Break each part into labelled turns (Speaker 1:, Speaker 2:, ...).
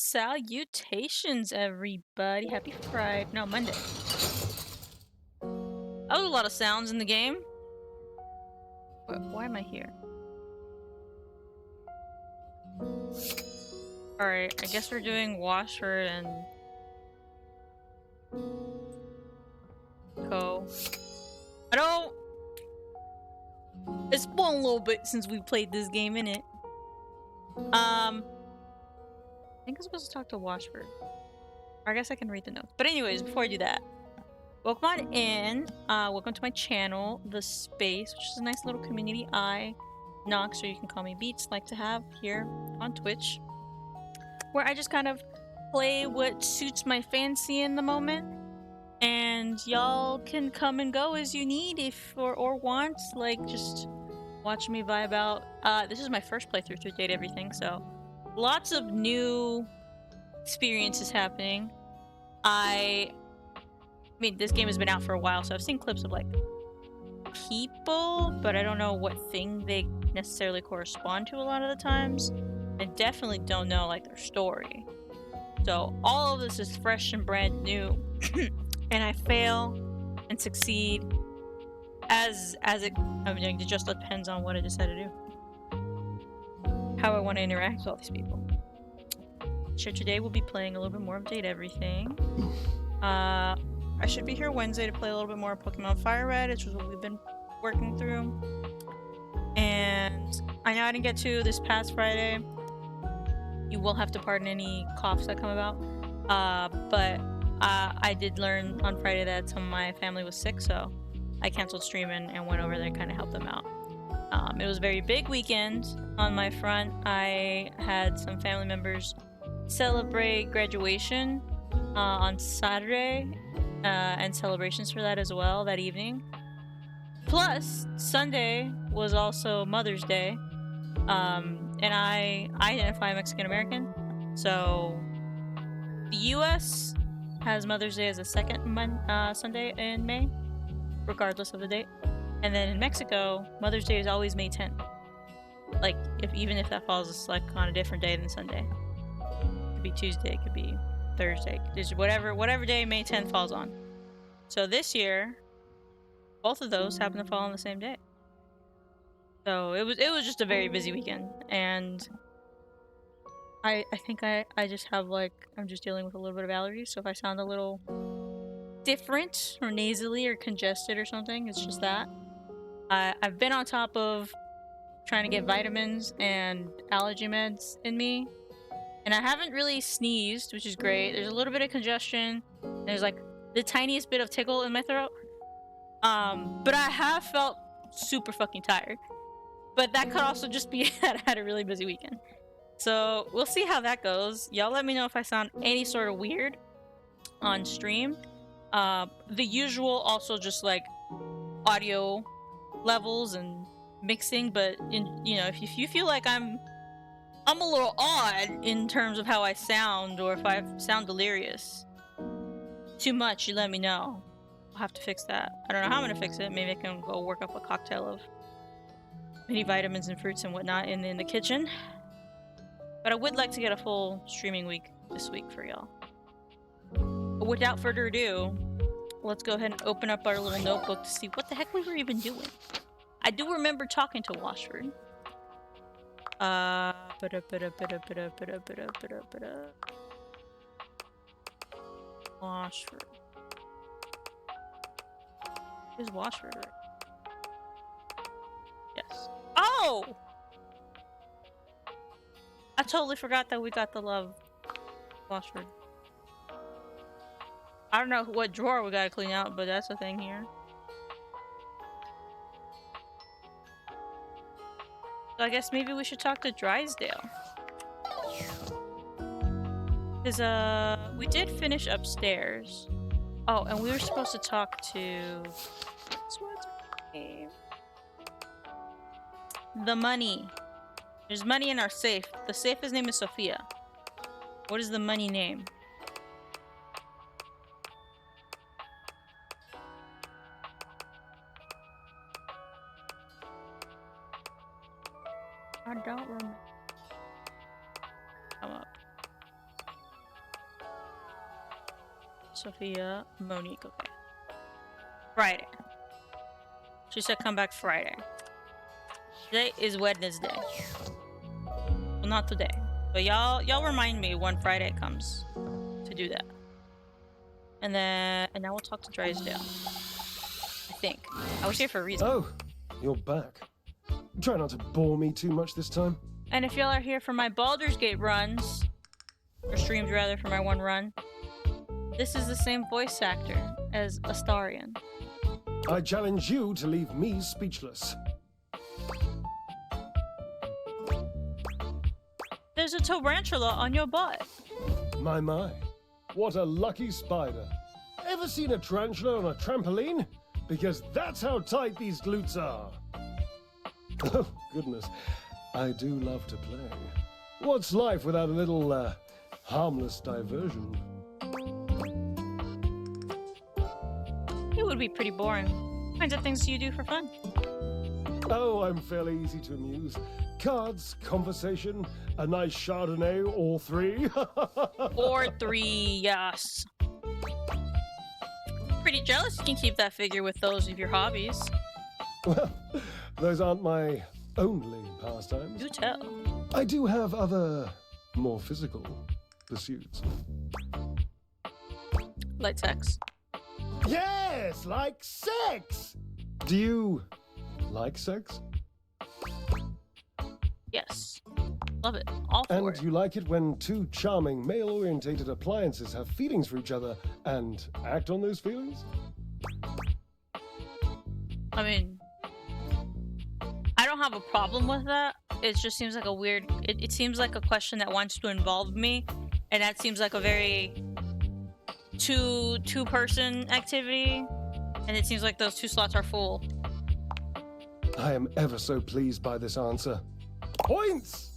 Speaker 1: Salutations, everybody. Happy Friday. No, Monday. Oh, a lot of sounds in the game. Why am I here? Alright, I guess we're doing Washford and Co. I don't... It's been a little bit since we played this game, innit? I think I'm supposed to talk to Washford. Or I guess I can read the notes. But anyways, before I do that, welcome on in. Welcome to my channel, The Space, which is a nice little community I, Nox, or you can call me Beats, like to have here on Twitch, where I just kind of play what suits my fancy in the moment, and y'all can come and go as you need if or want, like just watch me vibe out. This is my first playthrough through Date Everything, so lots of new experiences happening. I mean, this game has been out for a while, so I've seen clips of like people, but I don't know what thing they necessarily correspond to a lot of the times. I definitely don't know like their story. So all of this is fresh and brand new, and I fail and succeed as it. I mean, it just depends on what I decide to do, how I want to interact with all these people. So today we'll be playing a little bit more of Date Everything. I should be here Wednesday to play a little bit more Pokemon Fire Red, which is what we've been working through. And I know I didn't get to this past Friday. You will have to pardon any coughs that come about. But I did learn on Friday that some of my family was sick, so I canceled streaming and went over there to kind of help them out. It was a very big weekend on my front. I had some family members celebrate graduation on Saturday, and celebrations for that as well that evening. Plus, Sunday was also Mother's Day, and I identify Mexican American, so the U.S. has Mother's Day as a second Sunday in May, regardless of the date, and then in Mexico, Mother's Day is always May 10th. Like, even if that falls like on a different day than Sunday, it could be Tuesday, it could be Thursday, just whatever day May 10th falls on. So this year, both of those happen to fall on the same day. So it was just a very busy weekend, and I think I just have like, I'm just dealing with a little bit of allergies, so if I sound a little different or nasally or congested or something, it's just that. I've been on top of trying to get vitamins and allergy meds in me, and I haven't really sneezed, which is great. There's a little bit of congestion. There's like the tiniest bit of tickle in my throat. But I have felt super fucking tired. But that could also just be that I had a really busy weekend. So we'll see how that goes. Y'all let me know if I sound any sort of weird on stream. The usual also just like audio levels and mixing, but if you feel like I'm a little odd in terms of how I sound, or if I sound delirious too much, you let me know. I'll have to fix that. I don't know how I'm gonna fix it. Maybe I can go work up a cocktail of many vitamins and fruits and whatnot in the kitchen. But I would like to get a full streaming week this week for y'all. But without further ado, let's go ahead and open up our little notebook to see what the heck we were even doing. I do remember talking to Washford. Washford. Who's Washford? Right? Yes. Oh! I totally forgot that we got the love Washford. I don't know what drawer we gotta clean out, but that's a thing here. So I guess maybe we should talk to Drysdale. Because, we did finish upstairs. Oh, and we were supposed to talk to... What's her name? The money. There's money in our safe. The safe's name is Sophia. What is the money name? I don't remember. Come up. Sophia, Monique, okay. Friday. She said come back Friday. Today is Wednesday. Well, not today. But y'all remind me when Friday comes to do that. And now we'll talk to Drysdale. I think. I was here for a reason.
Speaker 2: Oh, you're back. Try not to bore me too much this time.
Speaker 1: And if y'all are here for my Baldur's Gate runs, or streams rather, for my one run, this is the same voice actor as Astarion.
Speaker 2: I challenge you to leave me speechless.
Speaker 1: There's a tarantula on your butt.
Speaker 2: My. What a lucky spider. Ever seen a tarantula on a trampoline? Because that's how tight these glutes are. Oh, goodness. I do love to play. What's life without a little, harmless diversion?
Speaker 1: It would be pretty boring. What kinds of things do you do for fun?
Speaker 2: Oh, I'm fairly easy to amuse. Cards, conversation, a nice Chardonnay, or three.
Speaker 1: Or three, yes. Pretty jealous you can keep that figure with those of your hobbies.
Speaker 2: Well, those aren't my only pastimes.
Speaker 1: Do tell.
Speaker 2: I do have other, more physical pursuits.
Speaker 1: Light sex.
Speaker 2: Yes, like sex! Do you like sex?
Speaker 1: Yes. Love it. All for
Speaker 2: And
Speaker 1: it.
Speaker 2: you like it when two charming male-orientated appliances have feelings for each other and act on those feelings?
Speaker 1: I mean, I don't have a problem with that. It just seems like a weird... It seems like a question that wants to involve me, and that seems like a very two-person activity, and it seems like those two slots are full.
Speaker 2: I am ever so pleased by this answer. Points!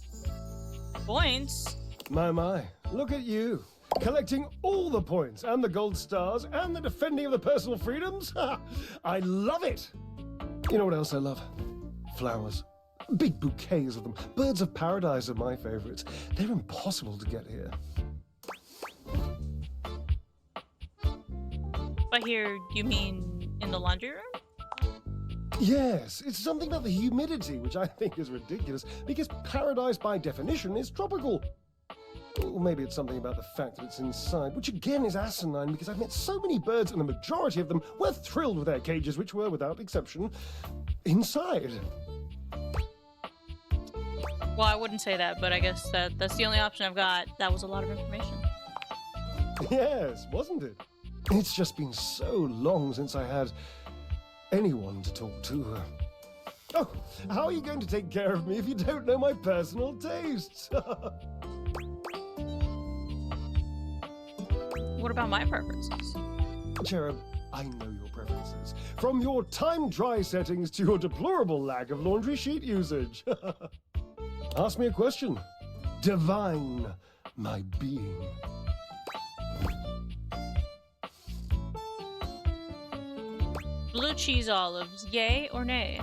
Speaker 1: Points?
Speaker 2: My, look at you. Collecting all the points, and the gold stars, and the defending of the personal freedoms. I love it! You know what else I love? Flowers. Big bouquets of them. Birds of paradise are my favorites. They're impossible to get here.
Speaker 1: By here, you mean in the laundry room?
Speaker 2: Yes, it's something about the humidity, which I think is ridiculous, because paradise by definition is tropical. Or maybe it's something about the fact that it's inside, which again is asinine, because I've met so many birds and the majority of them were thrilled with their cages, which were, without exception, inside.
Speaker 1: Well, I wouldn't say that, but I guess that's the only option I've got. That was a lot of information.
Speaker 2: Yes, wasn't it? It's just been so long since I had anyone to talk to. Oh, how are you going to take care of me if you don't know my personal tastes?
Speaker 1: What about my preferences?
Speaker 2: Cherub, I know your preferences. From your time dry settings to your deplorable lack of laundry sheet usage. Ask me a question. Divine my being.
Speaker 1: Blue cheese olives, yay or nay?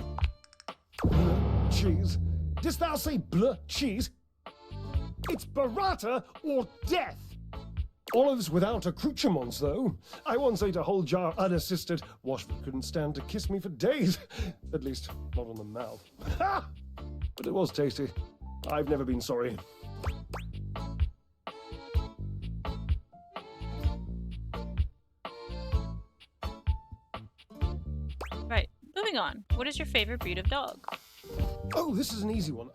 Speaker 2: Bleh cheese? Didst thou say bleh cheese? It's burrata or death! Olives without accoutrements, though. I once ate a whole jar unassisted. Washford couldn't stand to kiss me for days. At least, not on the mouth. Ha! But it was tasty. I've never been sorry.
Speaker 1: Right, moving on. What is your favorite breed of dog?
Speaker 2: Oh, this is an easy one.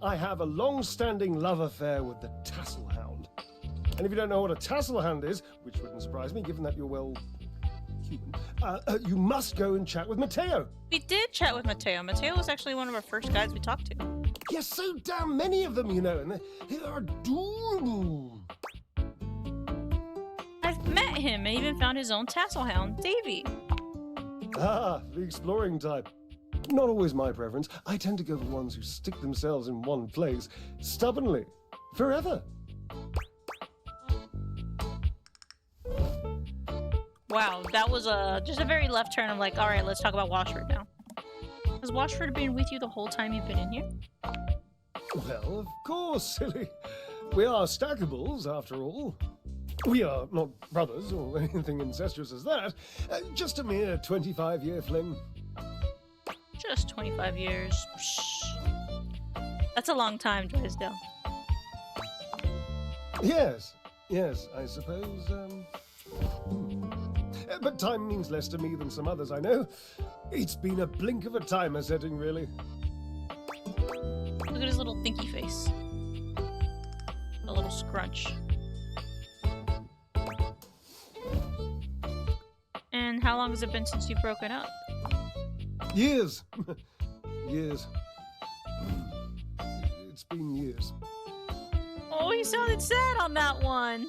Speaker 2: I have a long-standing love affair with the tassel hound. And if you don't know what a tassel hound is, which wouldn't surprise me, given that you're, well, human, you must go and chat with Matteo.
Speaker 1: We did chat with Matteo. Matteo was actually one of our first guys we talked to.
Speaker 2: Yes, so damn many of them, you know, and they're adorable.
Speaker 1: I've met him and even found his own tassel hound, Davy.
Speaker 2: Ah, the exploring type. Not always my preference. I tend to go for ones who stick themselves in one place, stubbornly, forever.
Speaker 1: Wow, that was just a very left turn. I'm like, all right, let's talk about Washford now. Has Washford been with you the whole time you've been in here?
Speaker 2: Well, of course, silly. We are stackables, after all. We are not brothers or anything incestuous as that. Just a mere 25-year fling.
Speaker 1: Just 25 years. Psh. That's a long time, Drysdale.
Speaker 2: Yes, I suppose, but time means less to me than some others I know. It's been a blink of a timer setting, really.
Speaker 1: Look at his little thinky face. A little scrunch. And how long has it been since you've broken up?
Speaker 2: Years. Years. It's been years.
Speaker 1: Oh, he sounded sad on that one.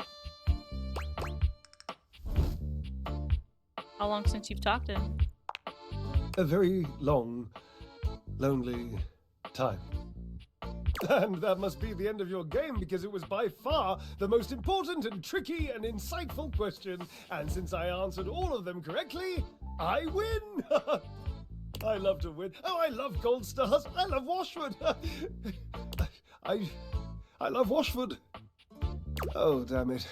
Speaker 1: How long since you've talked to him?
Speaker 2: A very long, lonely time. And that must be the end of your game, because it was by far the most important and tricky and insightful question. And since I answered all of them correctly, I win! I love to win. Oh, I love gold stars. I love Washford. I love Washford. Oh, damn it.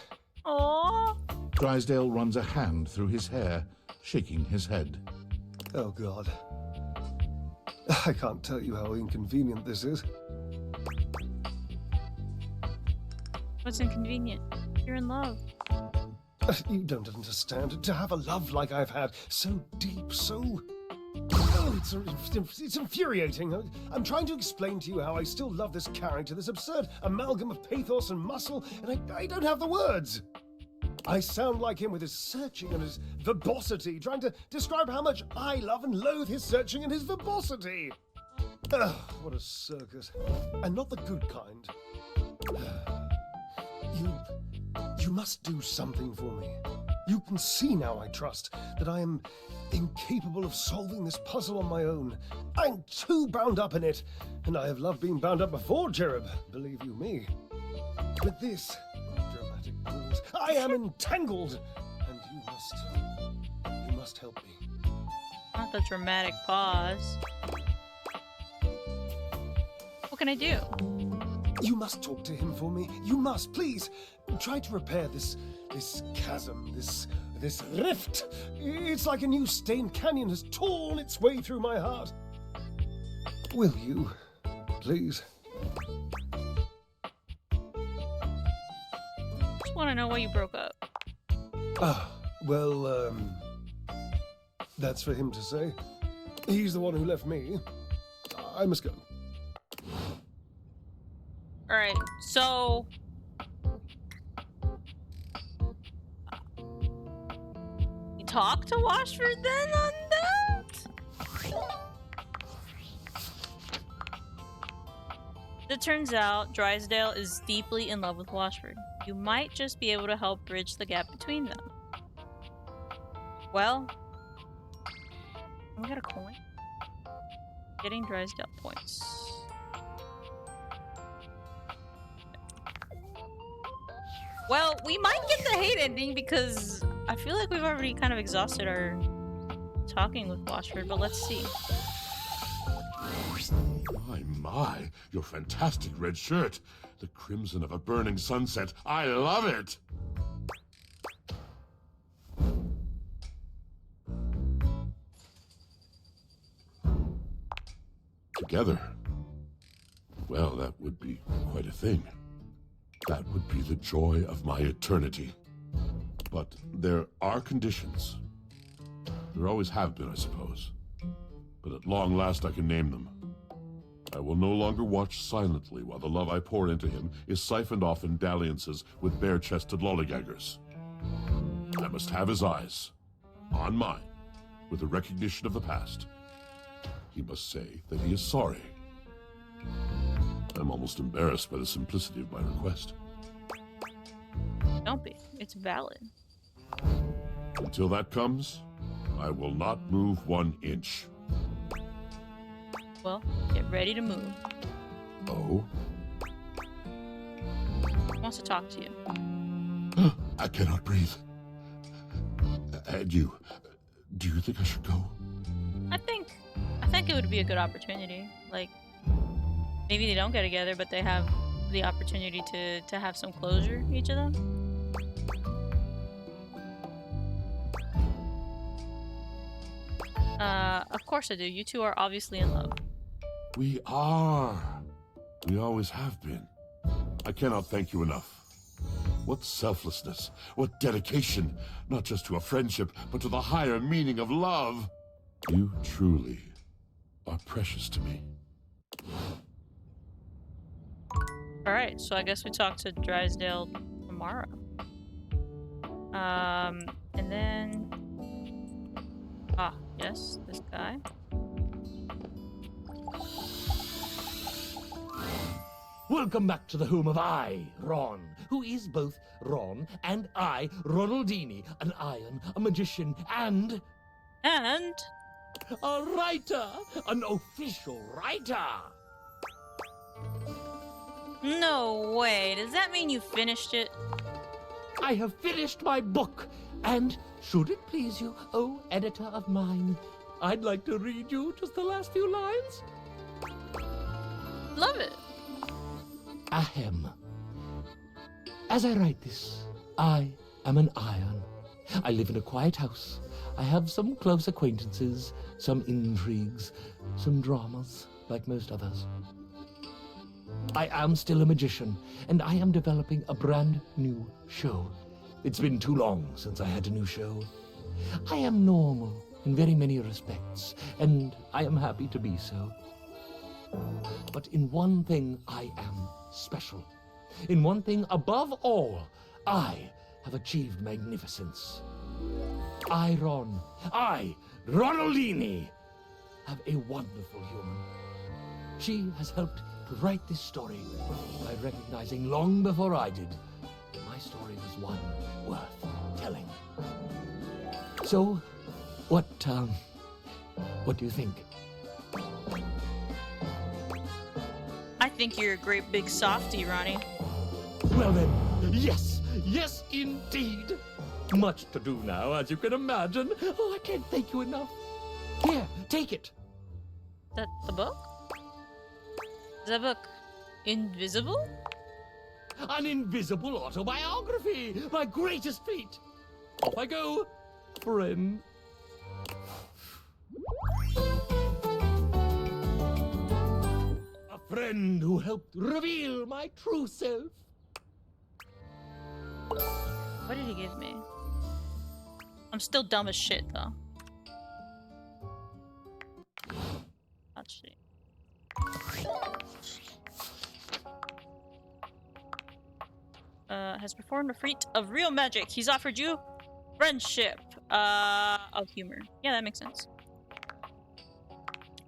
Speaker 1: Aww.
Speaker 3: Drysdale runs a hand through his hair, shaking his head.
Speaker 2: Oh, God. I can't tell you how inconvenient this is.
Speaker 1: What's inconvenient? You're in love.
Speaker 2: You don't understand. To have a love like I've had, so deep, so... Oh, it's infuriating. I'm trying to explain to you how I still love this character, this absurd amalgam of pathos and muscle, and I don't have the words. I sound like him with his searching and his verbosity, trying to describe how much I love and loathe his searching and his verbosity. Ugh, what a circus. And not the good kind. You must do something for me. You can see now, I trust, that I am incapable of solving this puzzle on my own. I'm too bound up in it, and I have loved being bound up before, Cherub, believe you me. But this dramatic pause, I am entangled, and you must help me.
Speaker 1: Not the dramatic pause. What can I do?
Speaker 2: You must talk to him for me. You must, please. Try to repair this chasm, this rift. It's like a new stained canyon has torn its way through my heart. Will you, please?
Speaker 1: Just want to know why you broke up.
Speaker 2: Well, that's for him to say. He's the one who left me. I must go.
Speaker 1: Alright, so... You talk to Washford then on that? It turns out Drysdale is deeply in love with Washford. You might just be able to help bridge the gap between them. Well... We got a coin. Getting Drysdale points. Well, we might get the hate ending because I feel like we've already kind of exhausted our talking with Washford, but let's see.
Speaker 3: My, your fantastic red shirt. The crimson of a burning sunset. I love it! Together. Well, that would be quite a thing. That would be the joy of my eternity. But there are conditions. There always have been, I suppose. But at long last I can name them. I will no longer watch silently while the love I pour into him is siphoned off in dalliances with bare-chested lollygaggers. I must have his eyes, on mine, with a recognition of the past. He must say that he is sorry. I'm almost embarrassed by the simplicity of my request.
Speaker 1: Don't be. It's valid.
Speaker 3: Until that comes, I will not move 1 inch.
Speaker 1: Well, get ready to move.
Speaker 3: Oh?
Speaker 1: He wants to talk to you.
Speaker 3: I cannot breathe. And you, do you think I should go?
Speaker 1: I think it would be a good opportunity. Like, maybe they don't get together, but they have the opportunity to have some closure, each of them. Of course I do. You two are obviously in love.
Speaker 3: We are. We always have been. I cannot thank you enough. What selflessness, what dedication, not just to a friendship, but to the higher meaning of love. You truly are precious to me.
Speaker 1: Alright, so I guess we talk to Drysdale tomorrow. And then... Ah, yes, this guy.
Speaker 4: Welcome back to the home of I, Ron, who is both Ron and I, Ronaldini, an iron, a magician, and
Speaker 1: And...
Speaker 4: a writer, an official writer.
Speaker 1: No way, does that mean you finished it?
Speaker 4: I have finished my book, and should it please you, oh editor of mine, I'd like to read you just the last few lines.
Speaker 1: Love it.
Speaker 4: Ahem. As I write this, I am an iron. I live in a quiet house. I have some close acquaintances, some intrigues, some dramas, like most others. I am still a magician, and I am developing a brand new show. It's been too long since I had a new show. I am normal in very many respects, and I am happy to be so. But in one thing I am special. In one thing above all, I have achieved magnificence. I, Ronaldini, have a wonderful human. She has helped to write this story by recognizing long before I did that my story was one worth telling. So, what do you think?
Speaker 1: I think you're a great big softie, Ronnie.
Speaker 4: Well then, yes, yes indeed. Much to do now, as you can imagine. Oh, I can't thank you enough. Here, take it.
Speaker 1: That the book? Is that book invisible?
Speaker 4: An invisible autobiography, my greatest feat. Off I go, friend. A friend who helped reveal my true self.
Speaker 1: What did he give me? I'm still dumb as shit, though. Let's see. Has performed a feat of real magic. He's offered you friendship. Of humor. Yeah, that makes sense.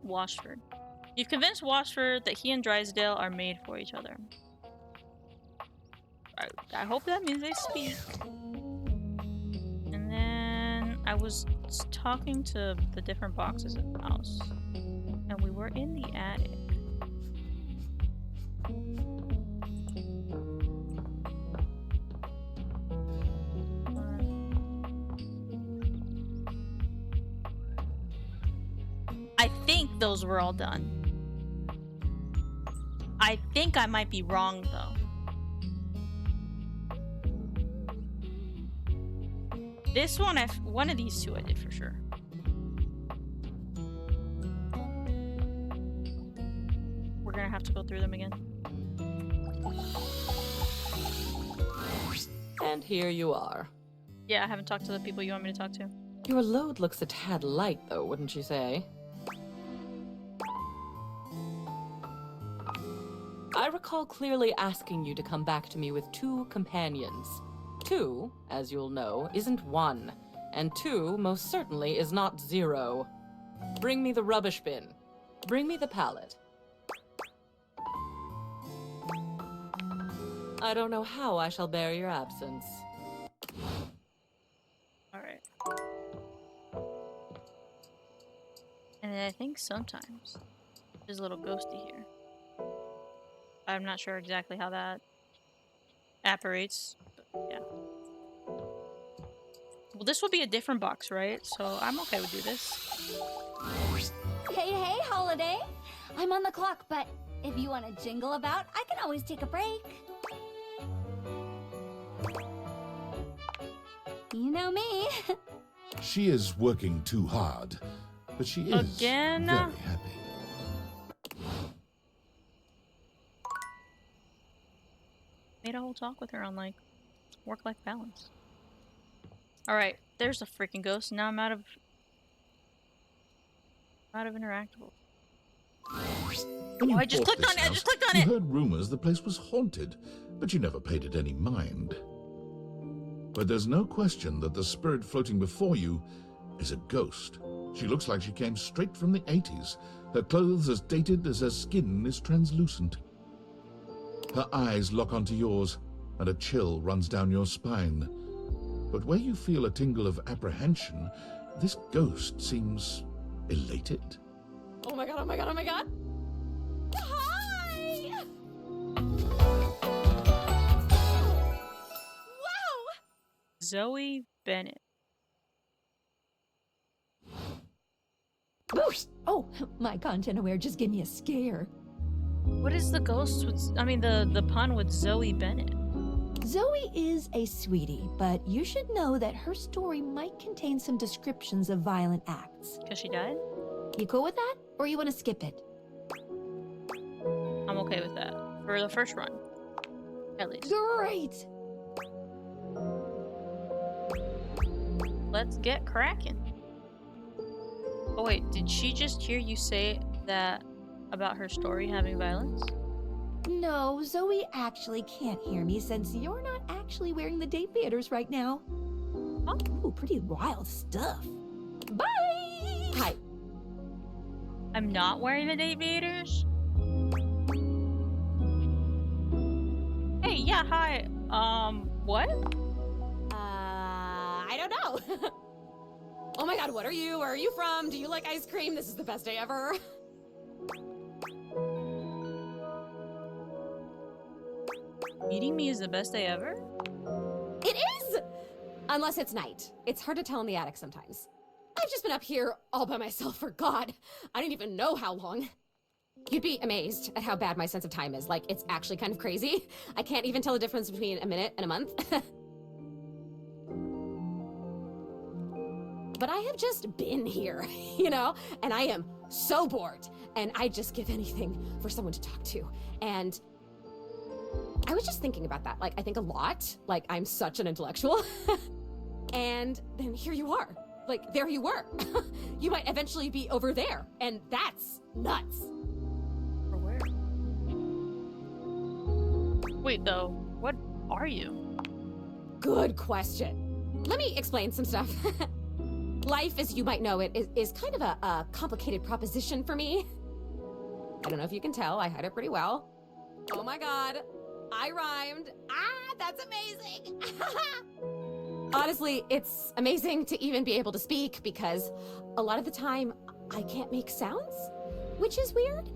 Speaker 1: Washford. You've convinced Washford that he and Drysdale are made for each other. I hope that means they speak. And then I was talking to the different boxes in the house. And we were in the attic. I think those were all done. I think I might be wrong, though. This one, one of these two I did for sure. We're gonna have to go through them again.
Speaker 5: And here you are.
Speaker 1: Yeah, I haven't talked to the people you want me to talk to.
Speaker 5: Your load looks a tad light, though, wouldn't you say? I recall clearly asking you to come back to me with 2 companions. 2, as you'll know, isn't 1, and 2 most certainly is not 0. Bring me the rubbish bin. Bring me the pallet. I don't know how I shall bear your absence.
Speaker 1: Alright. And then I think sometimes there's a little ghosty here. I'm not sure exactly how that apparates, but yeah. Well, this will be a different box, right? So I'm okay with do this.
Speaker 6: Hey, hey, Holiday. I'm on the clock, but if you want to jingle about, I can always take a break. You know me.
Speaker 3: She is working too hard.
Speaker 7: but she is
Speaker 1: Again?
Speaker 7: very happy.
Speaker 1: Made a whole talk with her on like work-life balance. All right, there's a freaking ghost. Now I'm out of interactable.
Speaker 7: When you
Speaker 1: I just
Speaker 7: bought
Speaker 1: clicked
Speaker 7: this
Speaker 1: on it, I
Speaker 7: house,
Speaker 1: just clicked on
Speaker 7: you
Speaker 1: it!
Speaker 7: heard rumors the place was haunted, but you never paid it any mind. But there's no question that the spirit floating before you is a ghost. She looks like she came straight from the 80s. Her clothes as dated as her skin is translucent. Her eyes lock onto yours, and a chill runs down your spine. But where you feel a tingle of apprehension, this ghost seems elated.
Speaker 8: Oh my god, oh my god, oh my god! Hi! Wow!
Speaker 1: Zoe Bennett.
Speaker 9: Boost! Oh, my content aware just gave me a scare.
Speaker 1: What is the ghost with, I mean the pun with Zoe Bennett?
Speaker 9: Zoe is a sweetie, but you should know that her story might contain some descriptions of violent acts.
Speaker 1: Because she died?
Speaker 9: You cool with that? Or you want to skip it?
Speaker 1: I'm okay with that. For the first run. At least.
Speaker 9: Great!
Speaker 1: Let's get cracking. Oh wait, did she just hear you say that about her story having violence?
Speaker 9: No, Zoe actually can't hear me since you're not actually wearing the date theaters right now.
Speaker 1: Oh.
Speaker 9: Ooh, pretty wild stuff. Bye!
Speaker 8: Hi.
Speaker 1: I'm not wearing the aviators? Hey, yeah, hi. What?
Speaker 8: I don't know. Oh my god, what are you? Where are you from? Do you like ice cream? This is the best day ever.
Speaker 1: Meeting me is the best day ever?
Speaker 8: It is! Unless it's night. It's hard to tell in the attic sometimes. I've just been up here all by myself for God. I didn't even know how long. You'd be amazed at how bad my sense of time is. Like, it's actually kind of crazy. I can't even tell the difference between a minute and a month. But I have just been here, you know? And I am so bored. And I just give anything for someone to talk to. And I was just thinking about that. Like, I think a lot. Like, I'm such an intellectual. And then here you are. Like, there you were. You might eventually be over there. And that's nuts.
Speaker 1: Or where? Wait, though. What are you?
Speaker 8: Good question. Let me explain some stuff. Life, as you might know it, is kind of a complicated proposition for me. I don't know if you can tell, I hide it pretty well. Oh my god, I rhymed. Ah, that's amazing. Honestly, it's amazing to even be able to speak because a lot of the time I can't make sounds, which is weird.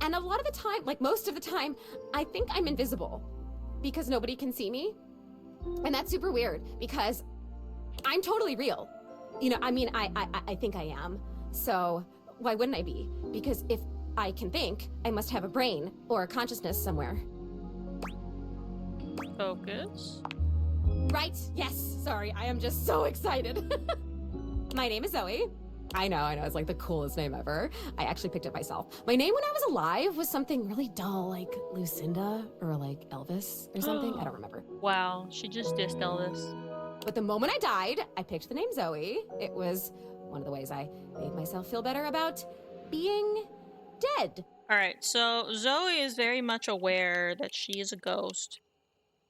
Speaker 8: And a lot of the time, like most of the time, I think I'm invisible because nobody can see me. And that's super weird because I'm totally real. You know, I mean, I think I am. So why wouldn't I be? Because if I can think, I must have a brain or a consciousness somewhere.
Speaker 1: Focus.
Speaker 8: Right? Yes. Sorry, I am just so excited. My name is Zoe. I know, it's like the coolest name ever. I actually picked it myself. My name when I was alive was something really dull, like Lucinda or like Elvis or something. I don't remember.
Speaker 1: Wow, she just dissed Elvis.
Speaker 8: But the moment I died, I picked the name Zoe. It was one of the ways I made myself feel better about being dead.
Speaker 1: Alright, so Zoe is very much aware that she is a ghost.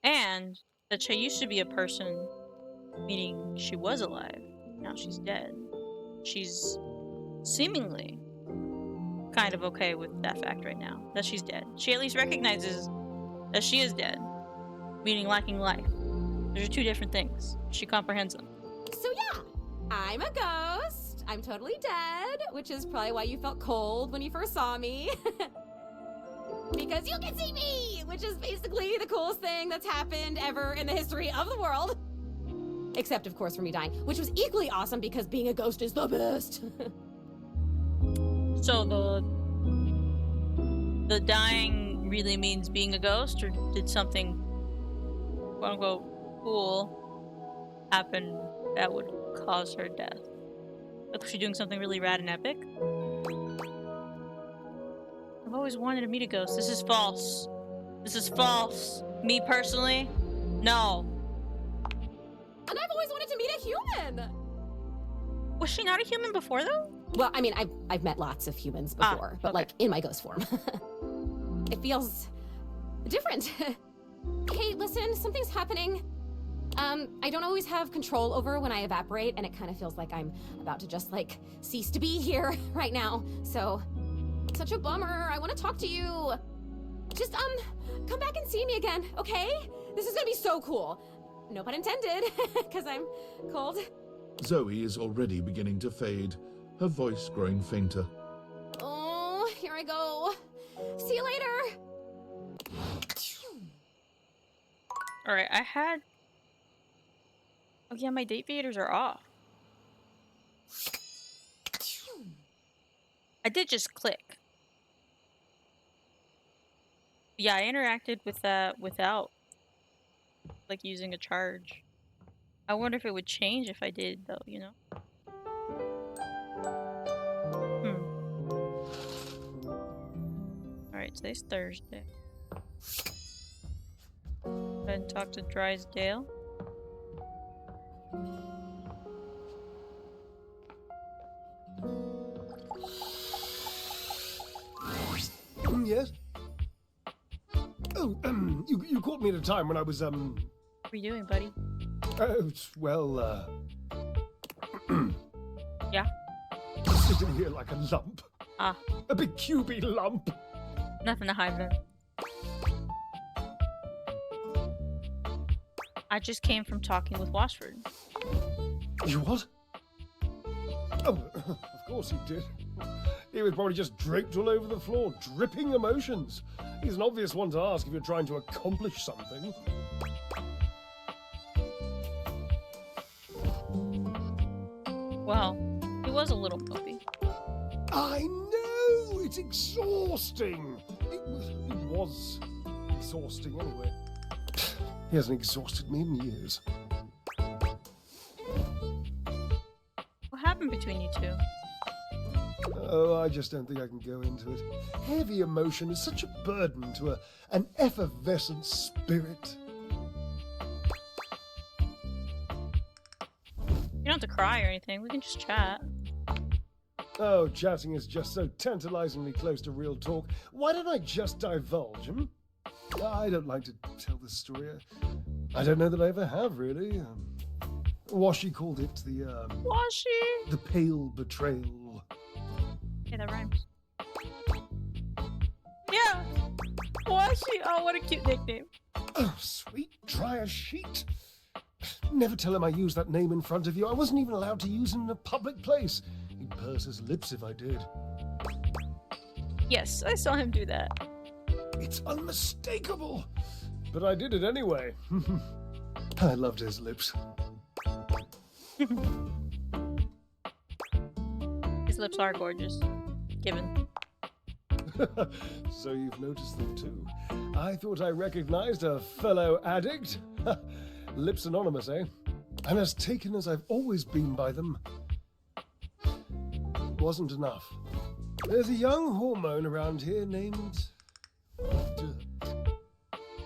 Speaker 1: And that she used to be a person, meaning she was alive. Now she's dead. She's seemingly kind of okay with that fact right now, that she's dead. She at least recognizes that she is dead, meaning lacking life. Those are two different things. She comprehends them.
Speaker 8: So yeah, I'm a ghost. I'm totally dead, which is probably why you felt cold when you first saw me. Because you can see me, which is basically the coolest thing that's happened ever in the history of the world. Except, of course, for me dying, which was equally awesome because being a ghost is the best.
Speaker 1: So the dying really means being a ghost, or did something quote unquote cool happen that would cause her death? Like she's doing something really rad and epic. I've always wanted to meet a ghost. This is false. This is false. Me personally, no.
Speaker 8: And I've always wanted to meet a human.
Speaker 1: Was she not a human before though?
Speaker 8: Well, I mean, I've met lots of humans before, but
Speaker 1: okay.
Speaker 8: like in my ghost form. It feels different. Hey, listen, something's happening. I don't always have control over when I evaporate, and it kind of feels like I'm about to just like cease to be here right now. So, such a bummer. I want to talk to you. Just come back and see me again, okay? This is gonna be so cool. No pun intended, because I'm cold.
Speaker 7: Zoe is already beginning to fade, her voice growing fainter.
Speaker 8: Oh, here I go. See you later.
Speaker 1: All right, I had. Oh yeah, my date faders are off. I did just click. Yeah, I interacted with that without, like, using a charge. I wonder if it would change if I did, though, you know? Alright, today's Thursday. Go ahead and talk to Drysdale.
Speaker 2: Yes? Oh, you caught me at a time when I was,
Speaker 1: What are you doing, buddy?
Speaker 2: well,
Speaker 1: Yeah?
Speaker 2: sitting here like a lump.
Speaker 1: Ah,
Speaker 2: A big cubey lump.
Speaker 1: nothing to hide then. I just came from talking with Washford.
Speaker 2: You what? Oh, of course you did. He was probably just draped all over the floor, dripping emotions. He's an obvious one to ask if you're trying to accomplish something.
Speaker 1: Well, he was a little mopey.
Speaker 2: I know! It's exhausting! It was exhausting anyway. He hasn't exhausted me in years.
Speaker 1: What happened between you two?
Speaker 2: Oh, I just don't think I can go into it. Heavy emotion is such a burden to an effervescent spirit.
Speaker 1: You don't have to cry or anything. We can just chat.
Speaker 2: Oh, chatting is just so tantalizingly close to real talk. Why don't I just divulge, hmm? I don't like to tell this story. I don't know that I ever have, really. Washi called it the,
Speaker 1: Washi!
Speaker 2: the pale betrayal.
Speaker 1: Yeah, that rhymes. Yeah! Washi! Oh, what a cute nickname.
Speaker 2: Oh, sweet, dry as sheet. Never tell him I used that name in front of you. I wasn't even allowed to use it in a public place. He'd purse his lips if I did.
Speaker 1: Yes, I saw him do that.
Speaker 2: It's unmistakable. But I did it anyway. I loved his lips.
Speaker 1: His lips are gorgeous. Given.
Speaker 2: So you've noticed them too. I thought I recognized a fellow addict. Lips anonymous, eh? And as taken as I've always been by them, wasn't enough. There's a young hormone around here named Dirt.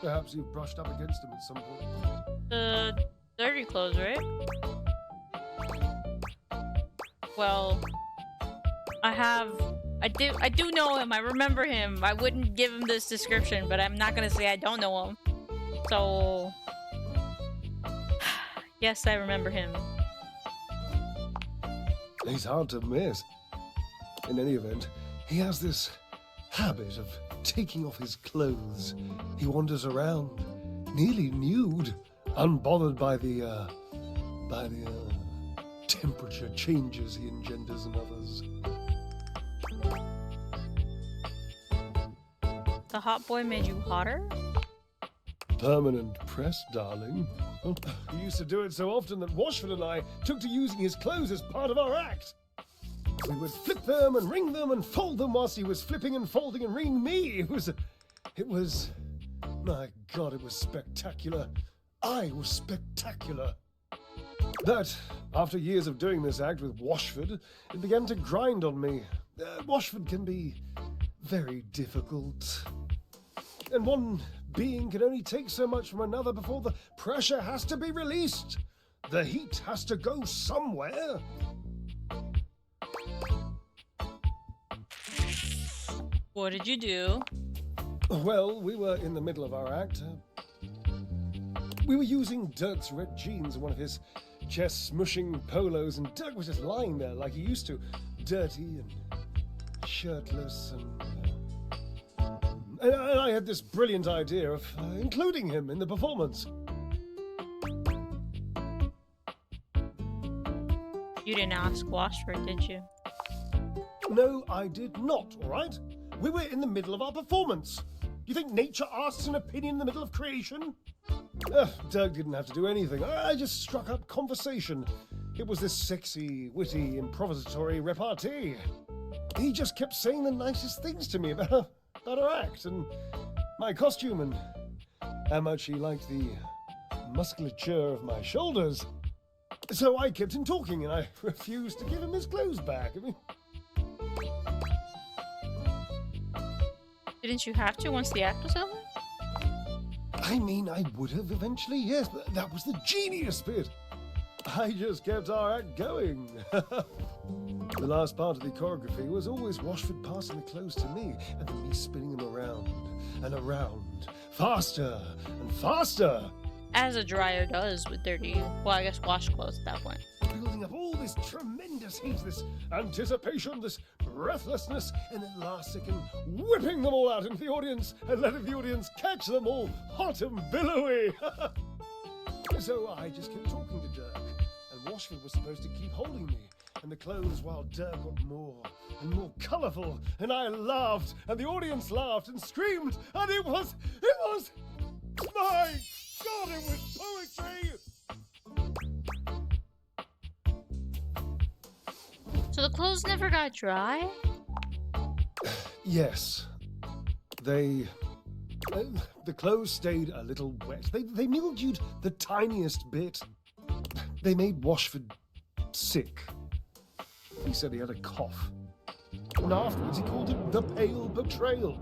Speaker 2: Perhaps you've brushed up against him at some point.
Speaker 1: The dirty clothes, right? Well, I do know him. I remember him. I wouldn't give him this description, but I'm not gonna say I don't know him. So, yes, I remember him.
Speaker 2: He's hard to miss. In any event, he has this habit of taking off his clothes. He wanders around, nearly nude, unbothered by the temperature changes he engenders in others.
Speaker 1: The hot boy made you hotter?
Speaker 2: Permanent press, darling. He used to do it so often that Washford and I took to using his clothes as part of our act. We would flip them and wring them and fold them whilst he was flipping and folding and wringing me. It was, my God, it was spectacular. I was spectacular. But after years of doing this act with Washford, it began to grind on me. Washford can be very difficult. And one being can only take so much from another before the pressure has to be released. The heat has to go somewhere.
Speaker 1: What did you do?
Speaker 2: Well, we were in the middle of our act. We were using Dirk's red jeans and one of his chest smushing polos, and Dirk was just lying there like he used to, dirty and shirtless, and I had this brilliant idea of including him in the performance.
Speaker 1: You didn't ask Washford, did you?
Speaker 2: No, I did not, all right? We were in the middle of our performance. You think nature asks an opinion in the middle of creation? Dirk didn't have to do anything. I just struck up conversation. It was this sexy, witty, improvisatory repartee. He just kept saying the nicest things to me about our act and my costume and how much he liked the musculature of my shoulders. So I kept him talking and I refused to give him his clothes back. I mean,
Speaker 1: Didn't you have to once the act was over?
Speaker 2: I would have eventually, yes, but that was the genius bit. I just kept our act going. The last part of the choreography was always Washford passing the clothes to me, and then me spinning them around and around, faster and faster.
Speaker 1: As a dryer does with dirty, well, I guess washcloths at that point.
Speaker 2: Building up all this tremendous heat, this anticipation, this breathlessness, and at last second, whipping them all out into the audience and letting the audience catch them all hot and billowy. So I just kept talking to Dirk, and Washford was supposed to keep holding me, and the clothes while Dirk got more and more colourful, and I laughed, and the audience laughed and screamed, and it was, my God, it was poetry!
Speaker 1: So the clothes never got dry?
Speaker 2: Yes. The clothes stayed a little wet. They mildewed the tiniest bit. They made Washford sick. He said he had a cough. And afterwards he called it the pale betrayal.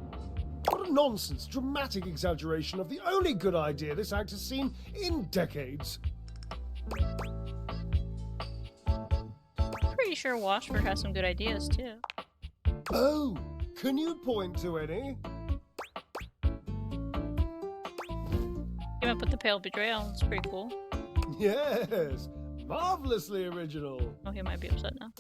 Speaker 2: What a nonsense, dramatic exaggeration of the only good idea this act has seen in decades.
Speaker 1: Pretty sure Washford has some good ideas too.
Speaker 2: Oh, can you point to any?
Speaker 1: Came up with the pale betrayal. It's pretty cool.
Speaker 2: Yes, marvelously original.
Speaker 1: Oh, he might be upset now.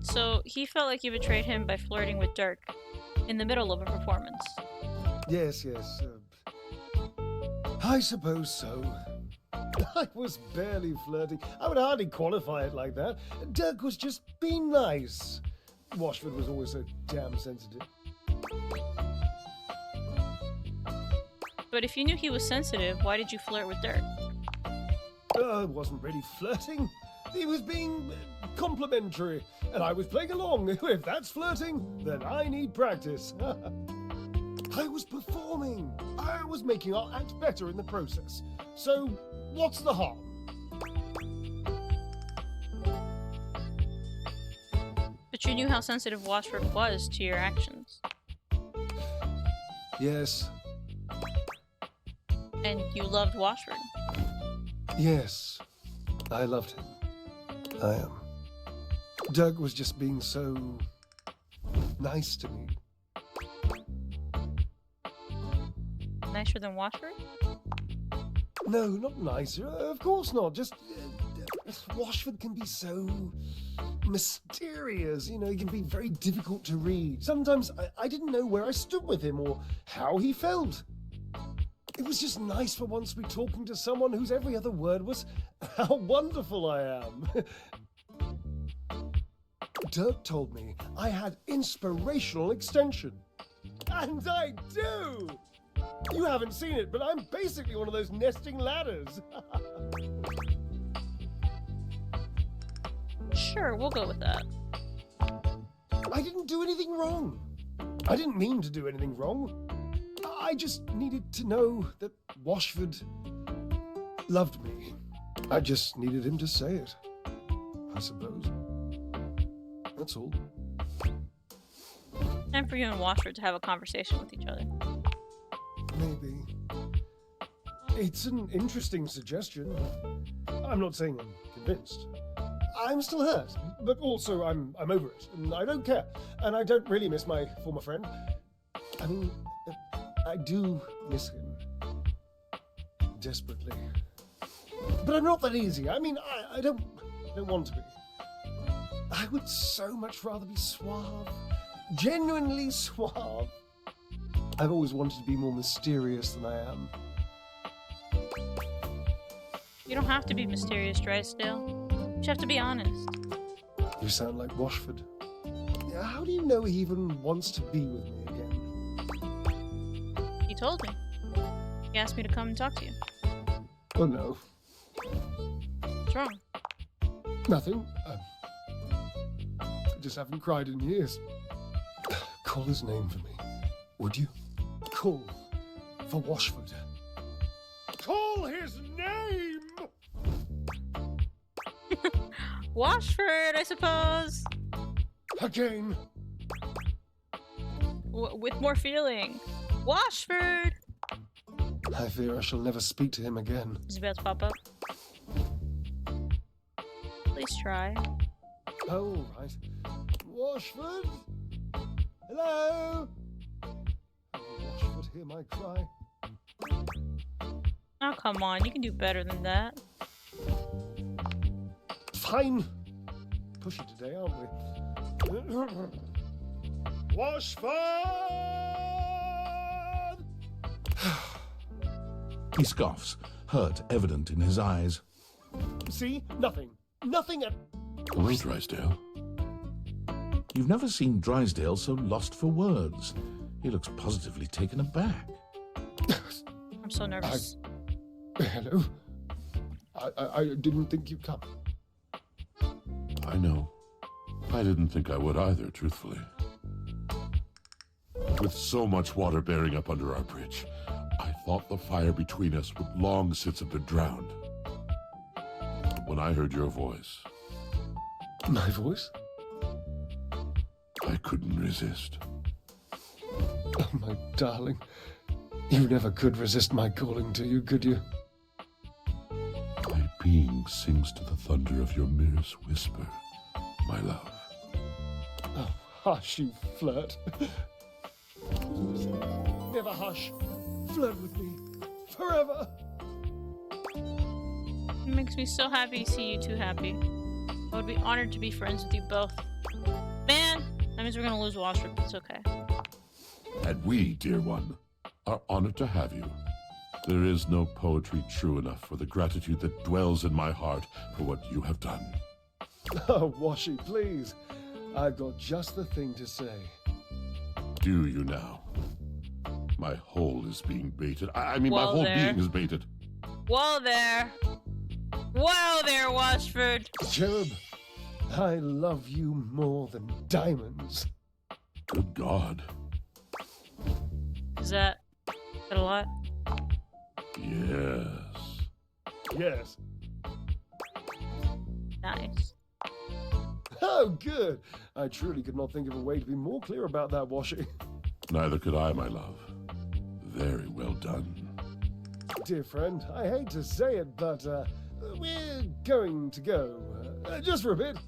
Speaker 1: So he felt like you betrayed him by flirting with Dirk in the middle of a performance.
Speaker 2: Yes. I suppose so. I was barely flirting. I would hardly qualify it like that. Dirk was just being nice. Washford was always so damn sensitive.
Speaker 1: But if you knew he was sensitive, why did you flirt with Dirk?
Speaker 2: I wasn't really flirting. He was being complimentary, and I was playing along. If that's flirting, then I need practice. I was performing. I was making our act better in the process. So, what's the harm?
Speaker 1: But you knew how sensitive Washford was to your actions.
Speaker 2: Yes.
Speaker 1: And you loved Washford.
Speaker 2: Yes. I loved him. I am. Dirk was just being so nice to me.
Speaker 1: Nicer than Washford?
Speaker 2: No, not nicer. Of course not. Just Washford can be so mysterious. You know, he can be very difficult to read. Sometimes I didn't know where I stood with him or how he felt. It was just nice for once to be talking to someone whose every other word was how wonderful I am. Dirk told me I had inspirational extension. And I do! You haven't seen it, but I'm basically one of those nesting ladders.
Speaker 1: Sure, we'll go with that.
Speaker 2: I didn't do anything wrong. I didn't mean to do anything wrong. I just needed to know that Washford loved me. I just needed him to say it, I suppose. That's all.
Speaker 1: Time for you and Washford to have a conversation with each other.
Speaker 2: Maybe. It's an interesting suggestion. I'm not saying I'm convinced. I'm still hurt, but also I'm over it, and I don't care. And I don't really miss my former friend. I mean, I do miss him. Desperately. But I'm not that easy. I mean, I don't want to be. I would so much rather be suave. Genuinely suave. I've always wanted to be more mysterious than I am.
Speaker 1: You don't have to be mysterious, Drysdale. You just have to be honest.
Speaker 2: You sound like Washford. How do you know he even wants to be with me again?
Speaker 1: He told me. He asked me to come and talk to you.
Speaker 2: Oh no.
Speaker 1: What's wrong?
Speaker 2: Nothing. I just haven't cried in years. Call his name for me, would you? Call for Washford. Call his name!
Speaker 1: Washford, I suppose.
Speaker 2: Again.
Speaker 1: With more feeling. Washford!
Speaker 2: I fear I shall never speak to him again.
Speaker 1: Is he about to pop up? Please try.
Speaker 2: Oh, right. Washford? Hello? Oh, Washford, hear my cry.
Speaker 1: Oh, come on. You can do better than that.
Speaker 2: Fine. Pushy today, aren't we? Washford!
Speaker 7: He scoffs, hurt evident in his eyes.
Speaker 2: See? Nothing. Nothing at...
Speaker 3: Hello, Drysdale.
Speaker 7: You've never seen Drysdale so lost for words. He looks positively taken aback.
Speaker 1: I'm so nervous.
Speaker 2: Hello? I didn't think you'd come.
Speaker 3: I know. I didn't think I would either, truthfully. With so much water bearing up under our bridge, I thought the fire between us would long since have been drowned. When I heard your voice,
Speaker 2: My voice?
Speaker 3: I couldn't resist.
Speaker 2: Oh, my darling. You never could resist my calling to you, could you?
Speaker 3: My being sings to the thunder of your merest whisper, my love.
Speaker 2: Oh, hush, you flirt. Never hush. Flirt with me. Forever.
Speaker 1: It makes me so happy to see you two happy. I would be honored to be friends with you both. Man, that means we're gonna lose Washford, but it's okay.
Speaker 3: And we, dear one, are honored to have you. There is no poetry true enough for the gratitude that dwells in my heart for what you have done.
Speaker 2: Oh, Washy, please. I've got just the thing to say.
Speaker 3: Do you now? My whole is being baited. I mean,
Speaker 1: Well,
Speaker 3: my whole
Speaker 1: there.
Speaker 3: being is baited.
Speaker 1: Whoa there! Whoa there, Washford!
Speaker 2: Job, I love you more than diamonds.
Speaker 3: Good God.
Speaker 1: Is that a lot?
Speaker 3: Yes.
Speaker 2: Yes.
Speaker 1: Nice.
Speaker 2: Oh, good. I truly could not think of a way to be more clear about that, Washy.
Speaker 3: Neither could I, my love. Very well done.
Speaker 2: Dear friend, I hate to say it, but we're going to go. Just for a bit.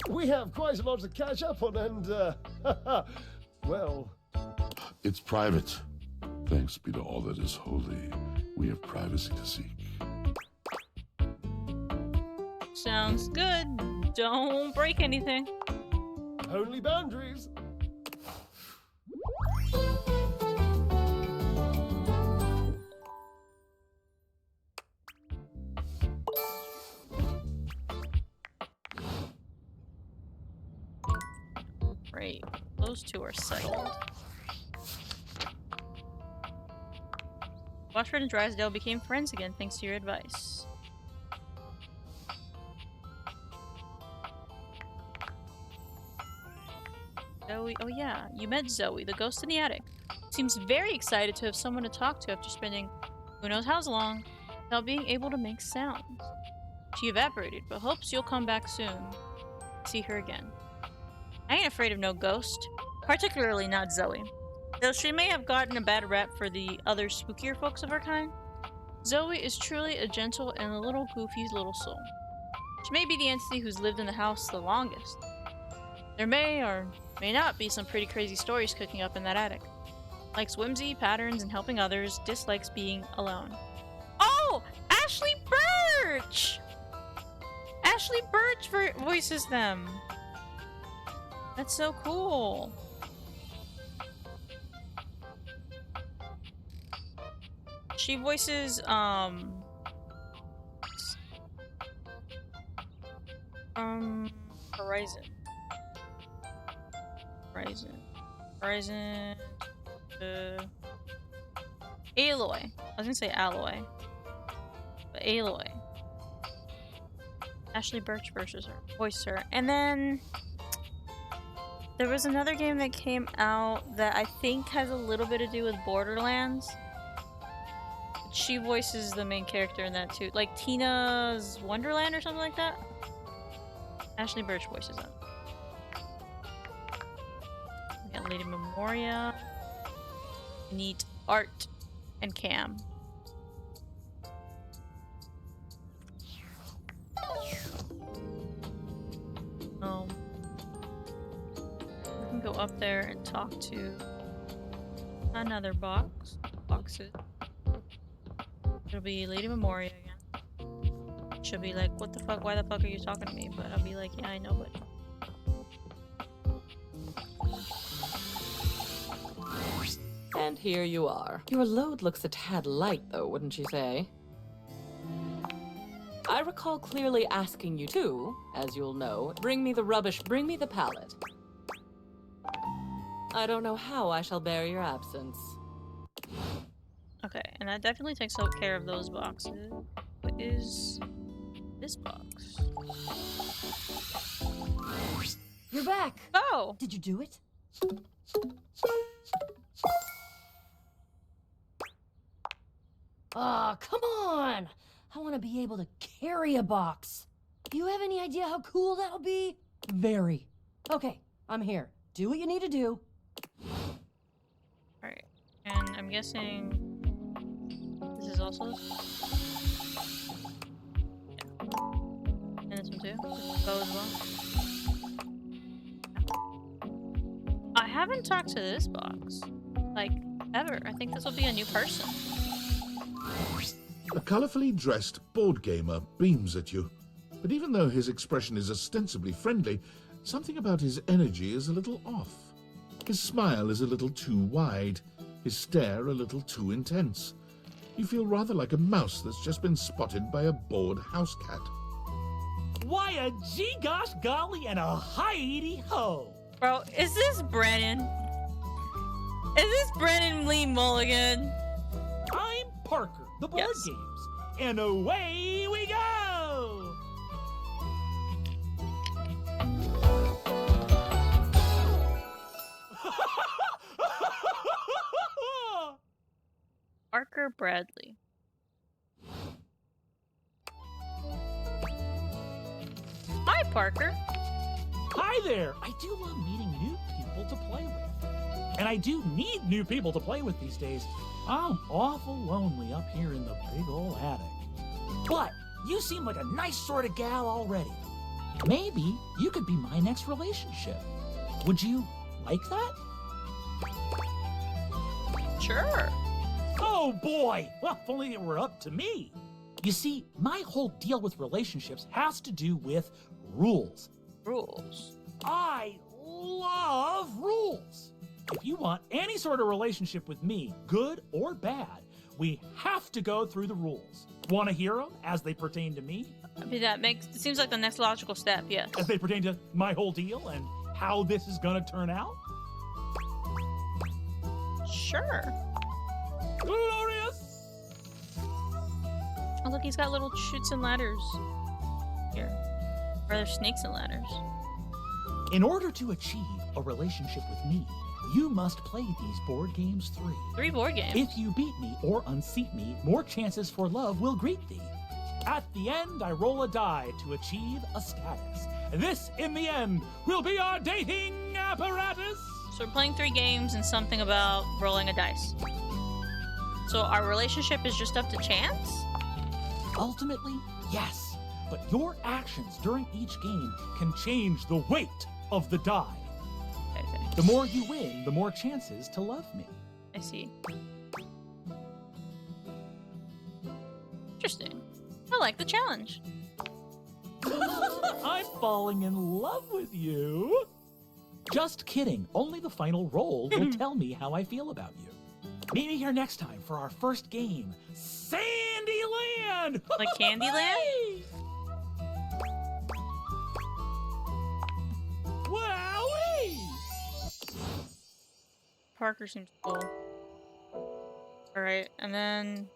Speaker 2: We have quite a lot to catch up on, and, well...
Speaker 3: It's private. Thanks be to all that is holy. We have privacy to seek.
Speaker 1: Sounds good. Don't break anything.
Speaker 2: Only boundaries.
Speaker 1: Great. Those two are settled. Washford and Drysdale became friends again thanks to your advice. Zoe, oh yeah, you met Zoe, the ghost in the attic. seems very excited to have someone to talk to after spending who knows how long without being able to make sounds. She evaporated, but hopes you'll come back soon. See her again. I ain't afraid of no ghost, particularly not Zoe. Though she may have gotten a bad rep for the other spookier folks of her kind, Zoe is truly a gentle and a little goofy little soul. She may be the entity who's lived in the house the longest. There may or may not be some pretty crazy stories cooking up in that attic. Likes whimsy, patterns, and helping others, dislikes being alone. Oh! Ashley Birch! Ashley Birch voices them. That's so cool. She voices, Horizon. Aloy. I was gonna say Alloy. But Aloy. Ashley Birch voiced her. And then there was another game that came out that I think has a little bit to do with Borderlands. She voices the main character in that too. Like Tina's Wonderland or something like that. Ashley Birch voices that. We got Lady Memoria. Neat Art and Cam. We can go up there and talk to another boxes. It'll be Lady Memoria again. She'll be like, what the fuck, why the fuck are you talking to me? But I'll be like, yeah, I know, but...
Speaker 5: And here you are. Your load looks a tad light, though, wouldn't you say? I recall clearly asking you to, as you'll know, bring me the rubbish, bring me the pallet. I don't know how I shall bear your absence.
Speaker 1: Okay, and that definitely takes care of those boxes. What is this box?
Speaker 9: You're back.
Speaker 1: Oh!
Speaker 9: Did you do it? Ah, come on! I want to be able to carry a box. Do you have any idea how cool that'll be? Very. Okay, I'm here. Do what you need to do.
Speaker 1: Alright, and I'm guessing this is also this? Yeah. And this one too? This bow as well? I haven't talked to this box, like, ever. I think this will be a new person.
Speaker 7: A colourfully dressed board gamer beams at you, but even though his expression is ostensibly friendly, something about his energy is a little off. His smile is a little too wide, his stare a little too intense. You feel rather like a mouse that's just been spotted by a bored house cat.
Speaker 10: Why a gee gosh golly and a hi-edy ho!
Speaker 1: Bro, is this Brennan? Is this Brennan Lee Mulligan?
Speaker 10: I'm Parker, the board
Speaker 1: Yes.
Speaker 10: games, and away we go!
Speaker 1: Parker Bradley. Hi, Parker.
Speaker 10: Hi there! I do love meeting new people to play with. And I do need new people to play with these days. I'm awful lonely up here in the big ol' attic. But you seem like a nice sort of gal already. Maybe you could be my next relationship. Would you like that?
Speaker 1: Sure.
Speaker 10: Oh boy! Well, if only it were up to me. You see, my whole deal with relationships has to do with rules.
Speaker 1: Rules.
Speaker 10: I love rules. If you want any sort of relationship with me, good or bad, we have to go through the rules. Want to hear them as they pertain to me?
Speaker 1: I mean, it seems like the next logical step, yes.
Speaker 10: As they pertain to my whole deal and how this is going to turn out?
Speaker 1: Sure.
Speaker 10: Glorious!
Speaker 1: Oh, look, he's got little chutes and ladders here. Or they're snakes and ladders.
Speaker 10: In order to achieve a relationship with me, you must play these board games 3.
Speaker 1: 3 board games.
Speaker 10: If you beat me or unseat me, more chances for love will greet thee. At the end, I roll a die to achieve a status. This, in the end, will be our dating apparatus.
Speaker 1: So we're playing 3 games and something about rolling a dice. So our relationship is just up to chance?
Speaker 10: Ultimately, yes. But your actions during each game can change the weight of the die.
Speaker 1: Okay.
Speaker 10: The more you win, the more chances to love me.
Speaker 1: I see. Interesting. I like the challenge.
Speaker 10: I'm falling in love with you. Just kidding. Only the final roll will tell me how I feel about you. Meet me here next time for our first game, Sandyland!
Speaker 1: Like Candyland?
Speaker 10: Wowee!
Speaker 1: Parker seems cool. Alright, and then...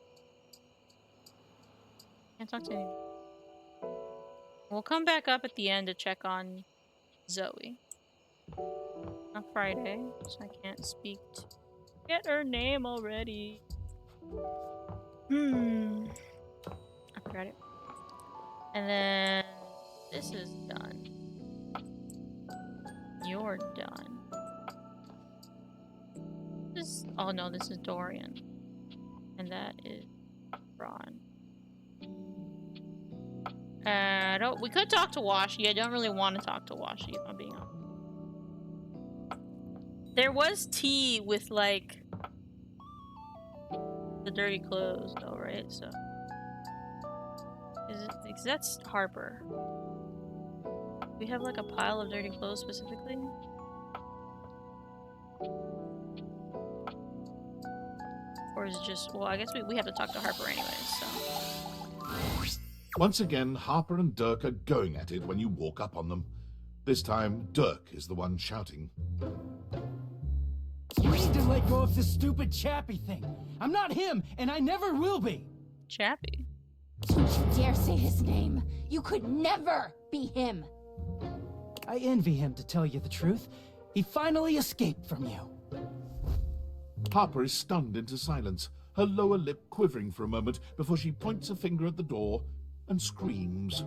Speaker 1: Can't talk to anyone. We'll come back up at the end to check on Zoe. Not Friday, so I can't speak to... Get her name already. I forgot it. And then... This is done. You're done. This... Oh no, this is Dorian. And that is Ron. We could talk to Washi. I don't really want to talk to Washi, if I'm being honest. There was tea with, like, the dirty clothes, though, right? So, because that's Harper. We have, like, a pile of dirty clothes specifically? Or is it just... Well, I guess we have to talk to Harper anyways, so...
Speaker 7: Once again, Harper and Dirk are going at it when you walk up on them. This time, Dirk is the one shouting.
Speaker 9: You need to let go of this stupid Chappie thing. I'm not him, and I never will be.
Speaker 1: Chappie?
Speaker 6: Don't you dare say his name. You could never be him.
Speaker 9: I envy him, to tell you the truth. He finally escaped from you.
Speaker 7: Harper is stunned into silence, her lower lip quivering for a moment before she points a finger at the door and screams.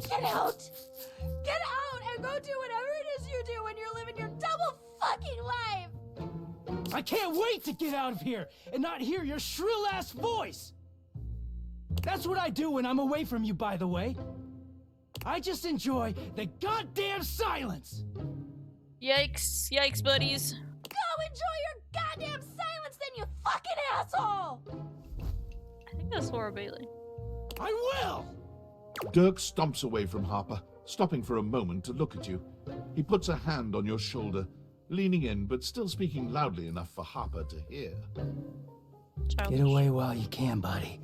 Speaker 6: Get out! Get out and go do whatever it is you do when you're living your double fucking life!
Speaker 9: I can't wait to get out of here and not hear your shrill-ass voice! That's what I do when I'm away from you, by the way. I just enjoy the goddamn silence!
Speaker 1: Yikes. Yikes, buddies.
Speaker 6: Go enjoy your goddamn silence then, you fucking asshole!
Speaker 1: I think that's Laura Bailey.
Speaker 9: I will!
Speaker 7: Dirk stomps away from Harper, stopping for a moment to look at you. He puts a hand on your shoulder, leaning in but still speaking loudly enough for Harper to hear.
Speaker 9: Get away while you can, buddy.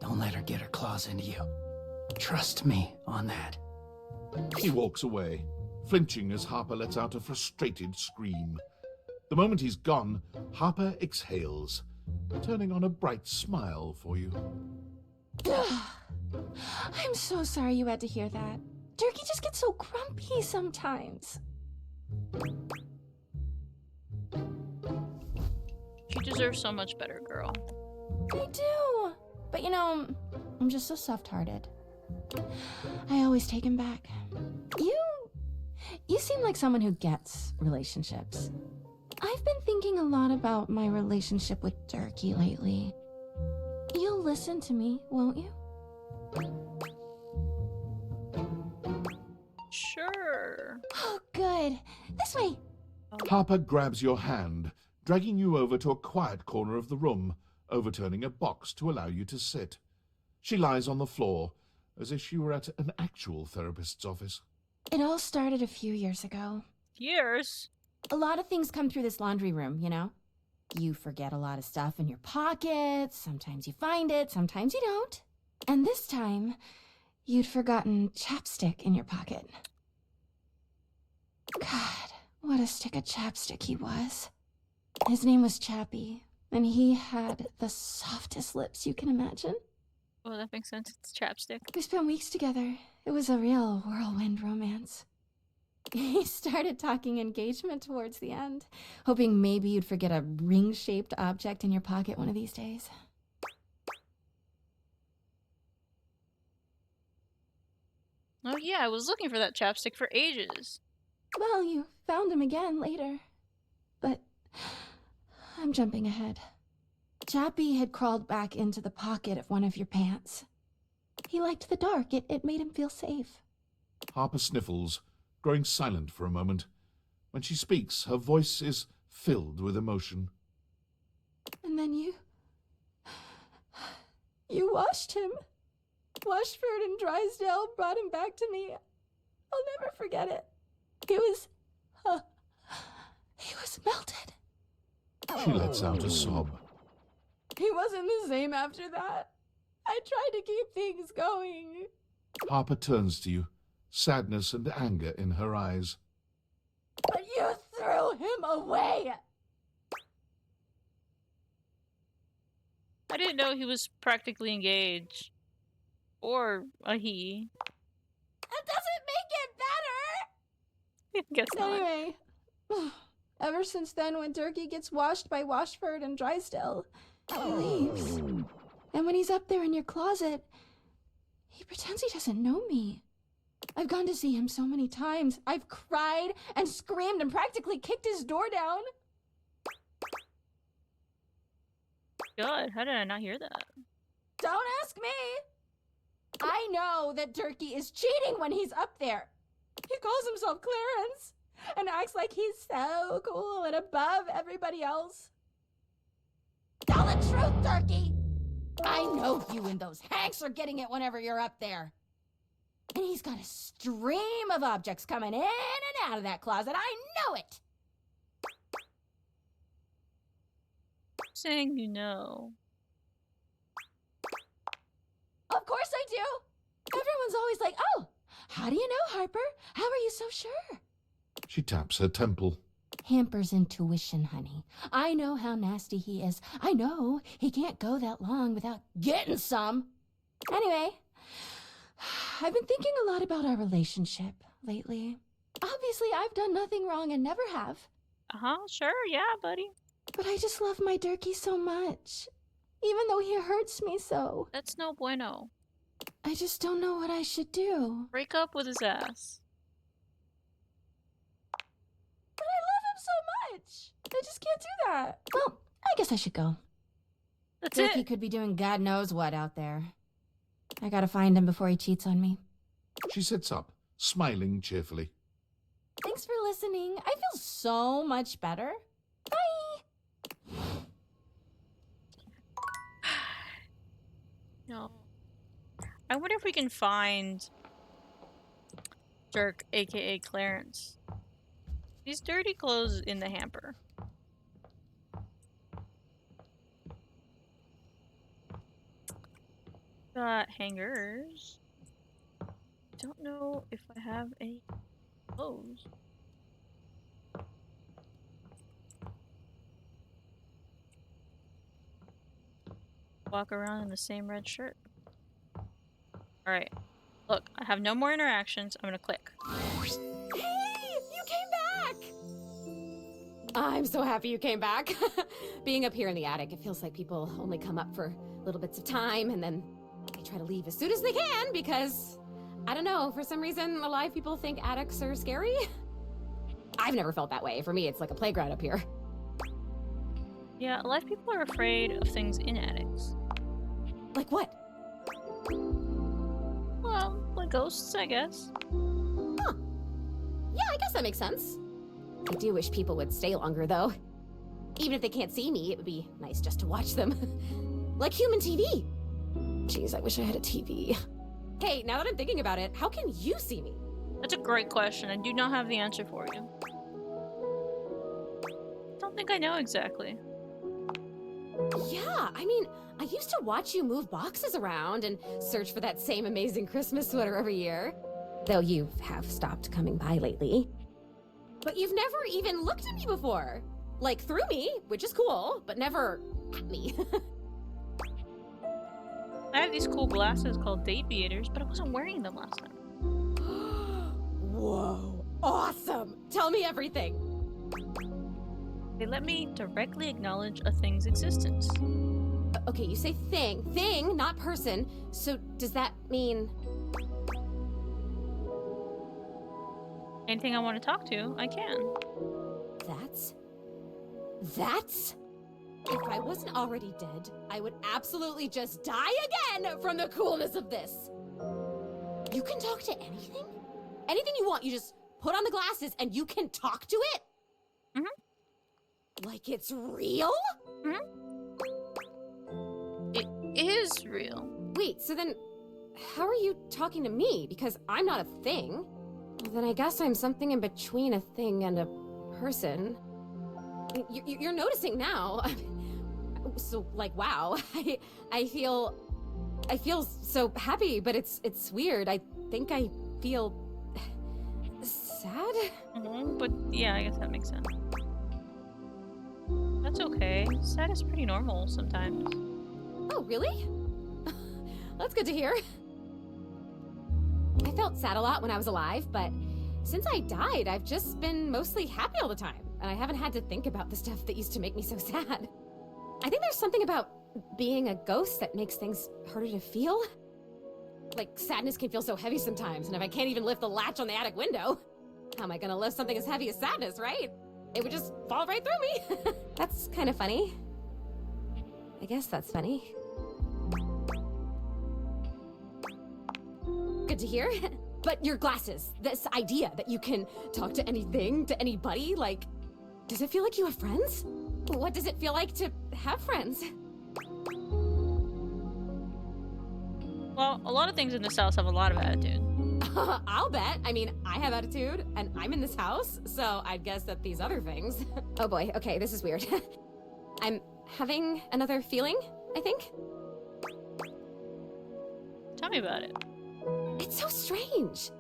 Speaker 9: Don't let her get her claws into you. Trust me on that.
Speaker 7: He walks away, flinching as Harper lets out a frustrated scream. The moment he's gone, Harper exhales, turning on a bright smile for you.
Speaker 6: I'm so sorry you had to hear that. Durkee just gets so grumpy sometimes.
Speaker 1: She deserves so much better, girl.
Speaker 6: I do. But you know, I'm just so soft-hearted. I always take him back. You seem like someone who gets relationships. I've been thinking a lot about my relationship with Durkee lately. You'll listen to me, won't you?
Speaker 1: Sure.
Speaker 6: Oh, good. This way.
Speaker 7: Harper grabs your hand, dragging you over to a quiet corner of the room, overturning a box to allow you to sit. She lies on the floor, as if she were at an actual therapist's office.
Speaker 6: It all started a few years ago.
Speaker 1: Years?
Speaker 6: A lot of things come through this laundry room, you know? You forget a lot of stuff in your pockets, sometimes you find it, sometimes you don't. And this time, you'd forgotten chapstick in your pocket. God, what a stick of chapstick he was. His name was Chappie, and he had the softest lips you can imagine.
Speaker 1: Well, that makes sense. It's chapstick.
Speaker 6: We spent weeks together. It was a real whirlwind romance. He started talking engagement towards the end, hoping maybe you'd forget a ring-shaped object in your pocket one of these days.
Speaker 1: Oh yeah, I was looking for that chapstick for ages.
Speaker 6: Well, you found him again later. But I'm jumping ahead. Chappie had crawled back into the pocket of one of your pants. He liked the dark. It made him feel safe.
Speaker 7: Harper sniffles, growing silent for a moment. When she speaks, her voice is filled with emotion.
Speaker 6: And then you washed him. Washford and Drysdale brought him back to me. I'll never forget it. He was melted.
Speaker 7: She lets out a sob.
Speaker 6: He wasn't the same after that. I tried to keep things going.
Speaker 7: Harper turns to you, sadness and anger in her eyes.
Speaker 6: But you threw him away.
Speaker 1: I didn't know he was practically engaged. Or a he.
Speaker 6: That doesn't make it better!
Speaker 1: I guess not.
Speaker 6: Anyway, ever since then, when Turkey gets washed by Washford and Drysdale, he leaves. And when he's up there in your closet, he pretends he doesn't know me. I've gone to see him so many times. I've cried and screamed and practically kicked his door down.
Speaker 1: God, how did I not hear that?
Speaker 6: Don't ask me! I know that Turkey is cheating when he's up there. He calls himself Clarence and acts like he's so cool and above everybody else. Tell the truth, Turkey! I know you and those Hanks are getting it whenever you're up there. And he's got a stream of objects coming in and out of that closet. I know it!
Speaker 1: Saying you know.
Speaker 6: Of course I do! Everyone's always like, oh, how do you know, Harper? How are you so sure?
Speaker 7: She taps her temple.
Speaker 6: Hamper's intuition, honey. I know how nasty he is. I know he can't go that long without getting some. Anyway, I've been thinking a lot about our relationship lately. Obviously, I've done nothing wrong and never have.
Speaker 1: Uh-huh, sure, yeah, buddy.
Speaker 6: But I just love my Durkee so much, even though he hurts me so.
Speaker 1: That's no bueno.
Speaker 6: I just don't know what I should do.
Speaker 1: Break up with his ass.
Speaker 6: But I love him so much. I just can't do that. Well, I guess I should go.
Speaker 1: That's
Speaker 6: Durkee
Speaker 1: it.
Speaker 6: could be doing God knows what out there. I gotta find him before he cheats on me.
Speaker 7: She sits up, smiling cheerfully.
Speaker 6: Thanks for listening. I feel so much better. Bye!
Speaker 1: No. I wonder if we can find Dirk, aka Clarence. These dirty clothes in the hamper. Got hangers. Don't know if I have any clothes. Walk around in the same red shirt. Alright. Look, I have no more interactions. I'm gonna click.
Speaker 8: Hey, you came back! I'm so happy you came back. Being up here in the attic, it feels like people only come up for little bits of time and then they try to leave as soon as they can because, I don't know, for some reason a lot of people think attics are scary. I've never felt that way. For me, it's like a playground up here.
Speaker 1: Yeah, a lot of people are afraid of things in attics.
Speaker 8: Like what?
Speaker 1: Well, like ghosts, I guess.
Speaker 8: Huh. Yeah, I guess that makes sense. I do wish people would stay longer, though. Even if they can't see me, it would be nice just to watch them. Like human TV. Jeez, I wish I had a TV. Hey, now that I'm thinking about it, how can you see me?
Speaker 1: That's a great question. I do not have the answer for you. Don't think I know exactly.
Speaker 8: Yeah, I mean, I used to watch you move boxes around and search for that same amazing Christmas sweater every year. Though you have stopped coming by lately. But you've never even looked at me before. Like, through me, which is cool, but never at me.
Speaker 1: I have these cool glasses called Aviators, but I wasn't wearing them last time.
Speaker 8: Whoa, awesome! Tell me everything.
Speaker 1: They let me directly acknowledge a thing's existence.
Speaker 8: Okay, you say thing. Thing, not person. So does that mean...
Speaker 1: Anything I want to talk to, I can.
Speaker 8: That's... If I wasn't already dead, I would absolutely just die again from the coolness of this. You can talk to anything? Anything you want, you just put on the glasses and you can talk to it?
Speaker 1: Mm-hmm.
Speaker 8: Like it's real?
Speaker 1: Mm-hmm. It is real.
Speaker 8: Wait, so then how are you talking to me? Because I'm not a thing. Well, then I guess I'm something in between a thing and a person. You're noticing now. So, like, wow. I feel so happy, but it's weird. I think I feel sad.
Speaker 1: Mm-hmm. But yeah, I guess that makes sense. That's okay. Sad is pretty normal sometimes.
Speaker 8: Oh, really? That's good to hear. I felt sad a lot when I was alive, but since I died, I've just been mostly happy all the time, and I haven't had to think about the stuff that used to make me so sad. I think there's something about being a ghost that makes things harder to feel. Like, sadness can feel so heavy sometimes, and if I can't even lift the latch on the attic window, how am I gonna lift something as heavy as sadness, right? It would just fall right through me. That's kind of funny. I guess that's funny. Good to hear. But your glasses, this idea that you can talk to anything, to anybody, like, does it feel like you have friends? What does it feel like to have friends?
Speaker 1: Well, a lot of things in this house have a lot of attitude.
Speaker 8: I'll bet. I mean, I have attitude, and I'm in this house, so I'd guess that these other things... Oh boy, okay, this is weird. I'm having another feeling, I think.
Speaker 1: Tell me about it.
Speaker 8: It's so strange.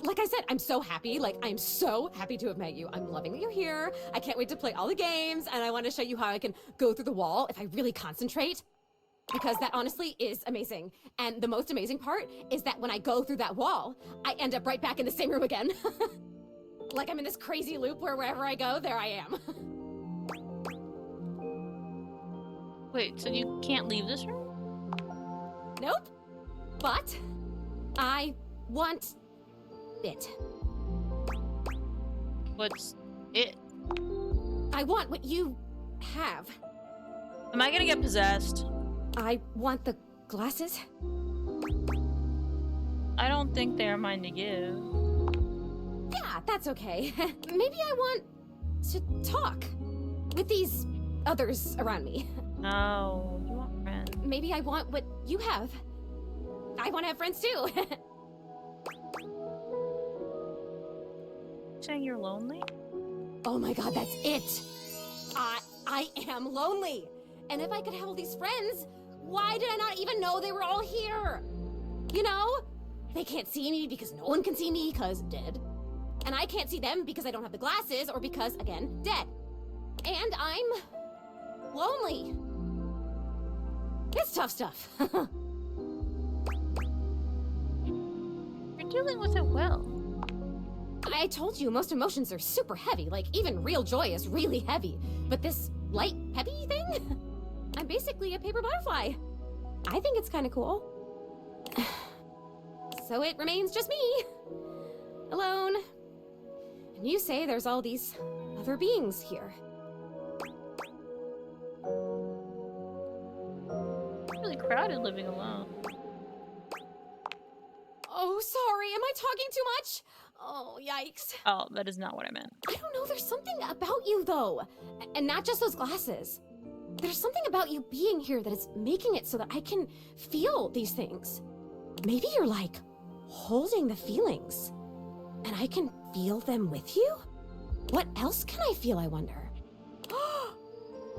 Speaker 8: Like I said, I'm so happy. Like, I'm so happy to have met you. I'm loving that you're here. I can't wait to play all the games, and I want to show you how I can go through the wall if I really concentrate. Because that honestly is amazing. And the most amazing part is that when I go through that wall, I end up right back in the same room again. Like I'm in this crazy loop where wherever I go, there I am.
Speaker 1: Wait, so you can't leave this room?
Speaker 8: Nope. But I want it.
Speaker 1: What's it?
Speaker 8: I want what you have.
Speaker 1: Am I gonna get possessed?
Speaker 8: I want the glasses.
Speaker 1: I don't think they are mine to give.
Speaker 8: Yeah, that's okay. Maybe I want to talk with these others around me.
Speaker 1: No, you want friends.
Speaker 8: Maybe I want what you have. I want to have friends too.
Speaker 1: Saying you're lonely?
Speaker 8: Oh my god, that's it. I am lonely. And if I could have all these friends, why did I not even know they were all here? You know? They can't see me because no one can see me because dead. And I can't see them because I don't have the glasses or because, again, dead. And I'm lonely. It's tough stuff.
Speaker 1: You're dealing with it well.
Speaker 8: I told you, most emotions are super heavy. Like, even real joy is really heavy. But this light, peppy thing? I'm basically a paper butterfly. I think it's kind of cool. So it remains just me. Alone. And you say there's all these other beings here.
Speaker 1: It's really crowded living alone.
Speaker 8: Oh, sorry. Am I talking too much? Oh, yikes.
Speaker 1: Oh, that is not what I meant.
Speaker 8: I don't know. There's something about you, though. And not just those glasses. There's something about you being here that is making it so that I can feel these things. Maybe you're like holding the feelings, and I can feel them with you? What else can I feel, I wonder?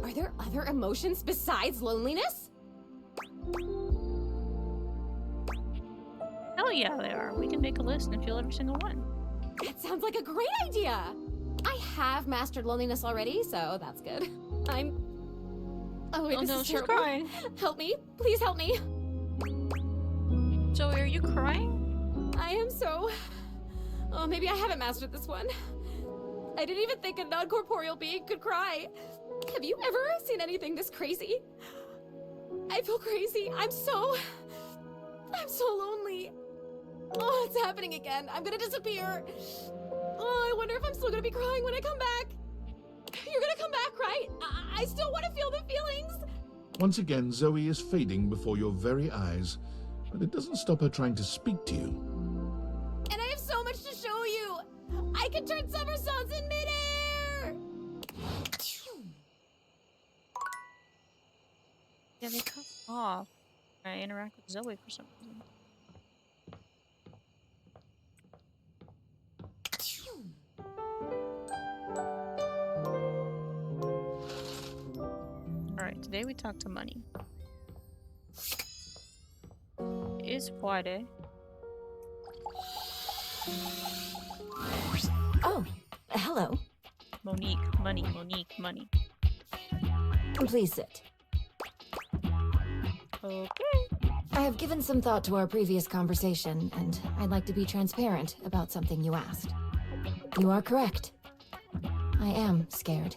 Speaker 8: Are there other emotions besides loneliness?
Speaker 1: Hell yeah, they are. We can make a list and feel every single one.
Speaker 8: That sounds like a great idea. I have mastered loneliness already, so that's good. Oh wait,
Speaker 1: Oh
Speaker 8: this
Speaker 1: no,
Speaker 8: is
Speaker 1: she's
Speaker 8: terrible.
Speaker 1: crying.
Speaker 8: Help me, please help me.
Speaker 1: Joey, are you crying?
Speaker 8: I am so... Oh, maybe I haven't mastered this one. I didn't even think a non-corporeal being could cry. Have you ever seen anything this crazy? I feel crazy. I'm so lonely. Oh, it's happening again. I'm gonna disappear. Oh, I wonder if I'm still gonna be crying when I come back. You're gonna come back, right? I still want to feel the feelings.
Speaker 7: Once again, Zoe is fading before your very eyes, but it doesn't stop her trying to speak to you.
Speaker 8: And I have so much to show you. I can turn somersaults in midair.
Speaker 1: Yeah, they cut off. I interact with Zoe for some reason. Alright, today we talk to Money. It's Friday.
Speaker 6: Oh, hello.
Speaker 1: Monique, Money.
Speaker 6: Please sit.
Speaker 1: Okay.
Speaker 6: I have given some thought to our previous conversation, and I'd like to be transparent about something you asked. You are correct. I am scared.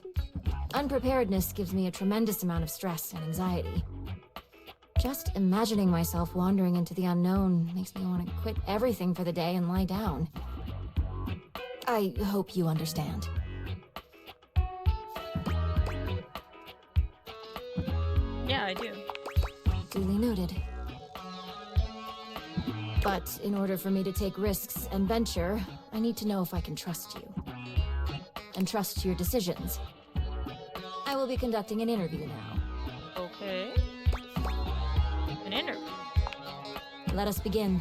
Speaker 6: Unpreparedness gives me a tremendous amount of stress and anxiety. Just imagining myself wandering into the unknown makes me want to quit everything for the day and lie down. I hope you understand.
Speaker 1: Yeah, I do.
Speaker 6: Duly noted. But in order for me to take risks and venture, I need to know if I can trust you. And trust your decisions. I will be conducting an interview now.
Speaker 1: Okay. An interview.
Speaker 6: Let us begin.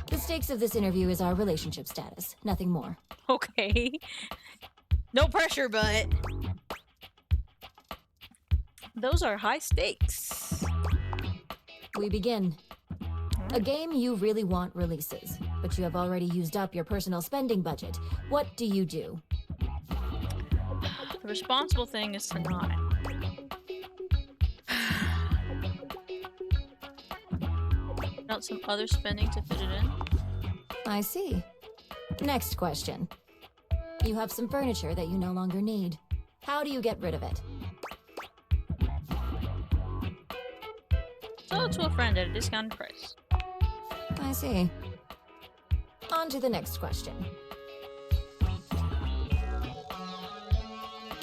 Speaker 6: The stakes of this interview is our relationship status, nothing more.
Speaker 1: Okay. No pressure, but those are high stakes.
Speaker 6: We begin. A game you really want releases, but you have already used up your personal spending budget. What do you do?
Speaker 1: The responsible thing is to not. Not some other spending to fit it in.
Speaker 6: I see. Next question. You have some furniture that you no longer need. How do you get rid of it?
Speaker 1: Sell it to a friend at a discounted price.
Speaker 6: I see. On to the next question.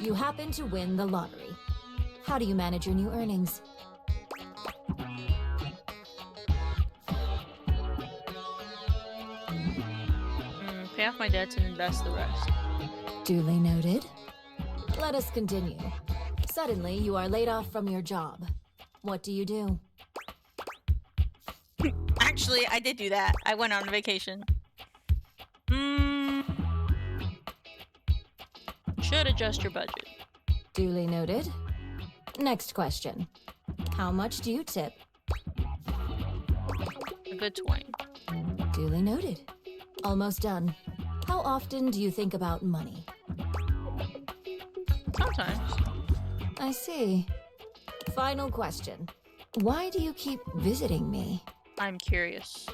Speaker 6: You happen to win the lottery. How do you manage your new earnings?
Speaker 1: Pay off my debts and invest the rest.
Speaker 6: Duly noted. Let us continue. Suddenly, you are laid off from your job. What do you do?
Speaker 1: Actually, I did do that. I went on vacation. Should adjust your budget.
Speaker 6: Duly noted. Next question. How much do you tip?
Speaker 1: A good 20.
Speaker 6: Duly noted. Almost done. How often do you think about money?
Speaker 1: Sometimes.
Speaker 6: I see. Final question. Why do you keep visiting me?
Speaker 1: I'm curious.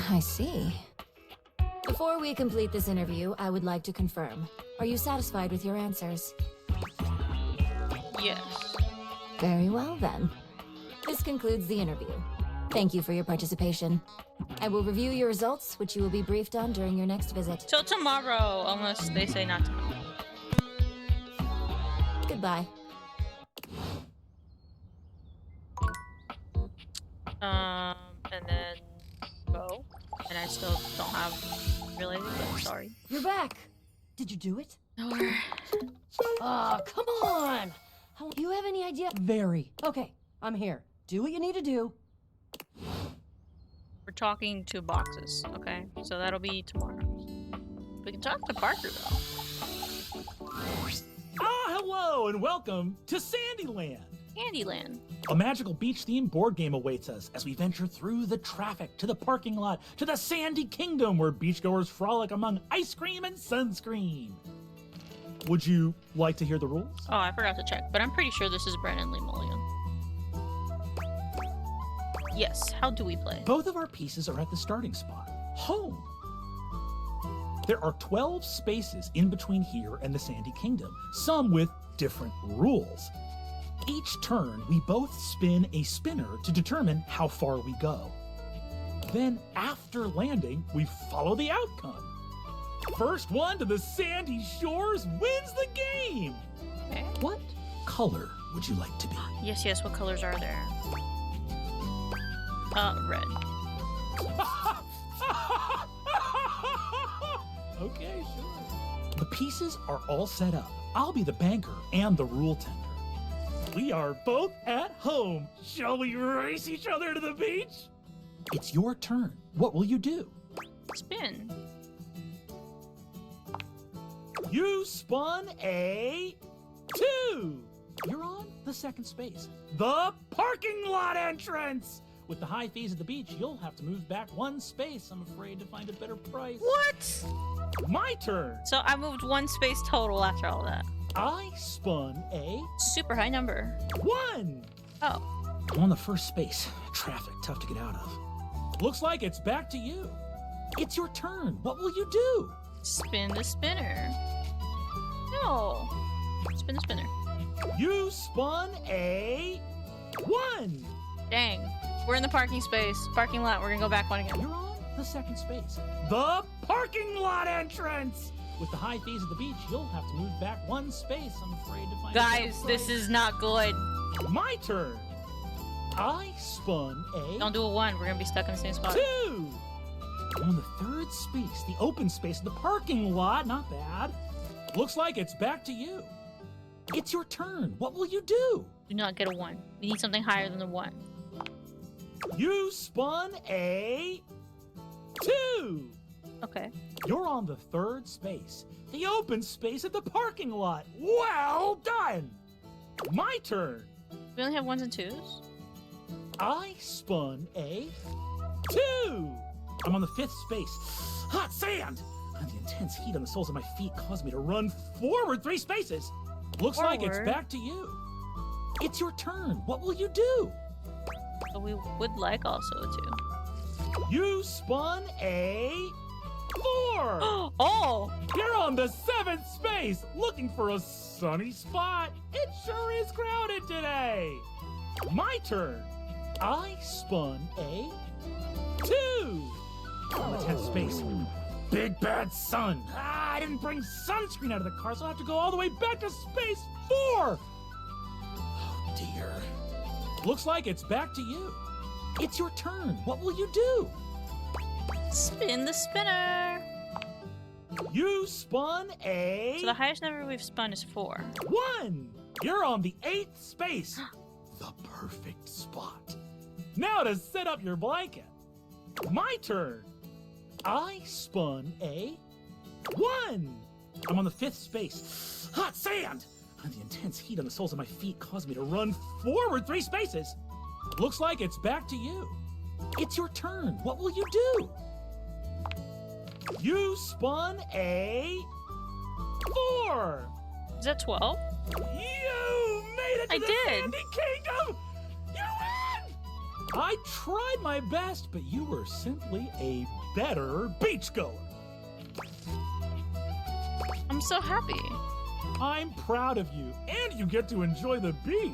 Speaker 6: I see. Before we complete this interview, I would like to confirm. Are you satisfied with your answers?
Speaker 1: Yes.
Speaker 6: Very well, then. This concludes the interview. Thank you for your participation. I will review your results, which you will be briefed on during your next visit.
Speaker 1: Till tomorrow, unless they say not to.
Speaker 6: Goodbye.
Speaker 1: And then go. And I still don't have related, but sorry.
Speaker 9: You're back. Did you do it?
Speaker 1: No.
Speaker 9: Ah, come on. Do you have any idea? Very. Okay, I'm here. Do what you need to do.
Speaker 1: We're talking to boxes, okay? So that'll be tomorrow. We can talk to Parker, though.
Speaker 10: Ah, hello and welcome to Sandyland.
Speaker 1: Candyland.
Speaker 10: A magical beach-themed board game awaits us as we venture through the traffic to the parking lot to the Sandy Kingdom where beachgoers frolic among ice cream and sunscreen. Would you like to hear the rules?
Speaker 1: Oh, I forgot to check, but I'm pretty sure this is Brandon Lee Mulligan. Yes, how do we play?
Speaker 10: Both of our pieces are at the starting spot. home. There are 12 spaces in between here and the Sandy Kingdom, some with different rules. Each turn, we both spin a spinner to determine how far we go. Then, after landing, we follow the outcome. First one to the sandy shores wins the game!
Speaker 1: Okay.
Speaker 10: What color would you like to be?
Speaker 1: Yes, yes. What colors are there? Red.
Speaker 10: Okay, sure. The pieces are all set up. I'll be the banker and the rule tender. We are both at home. Shall we race each other to the beach? It's your turn. What will you do?
Speaker 1: Spin.
Speaker 10: You spun a 2. You're on the second space. The parking lot entrance! With the high fees at the beach, you'll have to move back 1 space, I'm afraid, to find a better price.
Speaker 1: What?
Speaker 10: My turn.
Speaker 1: So I moved 1 space total after all that.
Speaker 10: I spun a
Speaker 1: Super high number.
Speaker 10: 1.
Speaker 1: Oh.
Speaker 10: I'm on the first space. Traffic, tough to get out of. Looks like it's back to you. It's your turn. What will you do?
Speaker 1: Spin the spinner. No. Spin the spinner.
Speaker 10: You spun a 1.
Speaker 1: Dang. We're in the parking space. Parking lot. We're gonna go back 1 again.
Speaker 10: You're on the second space. The parking lot entrance! With the high fees at the beach, you'll have to move back 1 space, I'm afraid, to find
Speaker 1: Guys, this is not good.
Speaker 10: My turn. I spun a
Speaker 1: Don't do a 1. We're gonna be stuck in the same spot.
Speaker 10: 2. I'm on the third space, the open space of the parking lot. Not bad. Looks like it's back to you. It's your turn. What will you do?
Speaker 1: Do not get a 1. We need something higher than the 1.
Speaker 10: You spun a 2.
Speaker 1: Okay.
Speaker 10: You're on the third space, the open space at the parking lot. Well done. My turn.
Speaker 1: We only have 1s and 2s.
Speaker 10: I spun a 2. I'm on the 5th space. Hot sand! And the intense heat on the soles of my feet caused me to run forward 3 spaces. Looks like it's
Speaker 1: Forward?
Speaker 10: back to you. It's your turn. What will you do?
Speaker 1: So we would like also a 2.
Speaker 10: You spun a 4.
Speaker 1: Oh!
Speaker 10: You're on the 7th space, looking for a sunny spot. It sure is crowded today. My turn. I spun a 2. On the 10th space. Big bad sun. I didn't bring sunscreen out of the car, so I'll have to go all the way back to space 4. Oh dear. Looks like it's back to you. It's your turn. What will you do?
Speaker 1: Spin the spinner.
Speaker 10: You spun a
Speaker 1: So the highest number we've spun is 4.
Speaker 10: 1. You're on the 8th space. The perfect spot. Now to set up your blanket. My turn. I spun a 1. I'm on the 5th space. Hot sand! And the intense heat on the soles of my feet caused me to run forward 3 spaces. Looks like it's back to you. It's your turn. What will you do? You spun a 4.
Speaker 1: Is that 12?
Speaker 10: You made it to
Speaker 1: I
Speaker 10: the
Speaker 1: did.
Speaker 10: Sandy Kingdom! You win! I tried my best, but you were simply a better beachgoer.
Speaker 1: I'm so happy.
Speaker 10: I'm proud of you, and you get to enjoy the beach.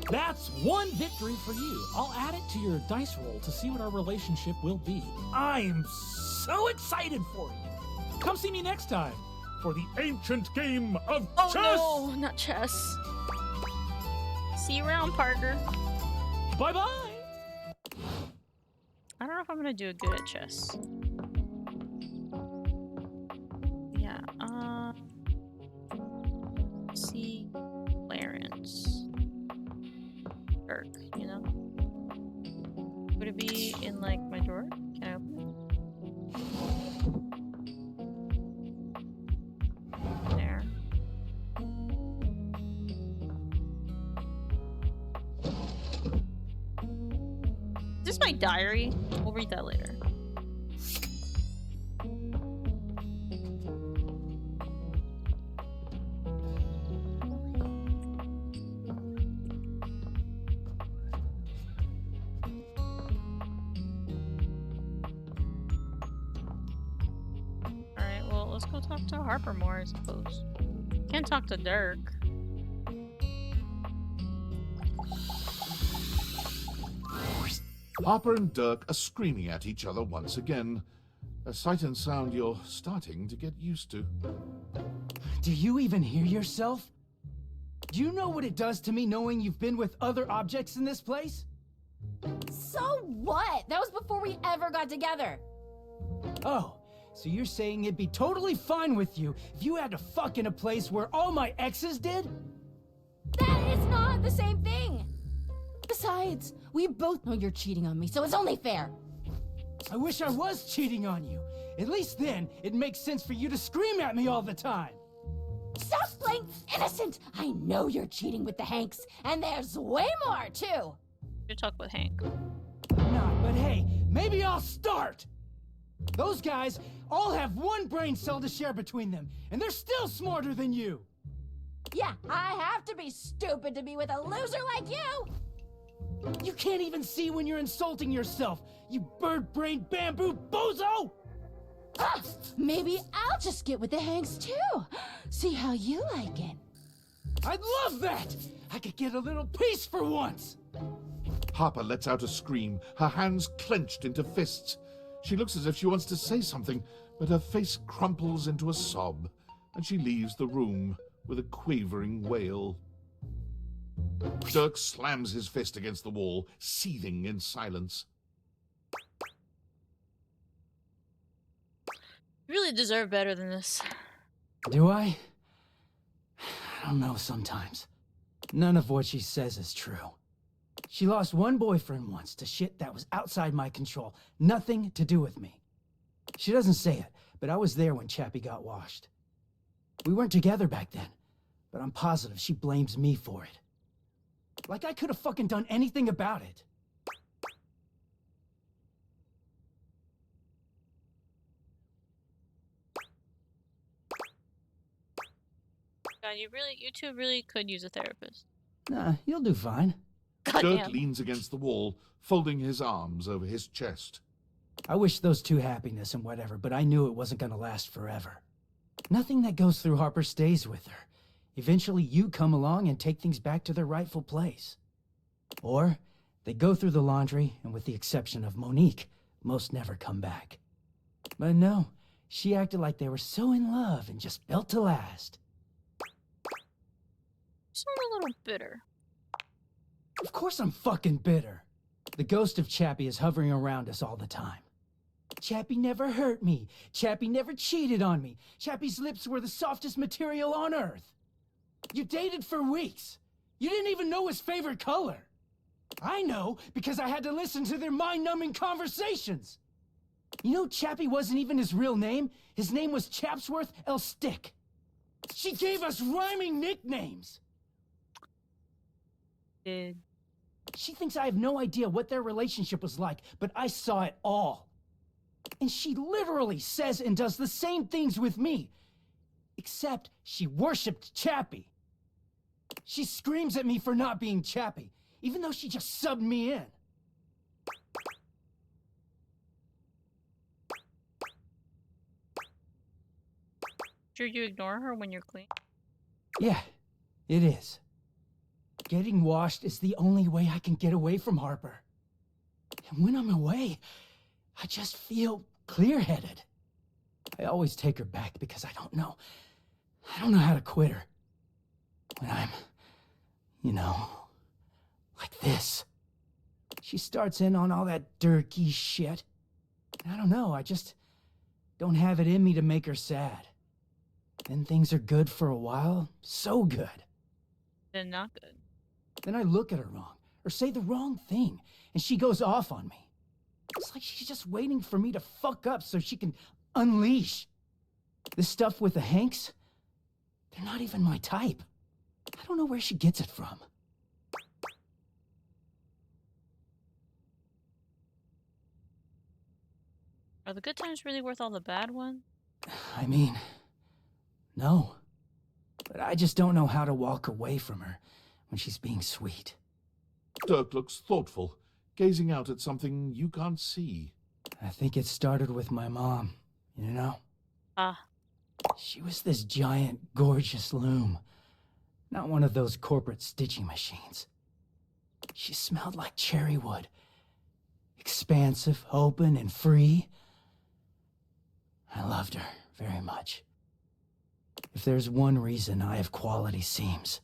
Speaker 10: That's 1 victory for you. I'll add it to your dice roll to see what our relationship will be. I'm so excited for you. Come see me next time for the ancient game of
Speaker 1: Oh
Speaker 10: chess.
Speaker 1: no, not chess. See you around, Parker.
Speaker 10: Bye-bye.
Speaker 1: I don't know if I'm gonna do good at chess. Yeah, see Clarence. Kirk, you know? Would it be in like my drawer? Can I open it? There. Is this my diary? We'll read that later. let's go talk to Harper more, I suppose. Can't talk to Dirk.
Speaker 7: Harper and Dirk are screaming at each other once again. A sight and sound you're starting to get used to.
Speaker 9: Do you even hear yourself? Do you know what it does to me knowing you've been with other objects in this place?
Speaker 6: So what? That was before we ever got together.
Speaker 9: Oh, so you're saying it'd be totally fine with you if you had to fuck in a place where all my exes did?
Speaker 6: That is not the same thing. Besides, we both know you're cheating on me, so it's only fair.
Speaker 9: I wish I was cheating on you. At least then, it makes sense for you to scream at me all the time.
Speaker 6: Stop playing innocent! I know you're cheating with the Hanks, and there's way more, too!
Speaker 1: You talk with Hank.
Speaker 9: I'm not, but hey, maybe I'll start! Those guys all have one brain cell to share between them, and they're still smarter than you!
Speaker 6: Yeah, I have to be stupid to be with a loser like you!
Speaker 9: You can't even see when you're insulting yourself, you bird-brained bamboo bozo!
Speaker 6: Ah, maybe I'll just get with the Hanks, too! See how you like it.
Speaker 9: I'd love that! I could get a little peace for once!
Speaker 7: Harper lets out a scream, her hands clenched into fists. She looks as if she wants to say something, but her face crumples into a sob, and she leaves the room with a quavering wail. Dirk slams his fist against the wall, seething in silence.
Speaker 1: You really deserve better than this.
Speaker 9: Do I? I don't know sometimes. None of what she says is true. She lost one boyfriend once to shit that was outside my control. Nothing to do with me. She doesn't say it, but I was there when Chappie got washed. We weren't together back then, but I'm positive she blames me for it. Like I could have fucking done anything about it.
Speaker 1: God, you two really could use a therapist.
Speaker 9: Nah, you'll do fine.
Speaker 7: Dirk
Speaker 1: Goddamn.
Speaker 7: leans against the wall, folding his arms over his chest.
Speaker 9: I wish those two happiness and whatever, but I knew it wasn't gonna last forever. Nothing that goes through Harper stays with her. Eventually you come along and take things back to their rightful place. Or they go through the laundry, and with the exception of Monique, most never come back. But no, she acted like they were so in love and just built to last.
Speaker 1: You sound a little bitter.
Speaker 9: Of course I'm fucking bitter. The ghost of Chappie is hovering around us all the time. Chappie never hurt me. Chappie never cheated on me. Chappie's lips were the softest material on earth. You dated for weeks. You didn't even know his favorite color. I know because I had to listen to their mind-numbing conversations. You know Chappie wasn't even his real name. His name was Chapsworth L. Stick. She gave us rhyming nicknames.
Speaker 1: Did
Speaker 9: She thinks I have no idea what their relationship was like, but I saw it all. And she literally says and does the same things with me. Except she worshipped Chappie. She screams at me for not being Chappie, even though she just subbed me in.
Speaker 1: sure you ignore her when you're clean?
Speaker 9: Yeah, it is. Getting washed is the only way I can get away from Harper. And when I'm away, I just feel clear-headed. I always take her back because I don't know how to quit her. When I'm, like this. She starts in on all that dirty shit. I don't know, I just don't have it in me to make her sad. Then things are good for a while, so good.
Speaker 1: Then not good.
Speaker 9: Then I look at her wrong, or say the wrong thing, and she goes off on me. It's like she's just waiting for me to fuck up so she can unleash. This stuff with the Hanks, they're not even my type. I don't know where she gets it from.
Speaker 1: Are the good times really worth all the bad ones?
Speaker 9: I mean, no. But I just don't know how to walk away from her when she's being sweet.
Speaker 7: Dirk looks thoughtful, gazing out at something you can't see.
Speaker 9: I think it started with my mom, you know?
Speaker 1: Ah.
Speaker 9: She was this giant, gorgeous loom. Not one of those corporate stitching machines. She smelled like cherry wood. Expansive, open, and free. I loved her very much. If there's one reason I have quality seams,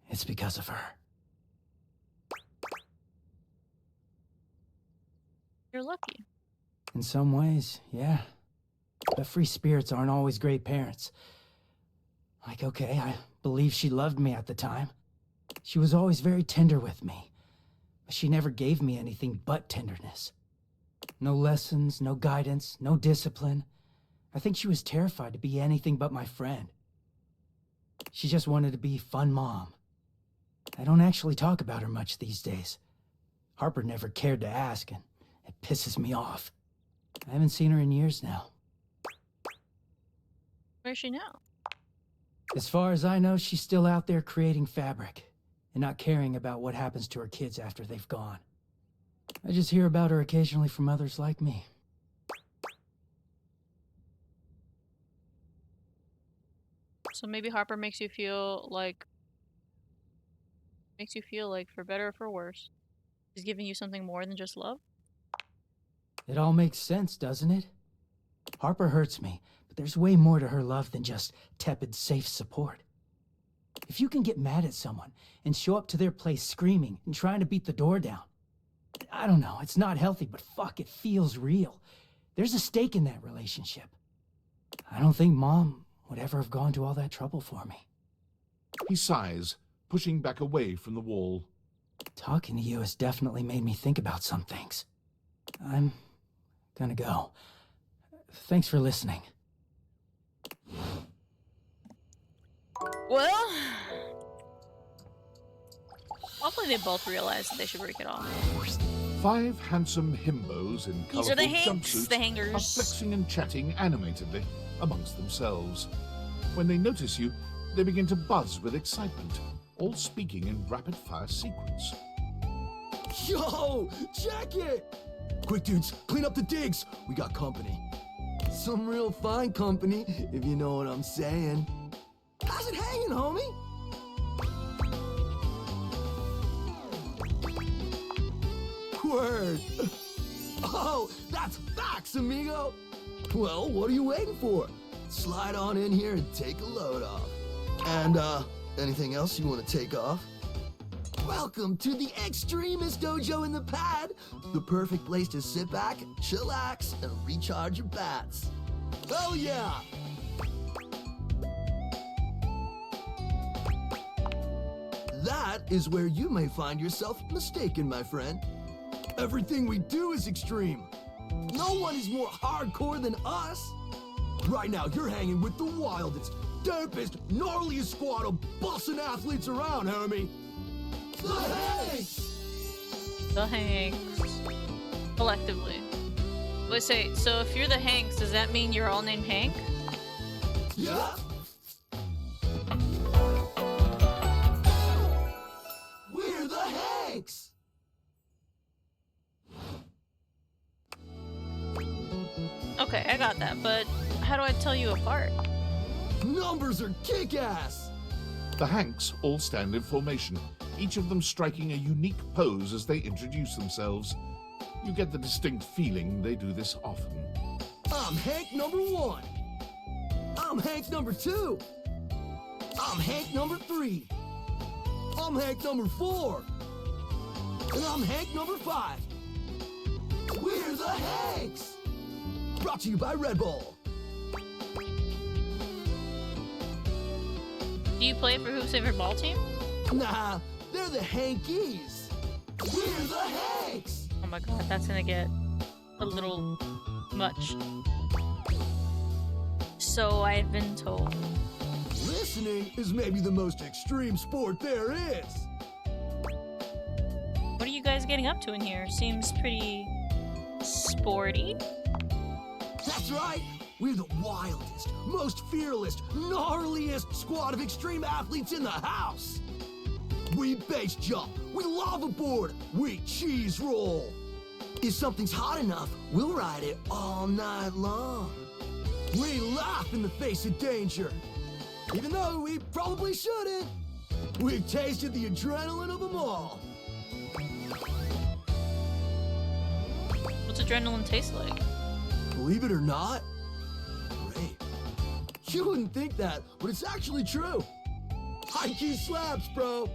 Speaker 9: it's because of her.
Speaker 1: You're lucky.
Speaker 9: In some ways, yeah. But free spirits aren't always great parents. Like, okay, I believe she loved me at the time. She was always very tender with me. But she never gave me anything but tenderness. No lessons, no guidance, no discipline. I think she was terrified to be anything but my friend. She just wanted to be fun mom. I don't actually talk about her much these days. Harper never cared to ask, and it pisses me off. I haven't seen her in years now.
Speaker 1: Where's she now?
Speaker 9: As far as I know, she's still out there creating fabric and not caring about what happens to her kids after they've gone. I just hear about her occasionally from others like me.
Speaker 1: So maybe Harper makes you feel like for better or for worse, she's giving you something more than just love?
Speaker 9: It all makes sense, doesn't it? Harper hurts me, but there's way more to her love than just tepid, safe support. If you can get mad at someone and show up to their place screaming and trying to beat the door down, I don't know, it's not healthy, but fuck, it feels real. There's a stake in that relationship. I don't think Mom would ever have gone to all that trouble for me.
Speaker 7: He sighs, pushing back away from the wall.
Speaker 9: Talking to you has definitely made me think about some things. I'm gonna go. Thanks for listening.
Speaker 1: Well, hopefully they both realize that they should break it off.
Speaker 7: 5 handsome himbos in
Speaker 1: These are
Speaker 7: colourful
Speaker 1: the hanks,
Speaker 7: jumpsuits
Speaker 1: the
Speaker 7: are
Speaker 1: hangers.
Speaker 7: flexing and chatting animatedly amongst themselves. When they notice you, they begin to buzz with excitement, all speaking in rapid-fire sequence.
Speaker 11: Yo, check it! Quick, dudes, clean up the digs. We got company. Some real fine company, if you know what I'm saying. How's it hanging, homie? Word. Oh, that's facts, amigo. Well, what are you waiting for? Slide on in here and take a load off. And, anything else you want to take off? Welcome to the Extremist Dojo in the Pad, the perfect place to sit back, chillax, and recharge your bats. Oh yeah! That is where you may find yourself mistaken, my friend. Everything we do is extreme. No one is more hardcore than us. Right now, you're hanging with the wildest, dampest, gnarliest squad of bussin' athletes around, homie. The Hanks!
Speaker 1: The Hanks. Collectively. Let's say, so if you're the Hanks, does that mean you're all named Hank?
Speaker 11: Yeah. We're the Hanks!
Speaker 1: Okay, I got that, but how do I tell you apart?
Speaker 11: Numbers are kick-ass!
Speaker 7: The Hanks all stand in formation, each of them striking a unique pose as they introduce themselves. You get the distinct feeling they do this often.
Speaker 11: I'm Hank number 1. I'm Hank number 2. I'm Hank number 3. I'm Hank number 4. And I'm Hank number 5. We're the Hanks! Brought to you by Red Bull.
Speaker 1: Do you play for who's favorite ball team?
Speaker 11: Nah, they're the Hankies. We're the Hanks!
Speaker 1: Oh my god, that's gonna get a little much. So I've been told.
Speaker 11: Listening is maybe the most extreme sport there is.
Speaker 1: What are you guys getting up to in here? Seems pretty sporty.
Speaker 11: That's right. We're the wildest, most fearless, gnarliest squad of extreme athletes in the house. We base jump, we lava board, we cheese roll. If something's hot enough, we'll ride it all night long. We laugh in the face of danger. Even though we probably shouldn't. We've tasted the adrenaline of them all.
Speaker 1: What's adrenaline taste like?
Speaker 11: Believe it or not, great. You wouldn't think that, but it's actually true. High-key slaps, bro.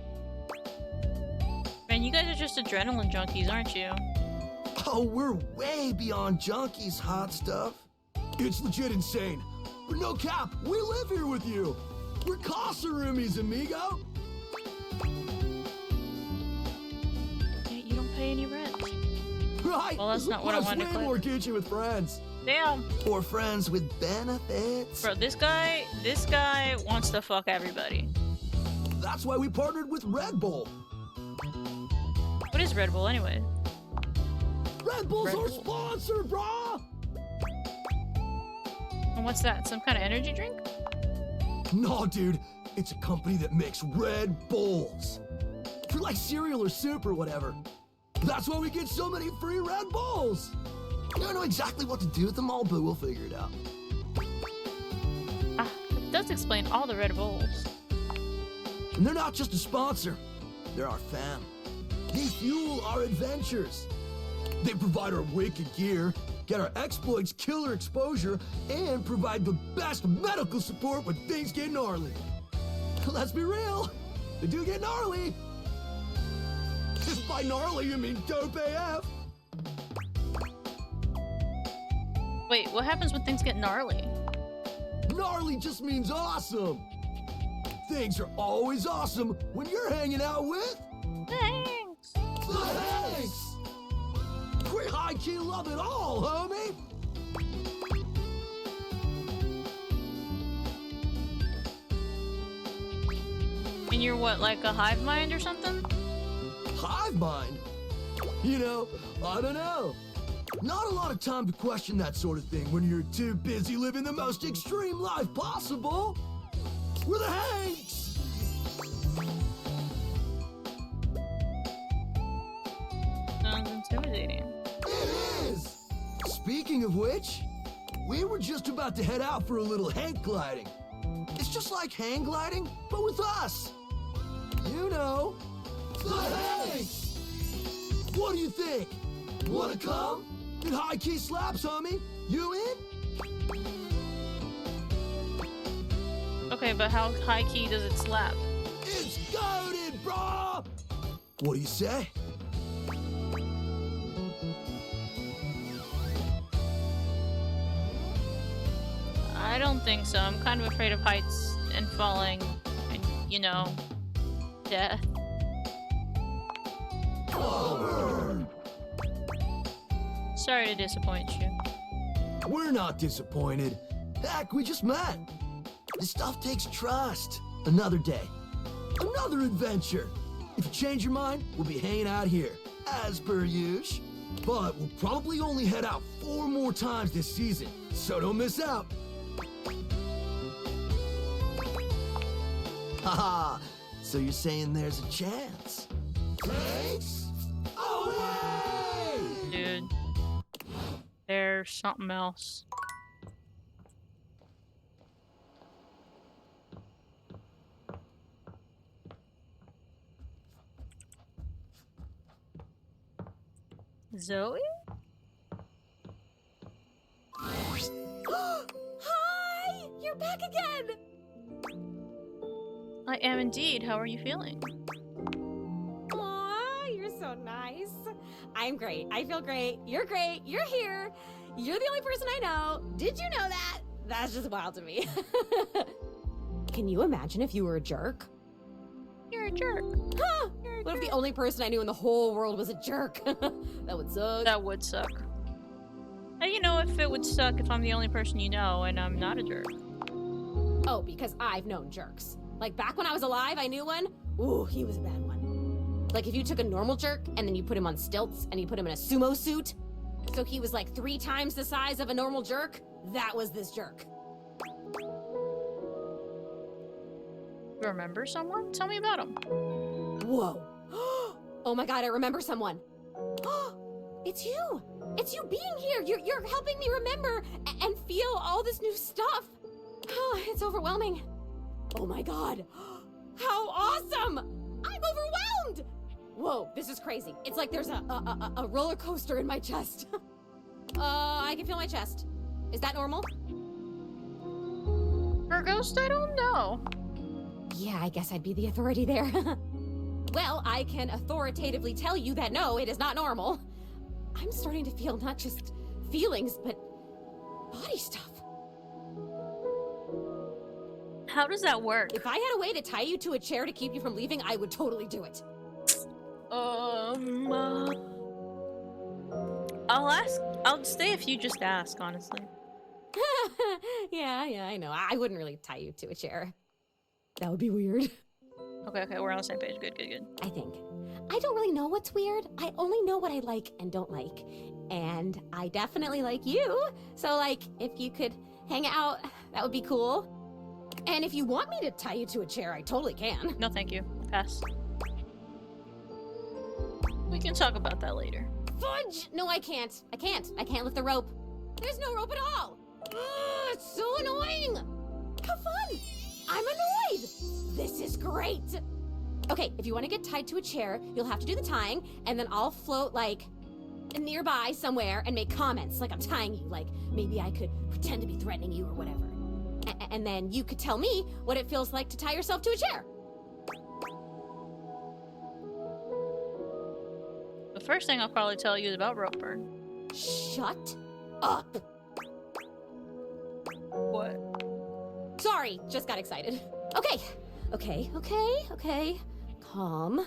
Speaker 1: Man, you guys are just adrenaline junkies, aren't you?
Speaker 11: Oh, we're way beyond junkies, hot stuff. It's legit insane. But no cap, we live here with you. We're casa roomies, amigo.
Speaker 1: Yeah, you don't pay any rent.
Speaker 11: Right?
Speaker 1: Well, that's not what I wanted to
Speaker 11: way
Speaker 1: clip.
Speaker 11: more kitchen with friends.
Speaker 1: Damn.
Speaker 11: Or friends with benefits.
Speaker 1: Bro, this guy wants to fuck everybody.
Speaker 11: That's why we partnered with Red Bull.
Speaker 1: What is Red Bull anyway?
Speaker 11: Red Bull's
Speaker 1: Red
Speaker 11: our
Speaker 1: Bull.
Speaker 11: sponsor, brah!
Speaker 1: And what's that? Some kind of energy drink?
Speaker 11: No, dude. It's a company that makes Red Bulls. For like cereal or soup or whatever. That's why we get so many free Red Bulls. I don't know exactly what to do with them all, but we'll figure it out.
Speaker 1: Ah, it does explain all the Red Bulls.
Speaker 11: And they're not just a sponsor. They're our fam. They fuel our adventures. They provide our wicked gear, get our exploits killer exposure, and provide the best medical support when things get gnarly. Let's be real, they do get gnarly. If by gnarly you mean dope AF.
Speaker 1: Wait, what happens when things get gnarly?
Speaker 11: Gnarly just means awesome. Things are always awesome when you're hanging out with
Speaker 1: Thanks.
Speaker 11: the Hanks. We high-key love it all, homie.
Speaker 1: And you're what, like a hive mind or something?
Speaker 11: Hive mind? You know, I don't know. Not a lot of time to question that sort of thing when you're too busy living the most extreme life possible. We're the Hanks!
Speaker 1: Sounds intimidating.
Speaker 11: It is! Speaking of which, we were just about to head out for a little hang gliding. It's just like hang gliding, but with us. You know, the Hanks! What do you think? Wanna come? It high-key slaps, homie. You in?
Speaker 1: Okay, but how high key does it slap?
Speaker 11: It's goated, brah! What do you say?
Speaker 1: I don't think so. I'm kind of afraid of heights and falling and, you know, death. Sorry to disappoint you.
Speaker 11: We're not disappointed. Heck, we just met. This stuff takes trust. Another day. Another adventure. If you change your mind, we'll be hanging out here, as per usual. But we'll probably only head out 4 more times this season, so don't miss out. Haha, so you're saying there's a chance? Thanks? Away!
Speaker 1: Dude. There's something else. Zoe?
Speaker 8: Hi! You're back again!
Speaker 1: I am indeed. How are you feeling?
Speaker 8: Aw, you're so nice. I'm great. I feel great. You're great. You're here. You're the only person I know. Did you know that? That's just wild to me. Can you imagine if you were a jerk?
Speaker 1: You're a jerk.
Speaker 8: Huh? What if the only person I knew in the whole world was a jerk? That would suck.
Speaker 1: That would suck. How do you know if it would suck if I'm the only person you know and I'm not a jerk?
Speaker 8: Oh, because I've known jerks. Like back when I was alive, I knew one. Ooh, he was a bad one. Like if you took a normal jerk and then you put him on stilts and you put him in a sumo suit, so he was like 3 times the size of a normal jerk, that was this jerk.
Speaker 1: You remember someone? Tell me about him.
Speaker 8: Whoa. Oh my god, I remember someone. It's you. It's you being here. You're helping me remember and feel feel all this new stuff. Oh, it's overwhelming. Oh my god. How awesome! I'm overwhelmed! Whoa, this is crazy. It's like there's a roller coaster in my chest. I can feel my chest. Is that normal?
Speaker 1: For a ghost, I don't know.
Speaker 8: Yeah, I guess I'd be the authority there. Well, I can authoritatively tell you that no, it is not normal. I'm starting to feel not just feelings, but body stuff.
Speaker 1: How does that work?
Speaker 8: If I had a way to tie you to a chair to keep you from leaving, I would totally do it.
Speaker 1: I'll stay if you just ask, honestly.
Speaker 8: Yeah, I know. I wouldn't really tie you to a chair. That would be weird.
Speaker 1: Okay, we're on the same page. Good.
Speaker 8: I think. I don't really know what's weird. I only know what I like and don't like. And I definitely like you. So, like, if you could hang out, that would be cool. And if you want me to tie you to a chair, I totally can.
Speaker 1: No, thank you. Pass. We can talk about that later.
Speaker 8: Fudge! No, I can't. I can't lift the rope. There's no rope at all. Ugh, it's so annoying. Have fun. I'm annoyed. This is great. Okay, if you want to get tied to a chair, you'll have to do the tying, and then I'll float, like, nearby somewhere and make comments like I'm tying you. Like, maybe I could pretend to be threatening you or whatever. And then you could tell me what it feels like to tie yourself to a chair.
Speaker 1: The first thing I'll probably tell you is about rope burn.
Speaker 8: Shut up.
Speaker 1: What?
Speaker 8: Sorry, just got excited. Okay. Calm.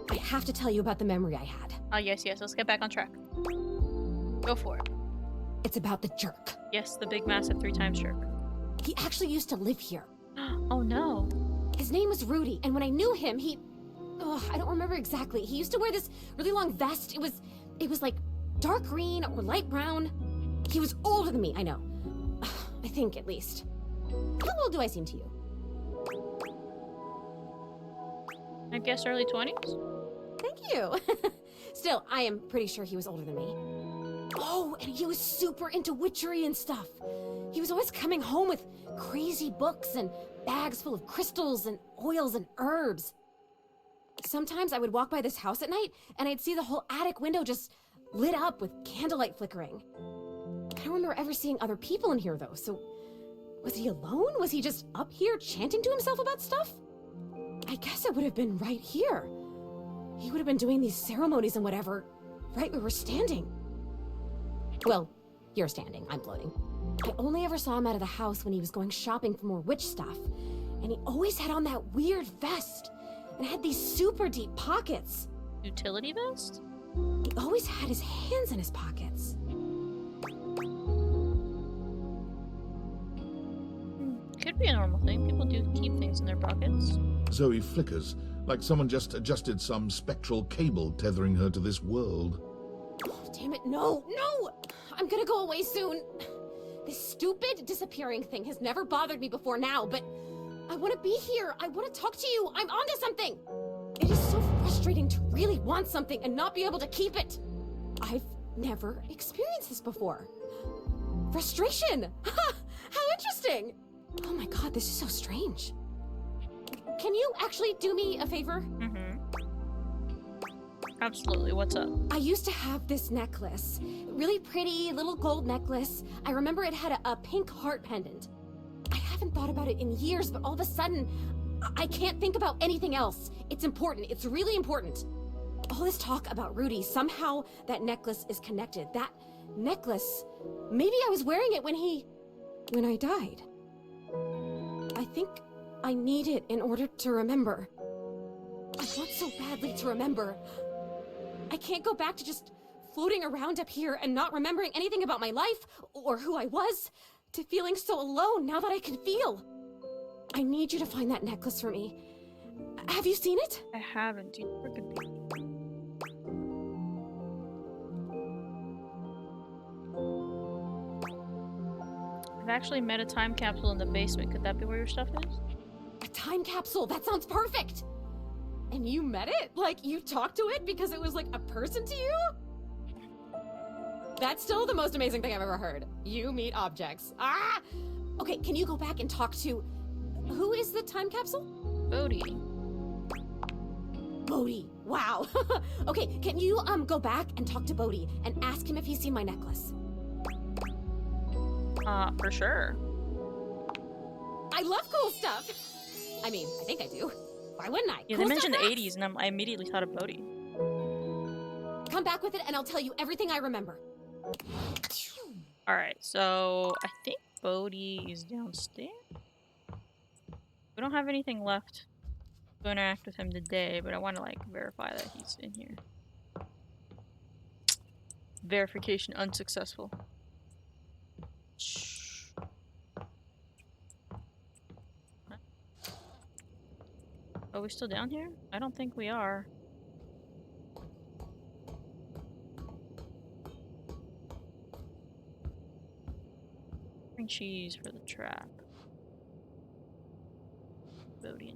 Speaker 8: I have to tell you about the memory I had.
Speaker 1: Oh, yes, let's get back on track. Go for it.
Speaker 8: It's about the jerk.
Speaker 1: Yes, the big, massive 3-time jerk.
Speaker 8: He actually used to live here.
Speaker 1: Oh, no.
Speaker 8: His name was Rudy, and when I knew him, I don't remember exactly. He used to wear this really long vest. It was like dark green or light brown. He was older than me, I know. I think, at least. How old do I seem to you?
Speaker 1: I guess early 20s?
Speaker 8: Thank you. Still, I am pretty sure he was older than me. Oh, and he was super into witchery and stuff. He was always coming home with crazy books and bags full of crystals and oils and herbs. Sometimes I would walk by this house at night and I'd see the whole attic window just lit up with candlelight flickering. I don't remember ever seeing other people in here though, so was he alone? Was he just up here chanting to himself about stuff? I guess it would have been right here. He would have been doing these ceremonies and whatever, right where we're standing. Well, you're standing, I'm floating. I only ever saw him out of the house when he was going shopping for more witch stuff. And he always had on that weird vest. And had these super deep pockets.
Speaker 1: Utility vest?
Speaker 8: He always had his hands in his pockets.
Speaker 1: Could be a normal thing. People do keep things in their pockets.
Speaker 7: Zoe flickers, like someone just adjusted some spectral cable tethering her to this world.
Speaker 8: Oh, damn it, no! I'm gonna go away soon. This stupid disappearing thing has never bothered me before now, but I want to be here. I want to talk to you. I'm onto something. It is so frustrating to really want something and not be able to keep it. I've never experienced this before. Frustration. How interesting. Oh my god, this is so strange. Can you actually do me a favor?
Speaker 1: Mm-hmm. Absolutely. What's up?
Speaker 8: I used to have this necklace. Really pretty little gold necklace. I remember it had a pink heart pendant. I haven't thought about it in years, but all of a sudden, I can't think about anything else. It's important. It's really important. All this talk about Rudy, somehow that necklace is connected. That necklace, maybe I was wearing it when I died. I think I need it in order to remember. I want so badly to remember. I can't go back to just floating around up here and not remembering anything about my life or who I was, to feeling so alone now that I can feel. I need you to find that necklace for me. Have you seen it?
Speaker 1: I haven't, you freaking baby. I've actually met a time capsule in the basement. Could that be where your stuff is?
Speaker 8: A time capsule? That sounds perfect! And you met it? Like, you talked to it because it was like a person to you? That's still the most amazing thing I've ever heard. You meet objects. Ah! Okay, can you go back and talk to... Who is the time capsule?
Speaker 1: Bodhi.
Speaker 8: Bodhi. Wow. Okay, can you go back and talk to Bodhi and ask him if he's seen my necklace?
Speaker 1: For sure.
Speaker 8: I love cool stuff. I mean, I think I do. Why wouldn't I?
Speaker 1: Yeah,
Speaker 8: Cool
Speaker 1: they mentioned the
Speaker 8: stuff rocks.
Speaker 1: 80s, and I immediately thought of Bodhi.
Speaker 8: Come back with it and I'll tell you everything I remember.
Speaker 1: Alright, so I think Bodhi is downstairs. We don't have anything left to interact with him today, but I want to like verify that he's in here. Verification unsuccessful. Shh. Are we still down here? I don't think we are. Bring cheese for the trap. Bodhi.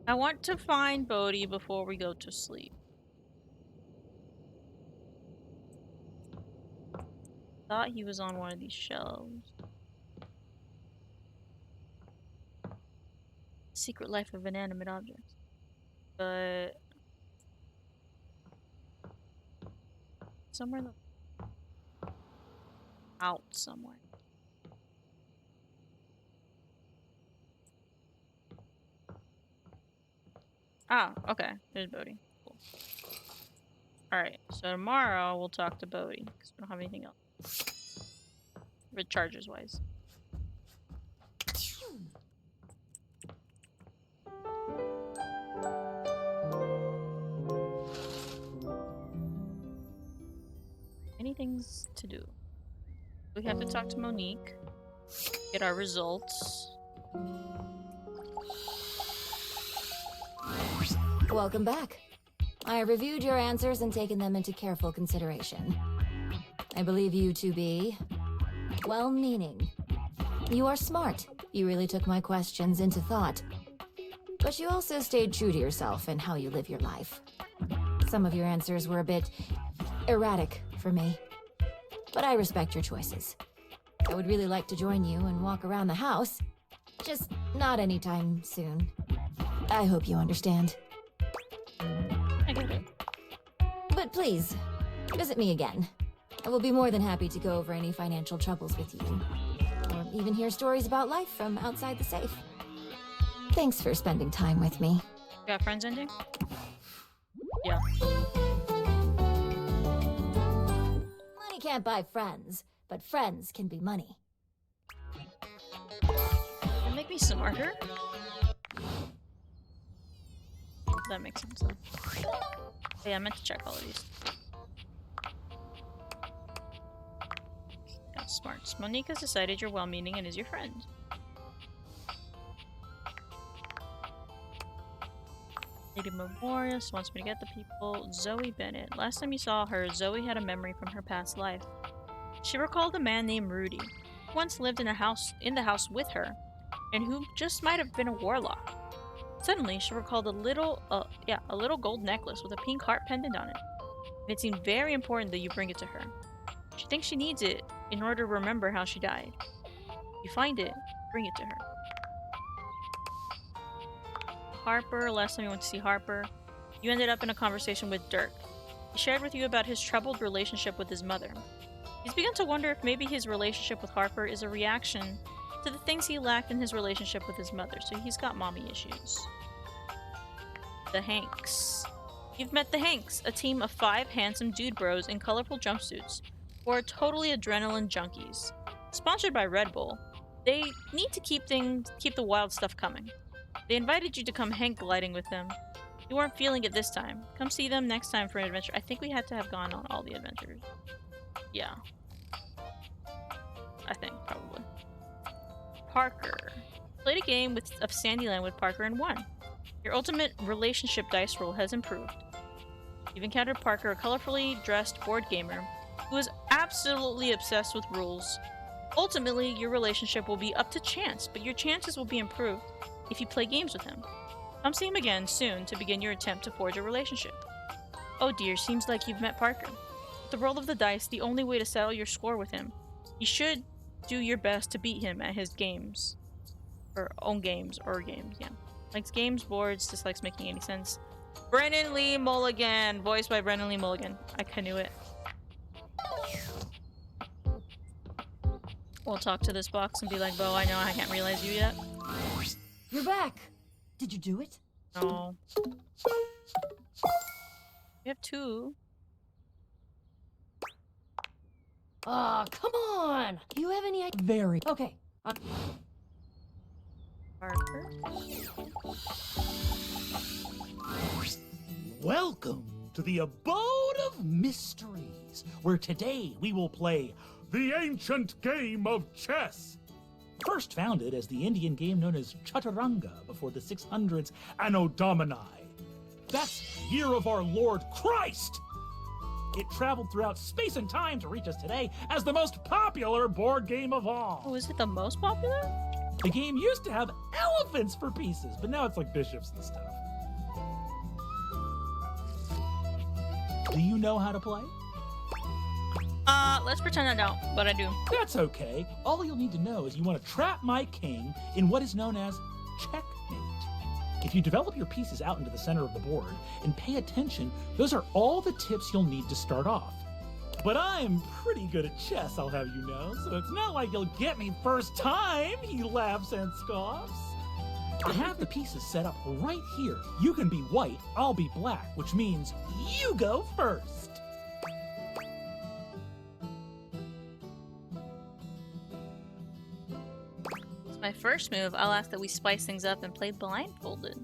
Speaker 1: I want to find Bodhi before we go to sleep. Thought he was on one of these shelves. Secret Life of Inanimate Objects. But somewhere in the out somewhere. Ah, okay. There's Bodhi. Cool. Alright, so tomorrow we'll talk to Bodhi, because we don't have anything else. Recharges wise. Anything's to do. We have to talk to Monique, get our results.
Speaker 12: Welcome back. I have reviewed your answers and taken them into careful consideration. I believe you to be well-meaning. You are smart. You really took my questions into thought. But you also stayed true to yourself and how you live your life. Some of your answers were a bit erratic for me. But I respect your choices. I would really like to join you and walk around the house. Just not anytime soon. I hope you understand.
Speaker 1: I get it.
Speaker 12: But please, visit me again. I will be more than happy to go over any financial troubles with you. Or even hear stories about life from outside the safe. Thanks for spending time with me.
Speaker 1: You got friends ending? Yeah.
Speaker 12: Money can't buy friends, but friends can be money.
Speaker 1: It'll make me smarter. That makes sense though. Yeah, I meant to check all of these. Yeah, smarts. Monique has decided you're well-meaning and is your friend. Lady Memorius wants me to get the people. Zoe Bennett. Last time you saw her, Zoe had a memory from her past life. She recalled a man named Rudy, who once lived in the house with her, and who just might have been a warlock. Suddenly, she recalled a little gold necklace with a pink heart pendant on it. And it seemed very important that you bring it to her. She thinks she needs it in order to remember how she died. If you find it, bring it to her. Harper, last time you went to see Harper, you ended up in a conversation with Dirk. He shared with you about his troubled relationship with his mother. He's begun to wonder if maybe his relationship with Harper is a reaction to the things he lacked in his relationship with his mother, so he's got mommy issues. The Hanks. You've met the Hanks, a team of 5 handsome dude bros in colorful jumpsuits, who are totally adrenaline junkies. Sponsored by Red Bull, they need to keep the wild stuff coming. They invited you to come Hank gliding with them. You weren't feeling it this time. Come see them next time for an adventure. I think we had to have gone on all the adventures. Yeah. I think, probably. Parker. Played a game of Sandyland with Parker and won. Your ultimate relationship dice roll has improved. You've encountered Parker, a colorfully dressed board gamer who is absolutely obsessed with rules. Ultimately, your relationship will be up to chance, but your chances will be improved if you play games with him. Come see him again soon to begin your attempt to forge a relationship. Oh dear, seems like you've met Parker. With the roll of the dice, the only way to settle your score with him. You should do your best to beat him at his games. Or own games, or games, yeah. Likes games, boards, dislikes making any sense. Brennan Lee Mulligan, voiced by Brennan Lee Mulligan. I knew it. We'll talk to this box and be like, Bo, I know I can't realize you yet.
Speaker 12: You're back. Did you do it?
Speaker 1: No. We have two.
Speaker 12: Aw, come on! Do you have any idea? Very. Okay.
Speaker 1: Parker.
Speaker 10: Welcome to the Abode of Mysteries, where today we will play the ancient game of chess. First founded as the Indian game known as Chaturanga before the 600s Anno Domini. That's year of our Lord Christ! It traveled throughout space and time to reach us today as the most popular board game of all.
Speaker 1: Oh, is it the most popular?
Speaker 10: The game used to have elephants for pieces, but now it's like bishops and stuff. Do you know how to play?
Speaker 1: Let's pretend I don't, but I do.
Speaker 10: That's okay. All you'll need to know is you want to trap my king in what is known as checkmate. If you develop your pieces out into the center of the board and pay attention, those are all the tips you'll need to start off. But I'm pretty good at chess, I'll have you know, so it's not like you'll get me first time, he laughs and scoffs. I have the pieces set up right here. You can be white, I'll be black, which means you go first.
Speaker 1: As my first move, I'll ask that we spice things up and play blindfolded.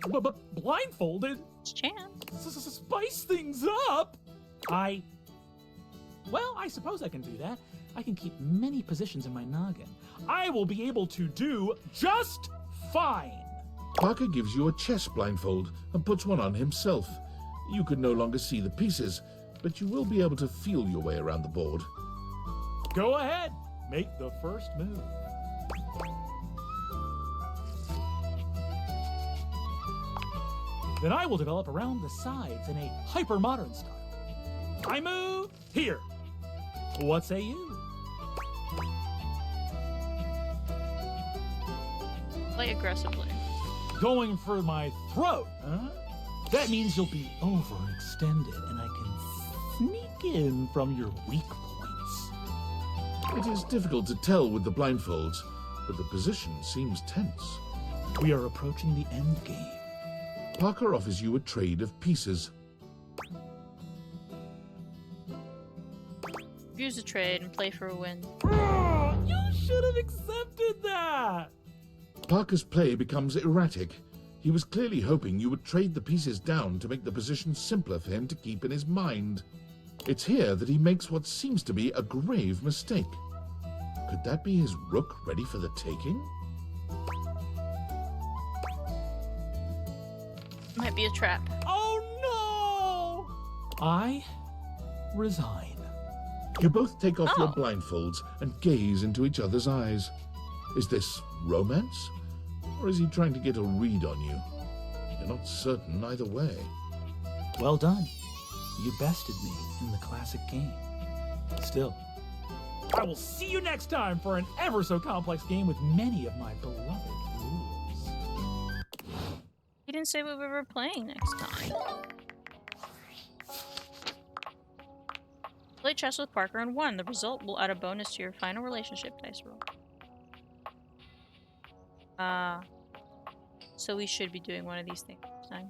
Speaker 10: But blindfolded?
Speaker 1: Chance.
Speaker 10: Spice things up? Well, I suppose I can do that. I can keep many positions in my noggin. I will be able to do just fine.
Speaker 7: Parker gives you a chess blindfold and puts one on himself. You can no longer see the pieces, but you will be able to feel your way around the board.
Speaker 10: Go ahead, make the first move. Then I will develop around the sides in a hyper-modern style. I move here. What say you?
Speaker 1: Play aggressively.
Speaker 10: Going for my throat, huh? That means you'll be overextended and I can sneak in from your weak points.
Speaker 7: It is difficult to tell with the blindfolds, but the position seems tense.
Speaker 10: We are approaching the end game.
Speaker 7: Parker offers you a trade of pieces.
Speaker 1: Use the trade and play for a win.
Speaker 10: Oh, you should have accepted that!
Speaker 7: Parker's play becomes erratic. He was clearly hoping you would trade the pieces down to make the position simpler for him to keep in his mind. It's here that he makes what seems to be a grave mistake. Could that be his rook ready for the taking?
Speaker 1: Might be a trap.
Speaker 10: Oh no! I resign.
Speaker 7: You both take off your blindfolds and gaze into each other's eyes. Is this romance? Or is he trying to get a read on you? You're not certain either way.
Speaker 10: Well done. You bested me in the classic game. Still, I will see you next time for an ever so complex game with many of my beloved rules.
Speaker 1: He didn't say what we were playing next time. Play chess with Parker and won. The result will add a bonus to your final relationship dice roll. So we should be doing one of these things next time.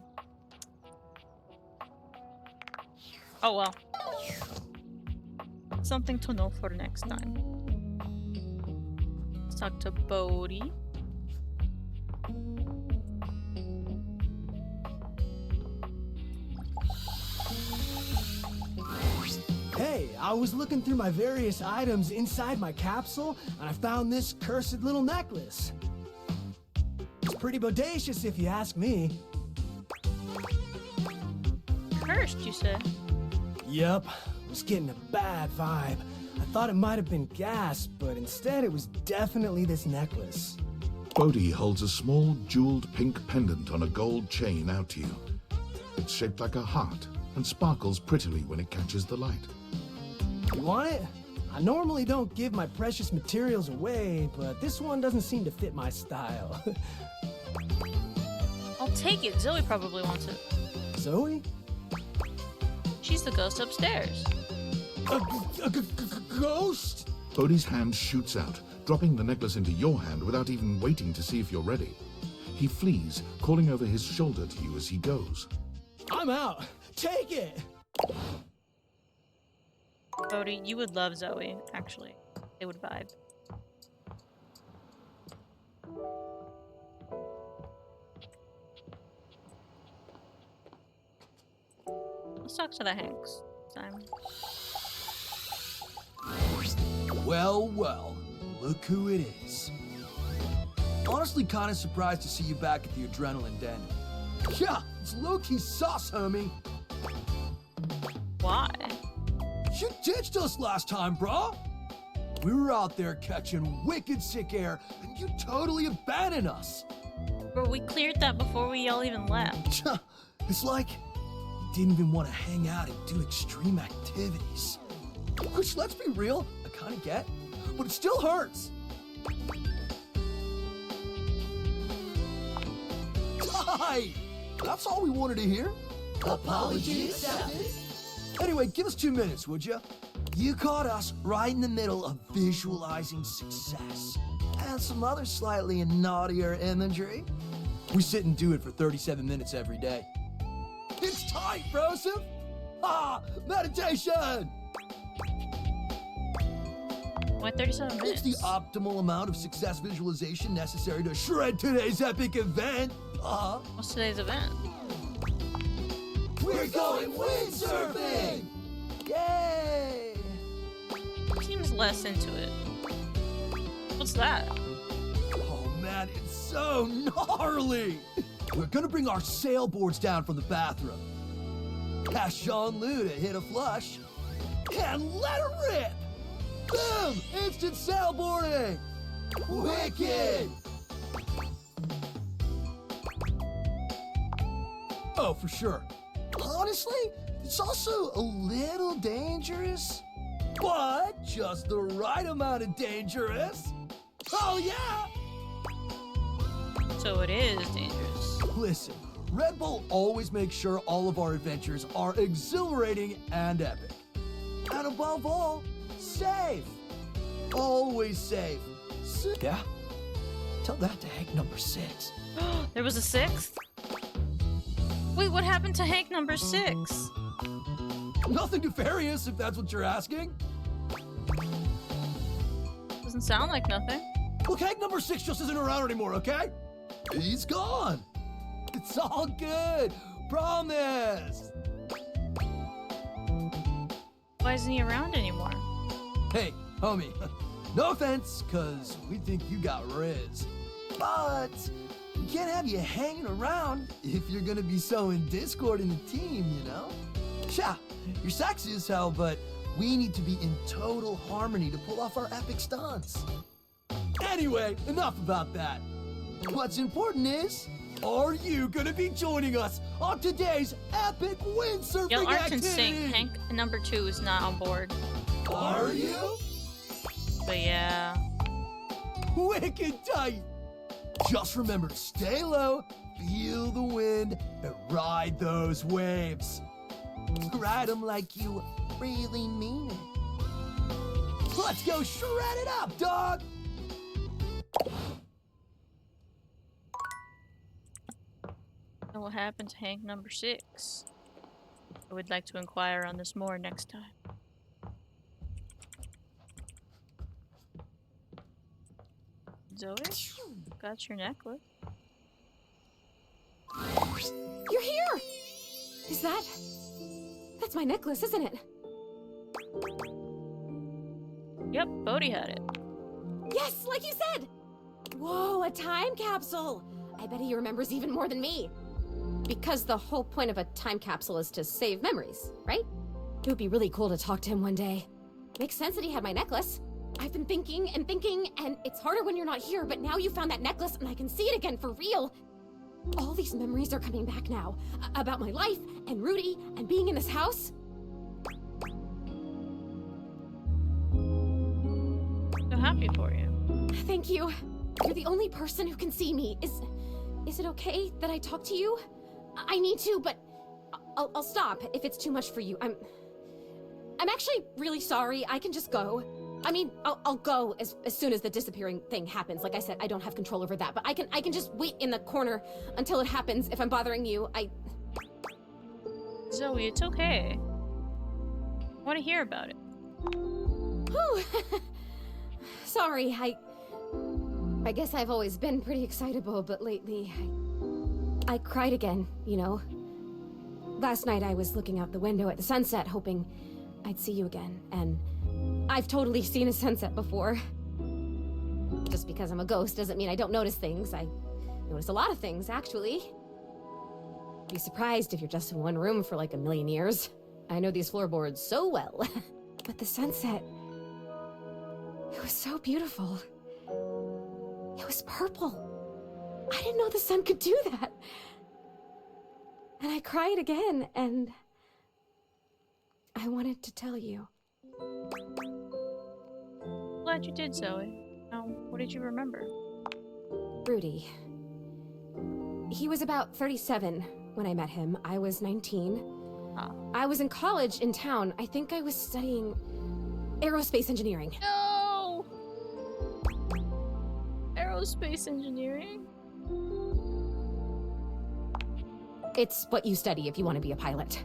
Speaker 1: Oh well. Something to know for next time. Let's talk to Bodhi.
Speaker 9: Hey, I was looking through my various items inside my capsule, and I found this cursed little necklace. It's pretty bodacious if you ask me.
Speaker 1: Cursed, you said?
Speaker 9: Yup, was getting a bad vibe. I thought it might have been gas, but instead it was definitely this necklace.
Speaker 7: Bodhi holds a small jeweled pink pendant on a gold chain out to you. It's shaped like a heart and sparkles prettily when it catches the light.
Speaker 9: You want it? I normally don't give my precious materials away, but this one doesn't seem to fit my style.
Speaker 1: I'll take it. Zoe probably wants it.
Speaker 9: Zoe?
Speaker 1: She's the ghost upstairs.
Speaker 9: A ghost?
Speaker 7: Bodhi's hand shoots out, dropping the necklace into your hand without even waiting to see if you're ready. He flees, calling over his shoulder to you as he goes.
Speaker 9: I'm out. Take it.
Speaker 1: Bodhi, you would love Zoe, actually. They would vibe. Let's talk to the Hanks. Simon.
Speaker 11: Well, well, look who it is. Honestly, kind of surprised to see you back at the Adrenaline Den. Yeah, it's low-key sauce, homie.
Speaker 1: Why?
Speaker 11: You ditched us last time, brah. We were out there catching wicked sick air, and you totally abandoned us.
Speaker 1: Bro, we cleared that before we all even left.
Speaker 11: It's like you didn't even want to hang out and do extreme activities. Which, let's be real, I kind of get, but it still hurts. Hi! That's all we wanted to hear. Apology accepted. Anyway, give us 2 minutes, would you? You caught us right in the middle of visualizing success and some other slightly naughtier imagery. We sit and do it for 37 minutes every day. It's tight, Broseph! Meditation!
Speaker 1: Why 37 minutes?
Speaker 11: It's the optimal amount of success visualization necessary to shred today's epic event.
Speaker 1: What's today's event?
Speaker 11: We're going windsurfing! Yay!
Speaker 1: Seems less into it. What's that?
Speaker 11: Oh man, it's so gnarly! We're gonna bring our sailboards down from the bathroom. Ask Jean-Lou to hit a flush. And let her rip! Boom! Instant sailboarding! Wicked! Oh, for sure. Honestly, it's also a little dangerous, but just the right amount of dangerous. Oh, yeah!
Speaker 1: So it is dangerous.
Speaker 11: Listen, Red Bull always makes sure all of our adventures are exhilarating and epic. And above all, safe. Always safe. Yeah? Tell that to Hank number 6.
Speaker 1: There was a 6th? Wait, what happened to Hank number 6?
Speaker 11: Nothing nefarious, if that's what you're asking.
Speaker 1: Doesn't sound like nothing.
Speaker 11: Look, Hank number 6 just isn't around anymore, okay? He's gone. It's all good. Promise.
Speaker 1: Why isn't he around anymore?
Speaker 11: Hey, homie. No offense, because we think you got riz. But we can't have you hanging around if you're gonna be sowing discord in the team, you know? Yeah, you're sexy as hell, but we need to be in total harmony to pull off our epic stunts. Anyway, enough about that. What's important is, are you gonna be joining us on today's epic windsurfing
Speaker 1: Y'all aren't
Speaker 11: activity?
Speaker 1: in sync. Hank number 2 is not on board.
Speaker 11: Are you?
Speaker 1: But yeah.
Speaker 11: Wicked tight. Just remember to stay low, feel the wind, and ride those waves. Ride them like you really mean it. Let's go shred it up, dog!
Speaker 1: And what happened to Hank number 6? I would like to inquire on this more next time. Zoe, got your necklace.
Speaker 8: You're here! Is that... That's my necklace, isn't it?
Speaker 1: Yep, Bodhi had it.
Speaker 8: Yes, like you said! Whoa, a time capsule! I bet he remembers even more than me. Because the whole point of a time capsule is to save memories, right? It would be really cool to talk to him one day. Makes sense that he had my necklace. I've been thinking, and it's harder when you're not here, but now you found that necklace and I can see it again for real. All these memories are coming back now. About my life, and Rudy, and being in this house.
Speaker 1: So happy for you.
Speaker 8: Thank you. You're the only person who can see me. Is it okay that I talk to you? I need to, but I'll stop if it's too much for you. I'm actually really sorry. I can just go. I mean, I'll go as soon as the disappearing thing happens. Like I said, I don't have control over that, but I can just wait in the corner until it happens. If I'm bothering you,
Speaker 1: Zoe, it's okay. I want to hear about it.
Speaker 8: Whew. Sorry, I guess I've always been pretty excitable, but lately, I cried again, you know? Last night I was looking out the window at the sunset, hoping I'd see you again, and I've totally seen a sunset before. Just because I'm a ghost doesn't mean I don't notice things. I notice a lot of things, actually. Be surprised if you're just in one room for like a million years. I know these floorboards so well. But the sunset, it was so beautiful. It was purple. I didn't know the sun could do that. And I cried again, and I wanted to tell you.
Speaker 1: Glad you did, Zoe. What did you remember?
Speaker 8: Rudy. He was about 37 when I met him. I was 19. I was in college in town. I think I was studying aerospace engineering.
Speaker 1: No! Aerospace engineering?
Speaker 8: It's what you study if you want to be a pilot.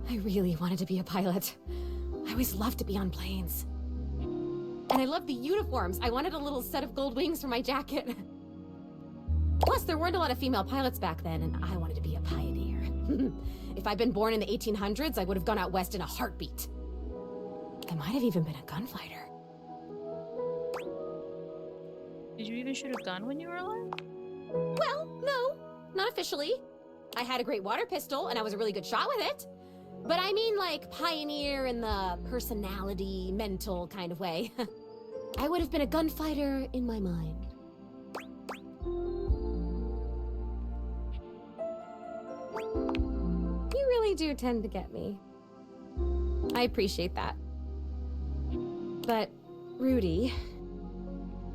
Speaker 8: I really wanted to be a pilot. I always loved to be on planes. And I loved the uniforms. I wanted a little set of gold wings for my jacket. Plus, there weren't a lot of female pilots back then, and I wanted to be a pioneer. If I'd been born in the 1800s, I would have gone out west in a heartbeat. I might have even been a gunfighter.
Speaker 1: Did you even shoot a gun when you were alive?
Speaker 8: Well, no, not officially. I had a great water pistol, and I was a really good shot with it. But I mean like pioneer in the personality, mental kind of way. I would have been a gunfighter in my mind. You really do tend to get me. I appreciate that. But Rudy,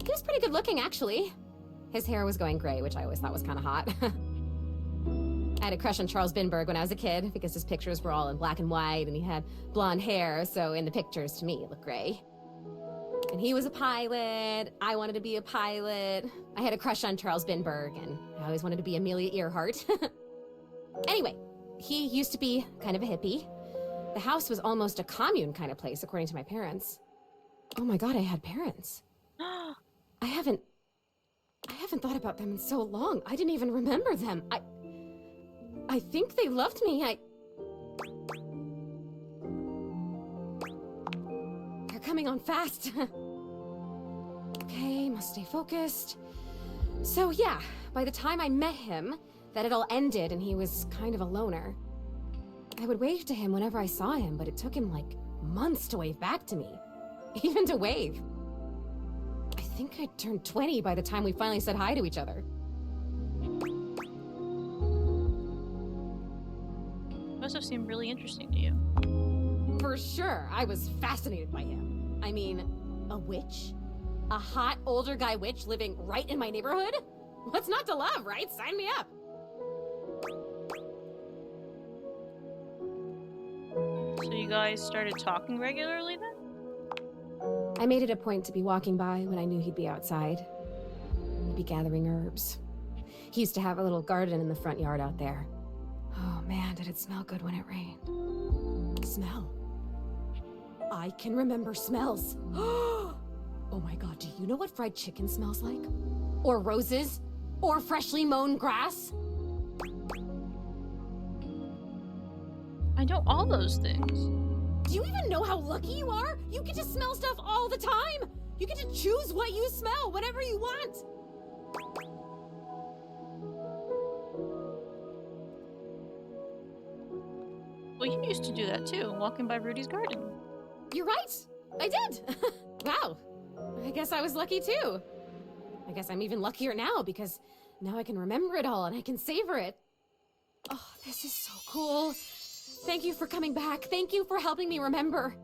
Speaker 8: he was pretty good looking, actually. His hair was going gray, which I always thought was kind of hot. I had a crush on Charles Binberg when I was a kid because his pictures were all in black and white and he had blonde hair, so in the pictures, to me, it looked gray. And he was a pilot. I wanted to be a pilot. I had a crush on Charles Binberg, and I always wanted to be Amelia Earhart. Anyway, he used to be kind of a hippie. The house was almost a commune kind of place, according to my parents. Oh my god, I had parents. I haven't thought about them in so long. I didn't even remember them. I think they loved me. They're coming on fast. Okay, must stay focused. So yeah, by the time I met him, that had all ended and he was kind of a loner. I would wave to him whenever I saw him, but it took him like months to wave back to me. Even to wave. I think I turned 20 by the time we finally said hi to each other.
Speaker 1: Must have seemed really interesting to you.
Speaker 8: For sure, I was fascinated by him. I mean, a witch? A hot older guy witch living right in my neighborhood? What's not to love, right? Sign me up.
Speaker 1: So you guys started talking regularly then?
Speaker 8: I made it a point to be walking by when I knew he'd be outside. He'd be gathering herbs. He used to have a little garden in the front yard out there. Oh man, did it smell good when it rained. Smell. I can remember smells. Oh my god, do you know what fried chicken smells like? Or roses? Or freshly mown grass?
Speaker 1: I know all those things.
Speaker 8: Do you even know how lucky you are? You get to smell stuff all the time! You get to choose what you smell whenever you want!
Speaker 1: Well, you used to do that too, walking by Rudy's garden.
Speaker 8: You're right! I did! Wow, I guess I was lucky too. I guess I'm even luckier now because now I can remember it all and I can savor it. Oh, this is so cool. Thank you for coming back. Thank you for helping me remember.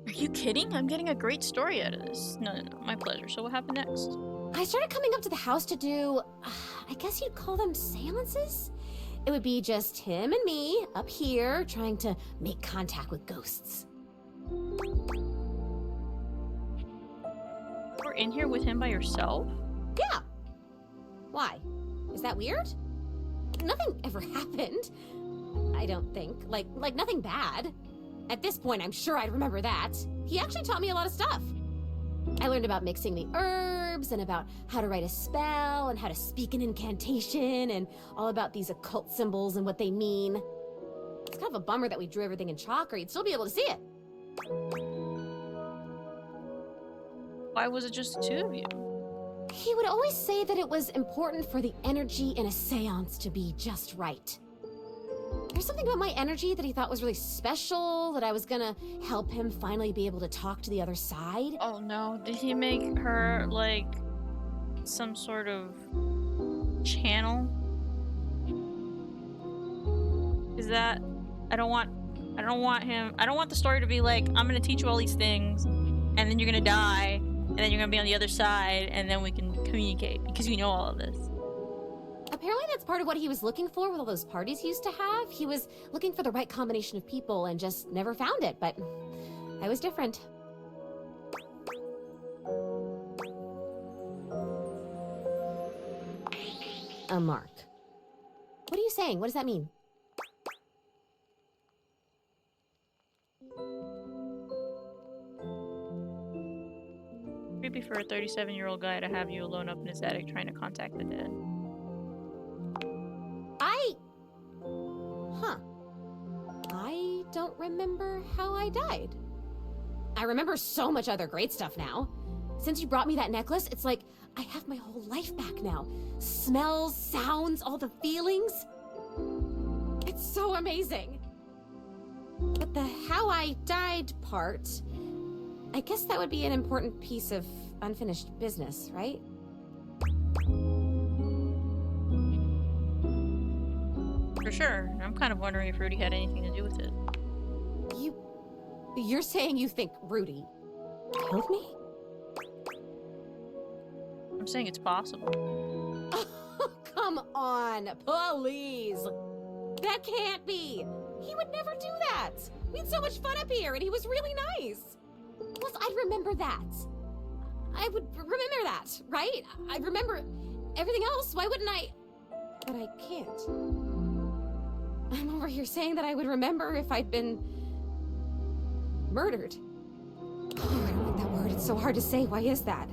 Speaker 1: Are you kidding? I'm getting a great story out of this. No, my pleasure. So what happened next?
Speaker 8: I started coming up to the house to do, I guess you'd call them seances? It would be just him and me up here trying to make contact with ghosts.
Speaker 1: You're in here with him by yourself?
Speaker 8: Yeah. Why? Is that weird? Nothing ever happened. I don't think. Like nothing bad. At this point, I'm sure I'd remember that. He actually taught me a lot of stuff. I learned about mixing the herbs and about how to write a spell and how to speak an incantation and all about these occult symbols and what they mean. It's kind of a bummer that we drew everything in chalk or you'd still be able to see it.
Speaker 1: Why was it just the two of you?
Speaker 8: He would always say that it was important for the energy in a seance to be just right. There's something about my energy that he thought was really special, that I was gonna help him finally be able to talk to the other side.
Speaker 1: Oh no, did he make her like some sort of channel? Is that I don't want the story to be like, I'm gonna teach you all these things and then you're gonna die and then you're gonna be on the other side and then we can communicate because you know all of this.
Speaker 8: Apparently that's part of what he was looking for with all those parties he used to have. He was looking for the right combination of people and just never found it, but I was different. A mark. What are you saying? What does that mean?
Speaker 1: Creepy for a 37-year-old guy to have you alone up in his attic trying to contact the dead.
Speaker 8: I don't remember how I died. I remember so much other great stuff now. Since you brought me that necklace, it's like I have my whole life back now. Smells, sounds, all the feelings. It's so amazing. But the how I died part, I guess that would be an important piece of unfinished business, right?
Speaker 1: For sure. I'm kind of wondering if Rudy had anything to do with it.
Speaker 8: You're saying you think Rudy killed me?
Speaker 1: I'm saying it's possible.
Speaker 8: Oh, come on, please. That can't be. He would never do that. We had so much fun up here and he was really nice. Plus, I'd remember that. I would remember that, right? I'd remember everything else. Why wouldn't I? But I can't. I'm over here saying that I would remember if I'd been murdered. Oh, I don't like that word. It's so hard to say. Why is that?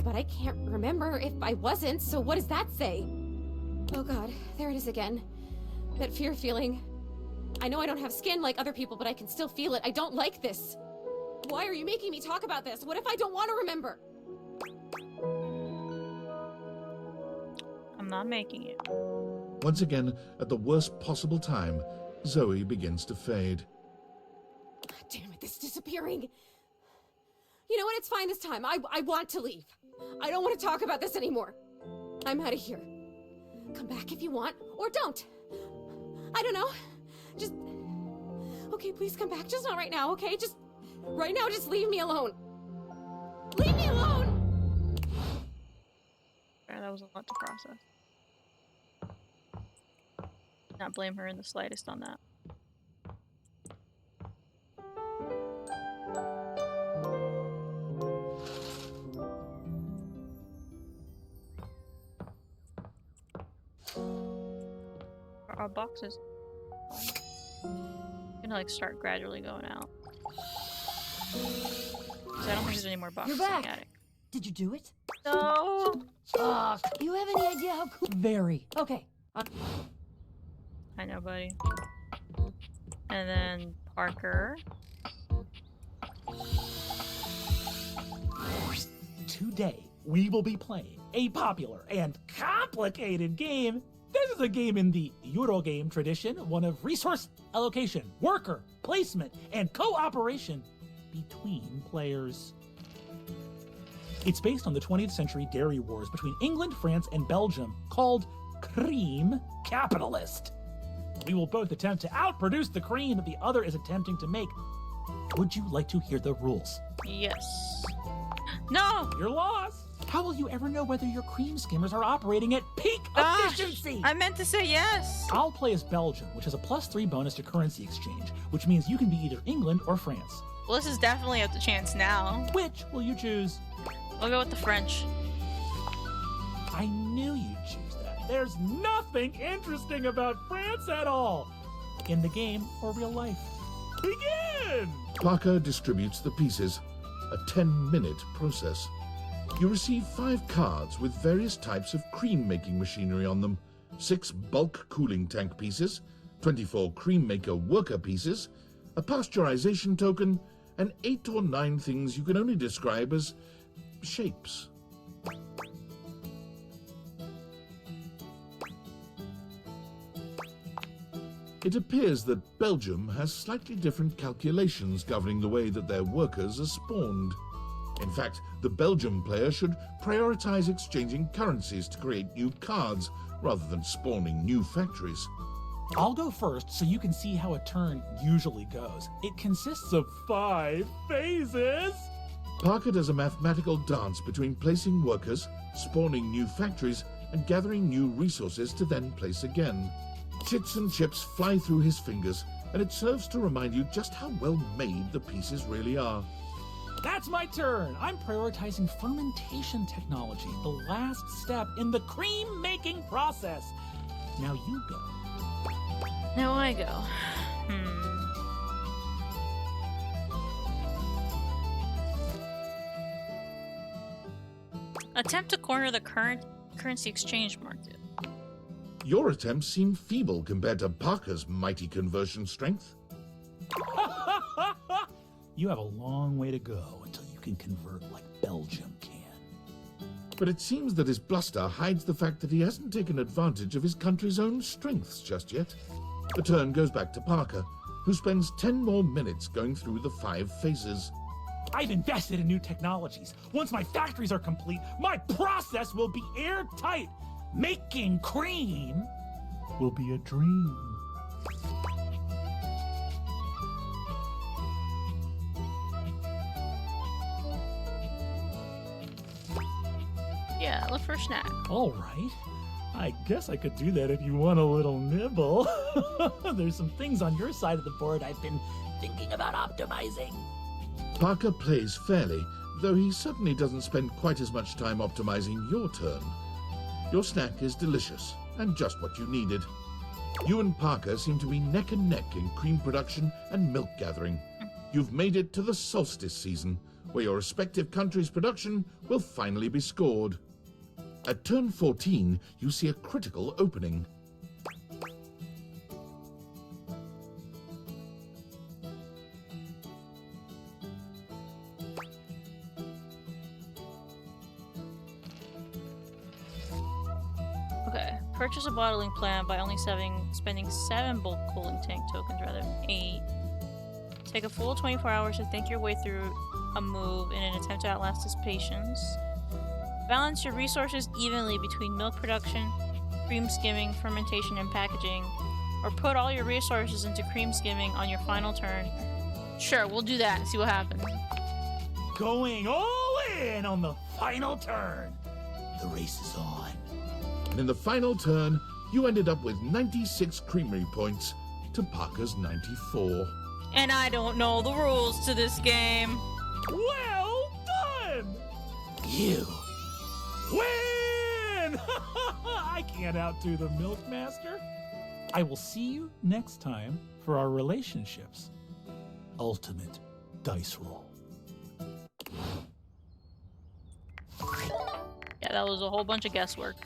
Speaker 8: But I can't remember if I wasn't, so what does that say? Oh God, there it is again. That fear feeling. I know I don't have skin like other people, but I can still feel it. I don't like this. Why are you making me talk about this? What if I don't want to remember?
Speaker 1: I'm not making it.
Speaker 7: Once again, at the worst possible time, Zoe begins to fade.
Speaker 8: God damn it, this is disappearing. You know what? It's fine this time. I want to leave. I don't want to talk about this anymore. I'm out of here. Come back if you want, or don't. I don't know. Just... Okay, please come back. Just not right now, okay? Just... Right now, just leave me alone. Leave me alone!
Speaker 1: Yeah, that was a lot to process. Not blame her in the slightest on that. Our boxes. I'm gonna like start gradually going out. Because I don't think there's any more boxes
Speaker 6: You're
Speaker 1: in
Speaker 6: back.
Speaker 1: the attic.
Speaker 6: Did you do it?
Speaker 1: No!
Speaker 6: You have any idea how cool? Very. Okay.
Speaker 1: I know, buddy. And then Parker.
Speaker 10: Today, we will be playing a popular and complicated game This is a game in the Eurogame tradition, one of resource allocation, worker, placement, and cooperation between players. It's based on the 20th century dairy wars between England, France, and Belgium, called Cream Capitalist. We will both attempt to outproduce the cream that the other is attempting to make. Would you like to hear the rules?
Speaker 1: Yes. No!
Speaker 10: You're lost. How will you ever know whether your cream skimmers are operating at peak efficiency?
Speaker 1: I meant to say yes.
Speaker 10: I'll play as Belgium, which has a +3 bonus to currency exchange, which means you can be either England or France.
Speaker 1: Well, this is definitely up to chance now.
Speaker 10: Which will you choose?
Speaker 1: I'll go with the French.
Speaker 10: I knew you'd choose that. There's nothing interesting about France at all, in the game or real life. Begin!
Speaker 7: Parker distributes the pieces, a 10-minute process. You receive 5 cards with various types of cream-making machinery on them, 6 bulk cooling tank pieces, 24 cream maker worker pieces, a pasteurization token, and 8 or 9 things you can only describe as shapes. It appears that Belgium has slightly different calculations governing the way that their workers are spawned. In fact, the Belgium player should prioritize exchanging currencies to create new cards rather than spawning new factories.
Speaker 10: I'll go first so you can see how a turn usually goes. It consists of 5 phases.
Speaker 7: Parker does a mathematical dance between placing workers, spawning new factories, and gathering new resources to then place again. Chits and chips fly through his fingers, and it serves to remind you just how well made the pieces really are.
Speaker 10: That's my turn. I'm prioritizing fermentation technology, the last step in the cream-making process. Now you go.
Speaker 1: Now I go. Attempt to corner the current currency exchange market.
Speaker 7: Your attempts seem feeble compared to Parker's mighty conversion strength.
Speaker 10: You have a long way to go until you can convert like Belgium can.
Speaker 7: But it seems that his bluster hides the fact that he hasn't taken advantage of his country's own strengths just yet. The turn goes back to Parker, who spends 10 more minutes going through the 5 phases.
Speaker 10: I've invested in new technologies. Once my factories are complete, my process will be airtight. Making cream will be a dream.
Speaker 1: Yeah, look for a snack.
Speaker 10: All right. I guess I could do that if you want a little nibble. There's some things on your side of the board I've been thinking about optimizing.
Speaker 7: Parker plays fairly, though he certainly doesn't spend quite as much time optimizing your turn. Your snack is delicious, and just what you needed. You and Parker seem to be neck and neck in cream production and milk gathering. You've made it to the solstice season, where your respective countries' production will finally be scored. At turn 14, you see a critical opening.
Speaker 1: Okay, purchase a bottling plant by only spending 7 bulk cooling tank tokens rather than 8. Take a full 24 hours to think your way through a move in an attempt to outlast his patience. Balance your resources evenly between milk production, cream skimming, fermentation, and packaging, or put all your resources into cream skimming on your final turn. Sure, we'll do that and see what happens.
Speaker 10: Going all in on the final turn. The race is on.
Speaker 7: And in the final turn, you ended up with 96 creamery points to Parker's 94.
Speaker 1: And I don't know the rules to this game.
Speaker 10: Well done!
Speaker 4: You
Speaker 10: win! I can't outdo the Milkmaster. I will see you next time for our relationships. Ultimate dice roll.
Speaker 1: Yeah, that was a whole bunch of guesswork.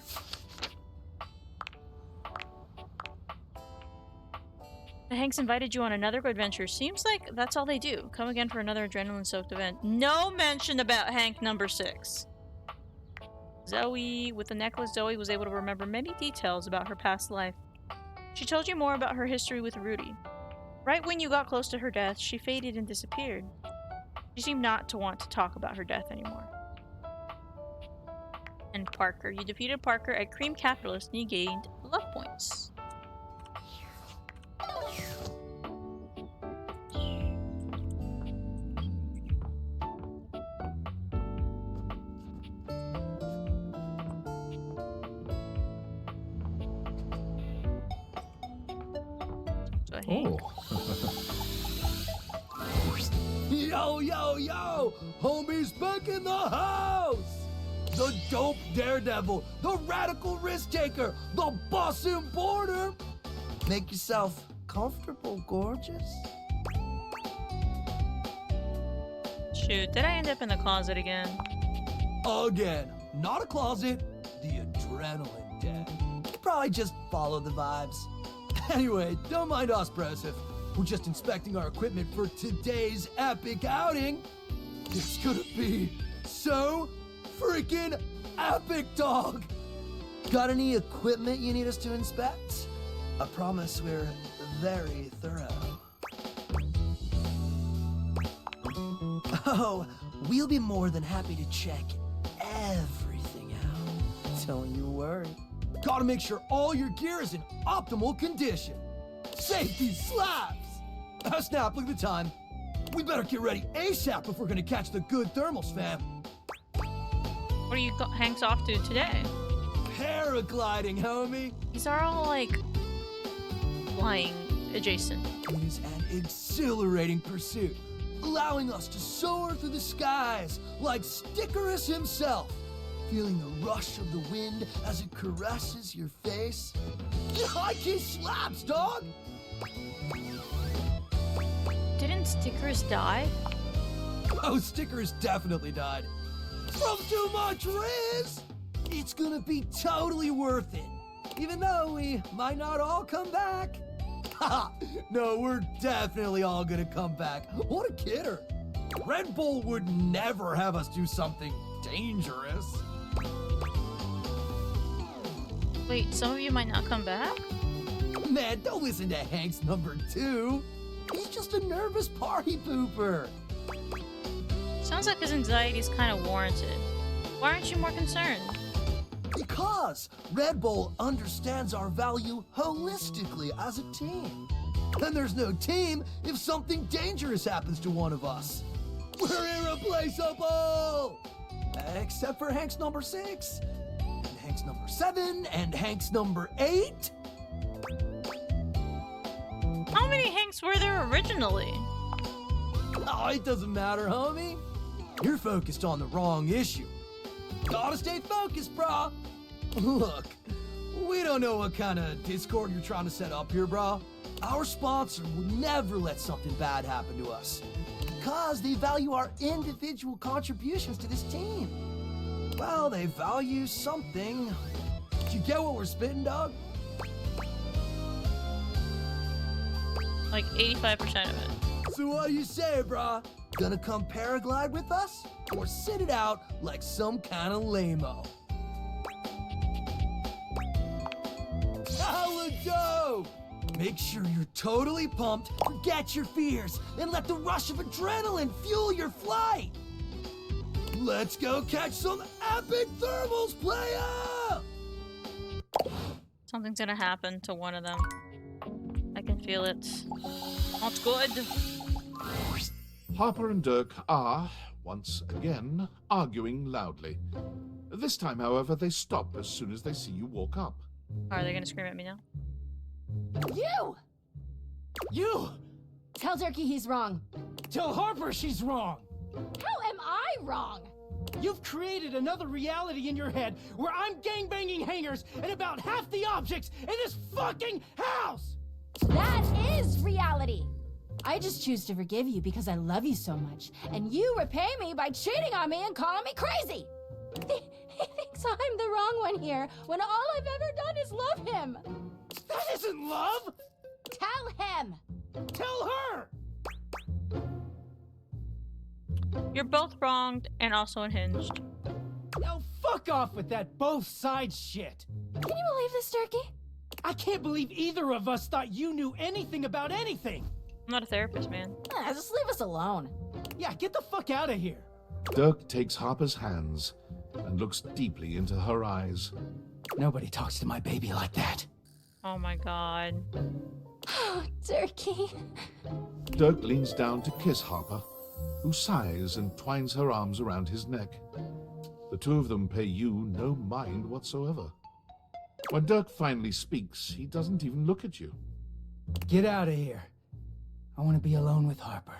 Speaker 1: Hank's invited you on another adventure. Seems like that's all they do. Come again for another adrenaline-soaked event. No mention about Hank number 6. Zoe. With the necklace, Zoe was able to remember many details about her past life. She told you more about her history with Rudy. Right when you got close to her death, she faded and disappeared. She seemed not to want to talk about her death anymore. And Parker. You defeated Parker at Cream Capitalist and you gained love points. So, Hank.
Speaker 11: Yo, yo, yo! Homie's back in the house! The dope daredevil, the radical risk taker, the boss importer! Make yourself comfortable, gorgeous.
Speaker 1: Shoot, did I end up in the closet again?
Speaker 11: Again, not a closet, the adrenaline den. Probably just follow the vibes. Anyway, don't mind us, Broseph. We're just inspecting our equipment for today's epic outing. It's gonna be so freaking epic, dog! Got any equipment you need us to inspect? I promise we're very thorough. Oh, we'll be more than happy to check everything out. Don't you worry. Gotta make sure all your gear is in optimal condition. Safety slaps! Snap, look at the time. We better get ready ASAP if we're gonna catch the good thermals, fam.
Speaker 1: What are you Hank's off to today?
Speaker 11: Paragliding, homie.
Speaker 1: These are all like flying adjacent.
Speaker 11: It is an exhilarating pursuit, allowing us to soar through the skies like Stickerus himself, feeling the rush of the wind as it caresses your face. High-key slaps, dog!
Speaker 1: Didn't Stickers die?
Speaker 11: Oh, Stickers definitely died. From too much Riz! It's gonna be totally worth it, even though we might not all come back. Haha, no, we're definitely all gonna come back. What a kidder. Red Bull would never have us do something dangerous.
Speaker 1: Wait, some of you might not come back?
Speaker 11: Man, don't listen to Hank's number 2. He's just a nervous party pooper.
Speaker 1: Sounds like his anxiety is kind of warranted. Why aren't you more concerned?
Speaker 11: Because Red Bull understands our value holistically as a team. And there's no team if something dangerous happens to one of us. We're irreplaceable! Except for Hank's number 6, and Hank's number 7, and Hank's number 8.
Speaker 1: How many Hanks were there originally?
Speaker 11: Oh, it doesn't matter, homie. You're focused on the wrong issue. Gotta stay focused, brah. Look, we don't know what kind of Discord you're trying to set up here, brah. Our sponsor would never let something bad happen to us, because they value our individual contributions to this team. Well, they value something. You get what we're spitting, dog?
Speaker 1: Like 85% of it.
Speaker 11: So what do you say, brah? Gonna come paraglide with us? Or sit it out like some kind of lame-o? Hella dope! Make sure you're totally pumped, forget your fears, and let the rush of adrenaline fuel your flight! Let's go catch some epic thermals, playa!
Speaker 1: Something's gonna happen to one of them. I can feel it. Not good.
Speaker 7: Harper and Dirk are, once again, arguing loudly. This time, however, they stop as soon as they see you walk up.
Speaker 1: Are they gonna scream at me now?
Speaker 9: You! You!
Speaker 6: Tell Durkee he's wrong.
Speaker 9: Tell Harper she's wrong!
Speaker 6: How am I wrong?
Speaker 9: You've created another reality in your head where I'm gangbanging hangers and about half the objects in this fucking house!
Speaker 6: That is reality. I just choose to forgive you because I love you so much, and you repay me by cheating on me and calling me crazy. He thinks I'm the wrong one here, when all I've ever done is love him.
Speaker 9: That isn't love!
Speaker 6: Tell him.
Speaker 9: Tell her!
Speaker 1: You're both wronged and also unhinged.
Speaker 9: Oh, fuck off with that both sides shit.
Speaker 6: Can you believe this, Turkey?
Speaker 9: I can't believe either of us thought you knew anything about anything.
Speaker 1: I'm not a therapist, man.
Speaker 6: Just leave us alone.
Speaker 9: Yeah, get the fuck out of here.
Speaker 7: Dirk takes Harper's hands and looks deeply into her eyes.
Speaker 9: Nobody talks to my baby like that.
Speaker 1: Oh my god.
Speaker 6: Oh, Turkey.
Speaker 7: Dirk leans down to kiss Harper, who sighs and twines her arms around his neck. The two of them pay you no mind whatsoever. When Dirk finally speaks, he doesn't even look at you.
Speaker 9: Get out of here. I want to be alone with Harper.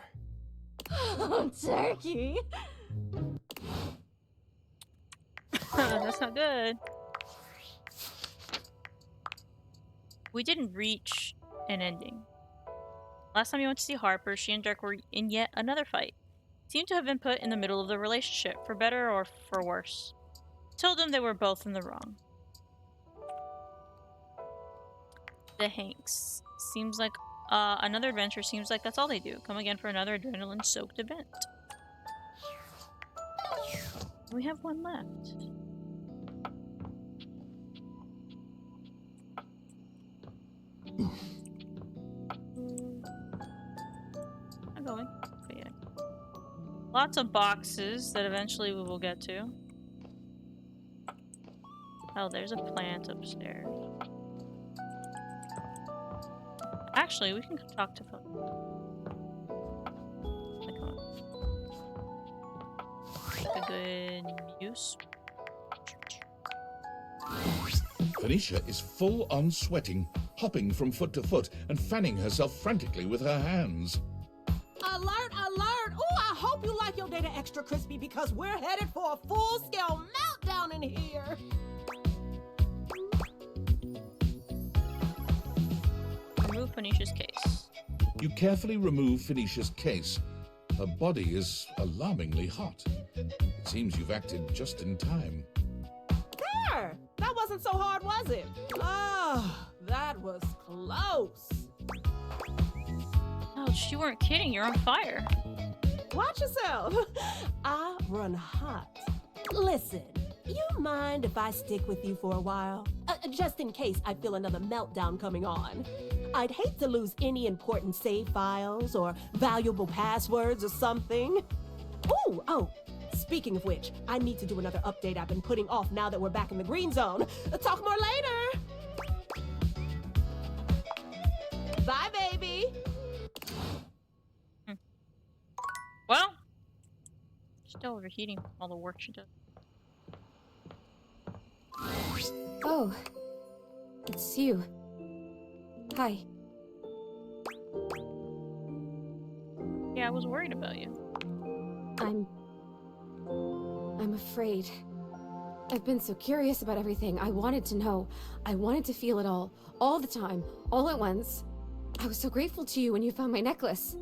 Speaker 6: Oh, Turkey.
Speaker 1: That's not good. We didn't reach an ending. Last time you went to see Harper, she and Dirk were in yet another fight. Seemed to have been put in the middle of the relationship, for better or for worse. Told them they were both in the wrong. The Hanks. Seems like another adventure. Seems like that's all they do. Come again for another adrenaline-soaked event. We have one left. I'm going. But yeah. Lots of boxes that eventually we will get to. Oh, there's a plant upstairs. Actually, we can talk to folks. A good use.
Speaker 7: Phoenicia is full on sweating, hopping from foot to foot and fanning herself frantically with her hands.
Speaker 13: Alert, alert! Ooh, I hope you like your data extra crispy because we're headed for a full-scale meltdown in here.
Speaker 1: Remove Phoenicia's case.
Speaker 7: You carefully remove Phoenicia's case. Her body is alarmingly hot. It seems you've acted just in time.
Speaker 13: There! That wasn't so hard, was it? Ah, that was close.
Speaker 1: Ouch, you weren't kidding. You're on fire.
Speaker 13: Watch yourself. I run hot. Listen, you mind if I stick with you for a while? Just in case I feel another meltdown coming on. I'd hate to lose any important save files or valuable passwords or something. Ooh, oh, speaking of which, I need to do another update I've been putting off now that we're back in the green zone. Talk more later. Bye, baby.
Speaker 1: Well, still overheating from all the work she does.
Speaker 8: Oh, it's you. Hi.
Speaker 1: Yeah, I was worried about you.
Speaker 8: I'm afraid. I've been so curious about everything. I wanted to know. I wanted to feel it all the time, all at once. I was so grateful to you when you found my necklace.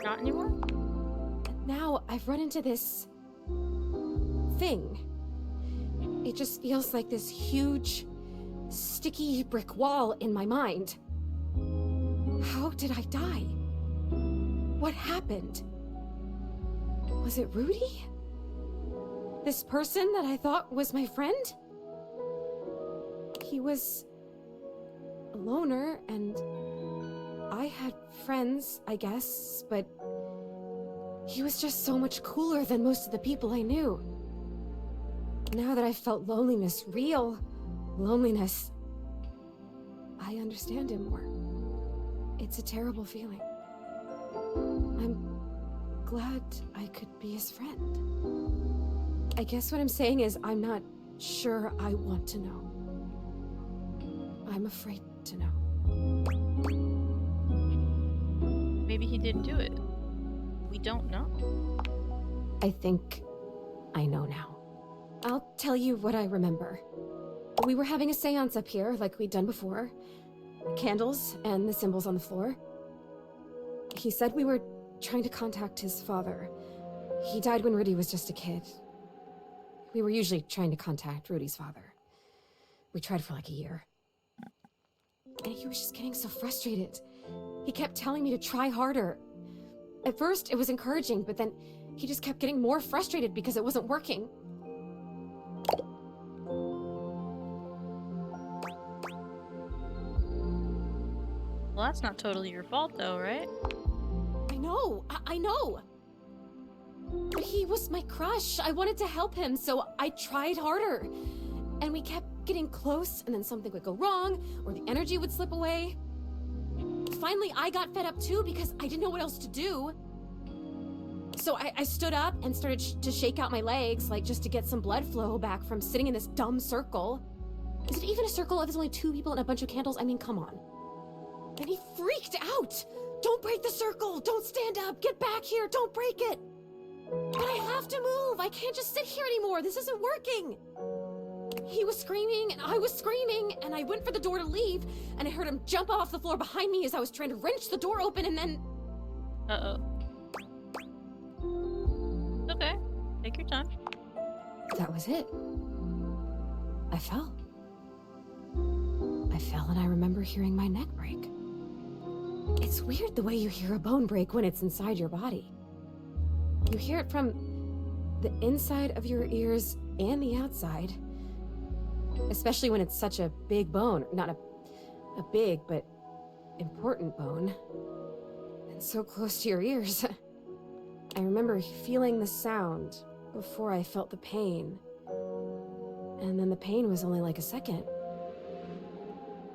Speaker 1: Not anymore?
Speaker 8: And now I've run into this thing. It just feels like this huge, sticky brick wall in my mind. How did I die? What happened? Was it Rudy? This person that I thought was my friend? He was a loner, and I had friends, I guess, but he was just so much cooler than most of the people I knew. Now that I felt loneliness, real loneliness, I understand him more. It's a terrible feeling. I'm glad I could be his friend. I guess what I'm saying is I'm not sure I want to know. I'm afraid to know.
Speaker 1: Maybe he didn't do it. We don't know.
Speaker 8: I think I know now. I'll tell you what I remember. We were having a seance up here, like we'd done before. Candles and the symbols on the floor. He said we were trying to contact his father. He died when Rudy was just a kid. We were usually trying to contact Rudy's father. We tried for like a year. And he was just getting so frustrated. He kept telling me to try harder. At first, it was encouraging, but then he just kept getting more frustrated because it wasn't working.
Speaker 1: Well, that's not totally your fault, though, right?
Speaker 8: I know. But he was my crush. I wanted to help him, so I tried harder. And we kept getting close, and then something would go wrong, or the energy would slip away. Finally, I got fed up too because I didn't know what else to do. So I stood up and started to shake out my legs, like just to get some blood flow back from sitting in this dumb circle. Is it even a circle if there's only 2 people and a bunch of candles? I mean, come on. And he freaked out. Don't break the circle. Don't stand up. Get back here. Don't break it. But I have to move. I can't just sit here anymore. This isn't working. He was screaming and I was screaming and I went for the door to leave and I heard him jump off the floor behind me as I was trying to wrench the door open and then...
Speaker 1: Uh-oh. Okay. Take your time.
Speaker 8: That was it. I fell. I fell and I remember hearing my neck break. It's weird the way you hear a bone break when it's inside your body. You hear it from the inside of your ears and the outside. Especially when it's such a big bone. Not a big, but important bone. And so close to your ears. I remember feeling the sound before I felt the pain. And then the pain was only like a second.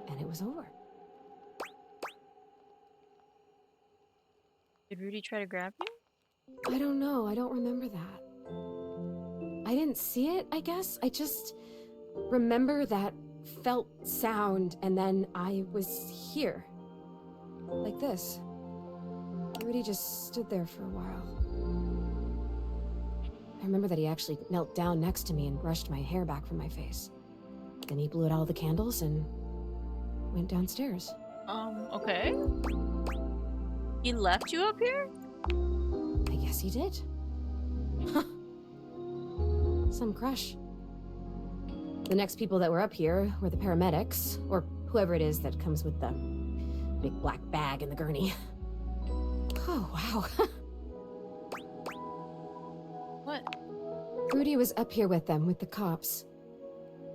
Speaker 8: And it was over.
Speaker 1: Did Rudy try to grab you?
Speaker 8: I don't know. I don't remember that. I didn't see it, I guess. I just remember that felt sound, and then I was here. Like this. Rudy just stood there for a while. I remember that he actually knelt down next to me and brushed my hair back from my face. Then he blew out all the candles and went downstairs.
Speaker 1: Okay. He left you up here?
Speaker 8: I guess he did. Some crush. The next people that were up here were the paramedics, or whoever it is that comes with the big black bag and the gurney. Oh, wow.
Speaker 1: What?
Speaker 8: Rudy was up here with them, with the cops.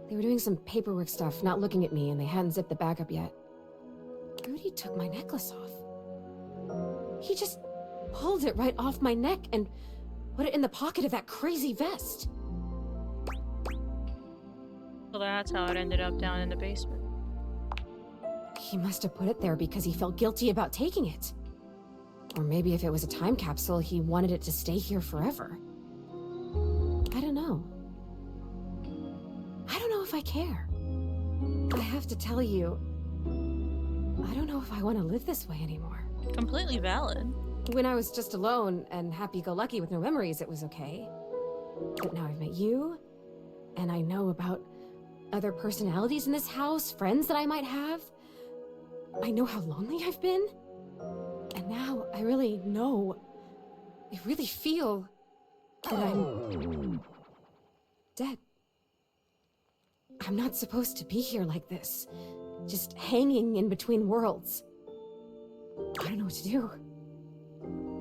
Speaker 8: They were doing some paperwork stuff, not looking at me, and they hadn't zipped the bag up yet. Rudy took my necklace off. He just pulled it right off my neck and put it in the pocket of that crazy vest.
Speaker 1: So that's how it ended up down in the basement.
Speaker 8: He must have put it there because he felt guilty about taking it. Or maybe if it was a time capsule, he wanted it to stay here forever. I don't know. I don't know if I care. I have to tell you, I don't know if I want to live this way anymore.
Speaker 1: Completely valid.
Speaker 8: When I was just alone and happy-go-lucky with no memories, it was okay. But now I've met you, and I know about other personalities in this house, friends that I might have. I know how lonely I've been. And now I really know, I really feel that I'm dead. I'm not supposed to be here like this, just hanging in between worlds. I don't know what to do.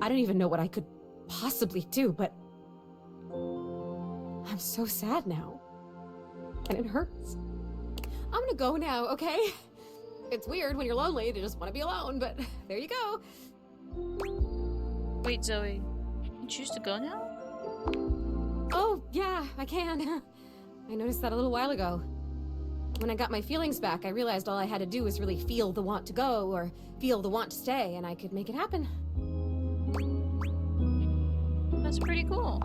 Speaker 8: I don't even know what I could possibly do, but I'm so sad now. And it hurts. I'm gonna go now, okay? It's weird when you're lonely to just want to be alone, but there you go.
Speaker 1: Wait, Zoe. You choose to go now?
Speaker 8: Oh, yeah, I can. I noticed that a little while ago. When I got my feelings back, I realized all I had to do was really feel the want to go or feel the want to stay, and I could make it happen.
Speaker 1: That's pretty cool.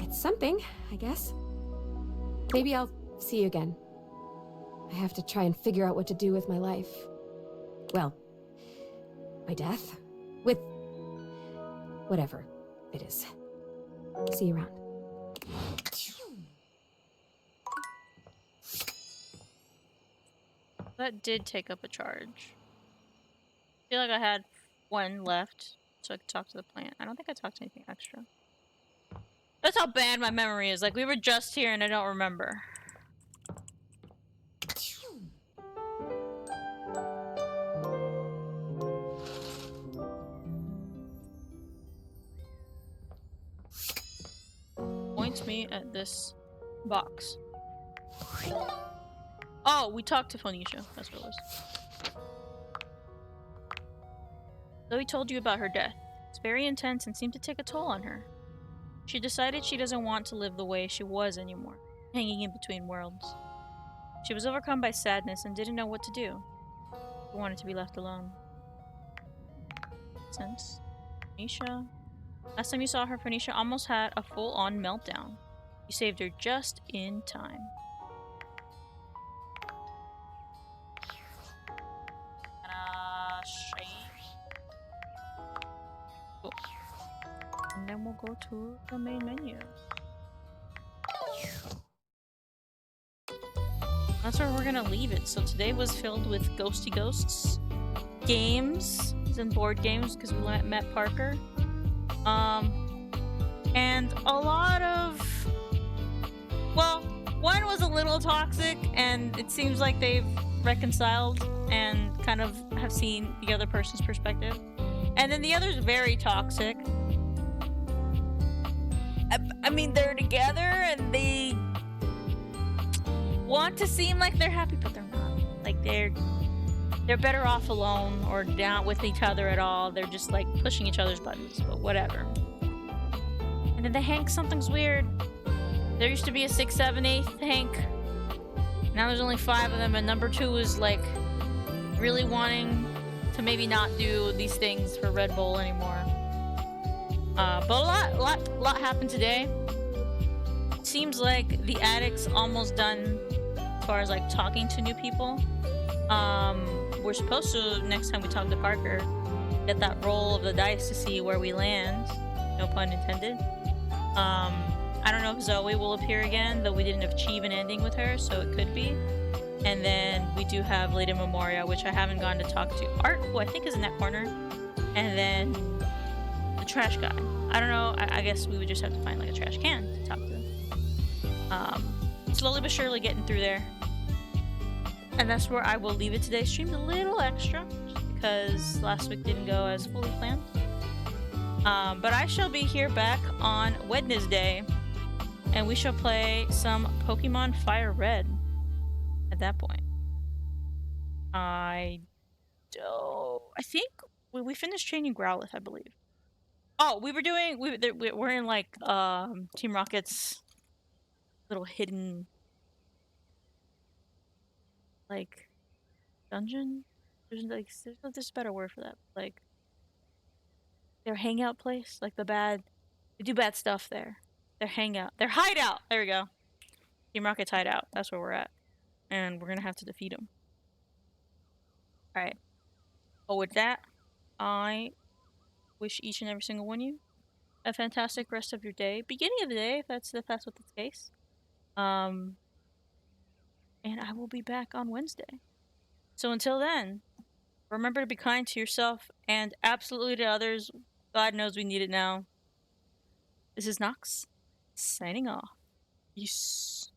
Speaker 8: It's something, I guess. Maybe I'll see you again. I have to try and figure out what to do with my life. Well, my death. With whatever it is. See you around.
Speaker 1: That did take up a charge. I feel like I had one left, so I could talk to the plant. I don't think I talked to anything extra. That's how bad my memory is. Like, we were just here and I don't remember. me at this box. Oh, we talked to Phoenicia. That's what it was. Zoe told you about her death. It's very intense and seemed to take a toll on her. She decided she doesn't want to live the way she was anymore, hanging in between worlds. She was overcome by sadness and didn't know what to do. She wanted to be left alone. Since Phoenicia. Last time you saw her, Phoenicia almost had a full-on meltdown. You saved her just in time. Cool. And then we'll go to the main menu. That's where we're gonna leave it. So today was filled with ghosty ghosts, games, and board games because we met Parker. And a lot of, well, one was a little toxic, and it seems like they've reconciled and kind of have seen the other person's perspective. And then the other's very toxic. I mean, they're together and they want to seem like they're happy, but they're not. Like they're better off alone or not with each other at all. They're just like pushing each other's buttons, but whatever. And then the Hank, something's weird. There used to be a 6, 7, 8 Hank. Now there's only 5 of them, and number 2 is like really wanting to maybe not do these things for Red Bull anymore. But a lot happened today. Seems like the addict's almost done as far as like talking to new people. We're supposed to, next time we talk to Parker, get that roll of the dice to see where we land. No pun intended. I don't know if Zoe will appear again, though we didn't achieve an ending with her, so it could be. And then we do have Lady Memoria, which I haven't gone to talk to. Art, who I think is in that corner. And then the trash guy. I don't know, I guess we would just have to find like a trash can to talk to. Slowly but surely getting through there. And that's where I will leave it today. Streamed a little extra, just because last week didn't go as fully planned. But I shall be here back on Wednesday, and we shall play some Pokemon Fire Red at that point. I think we finished training Growlithe, I believe. Oh, we're in like Team Rocket's little hidden like dungeon. There's a better word for that. Like their hangout place, like they do bad stuff there. Their hangout, their hideout. There we go. Team Rocket's hideout. That's where we're at, and we're gonna have to defeat them. All right. But with that, I wish each and every single one of you a fantastic rest of your day, beginning of the day, if that's what the case. And I will be back on Wednesday. So until then, remember to be kind to yourself and absolutely to others. God knows we need it now. This is Nox, signing off. Peace.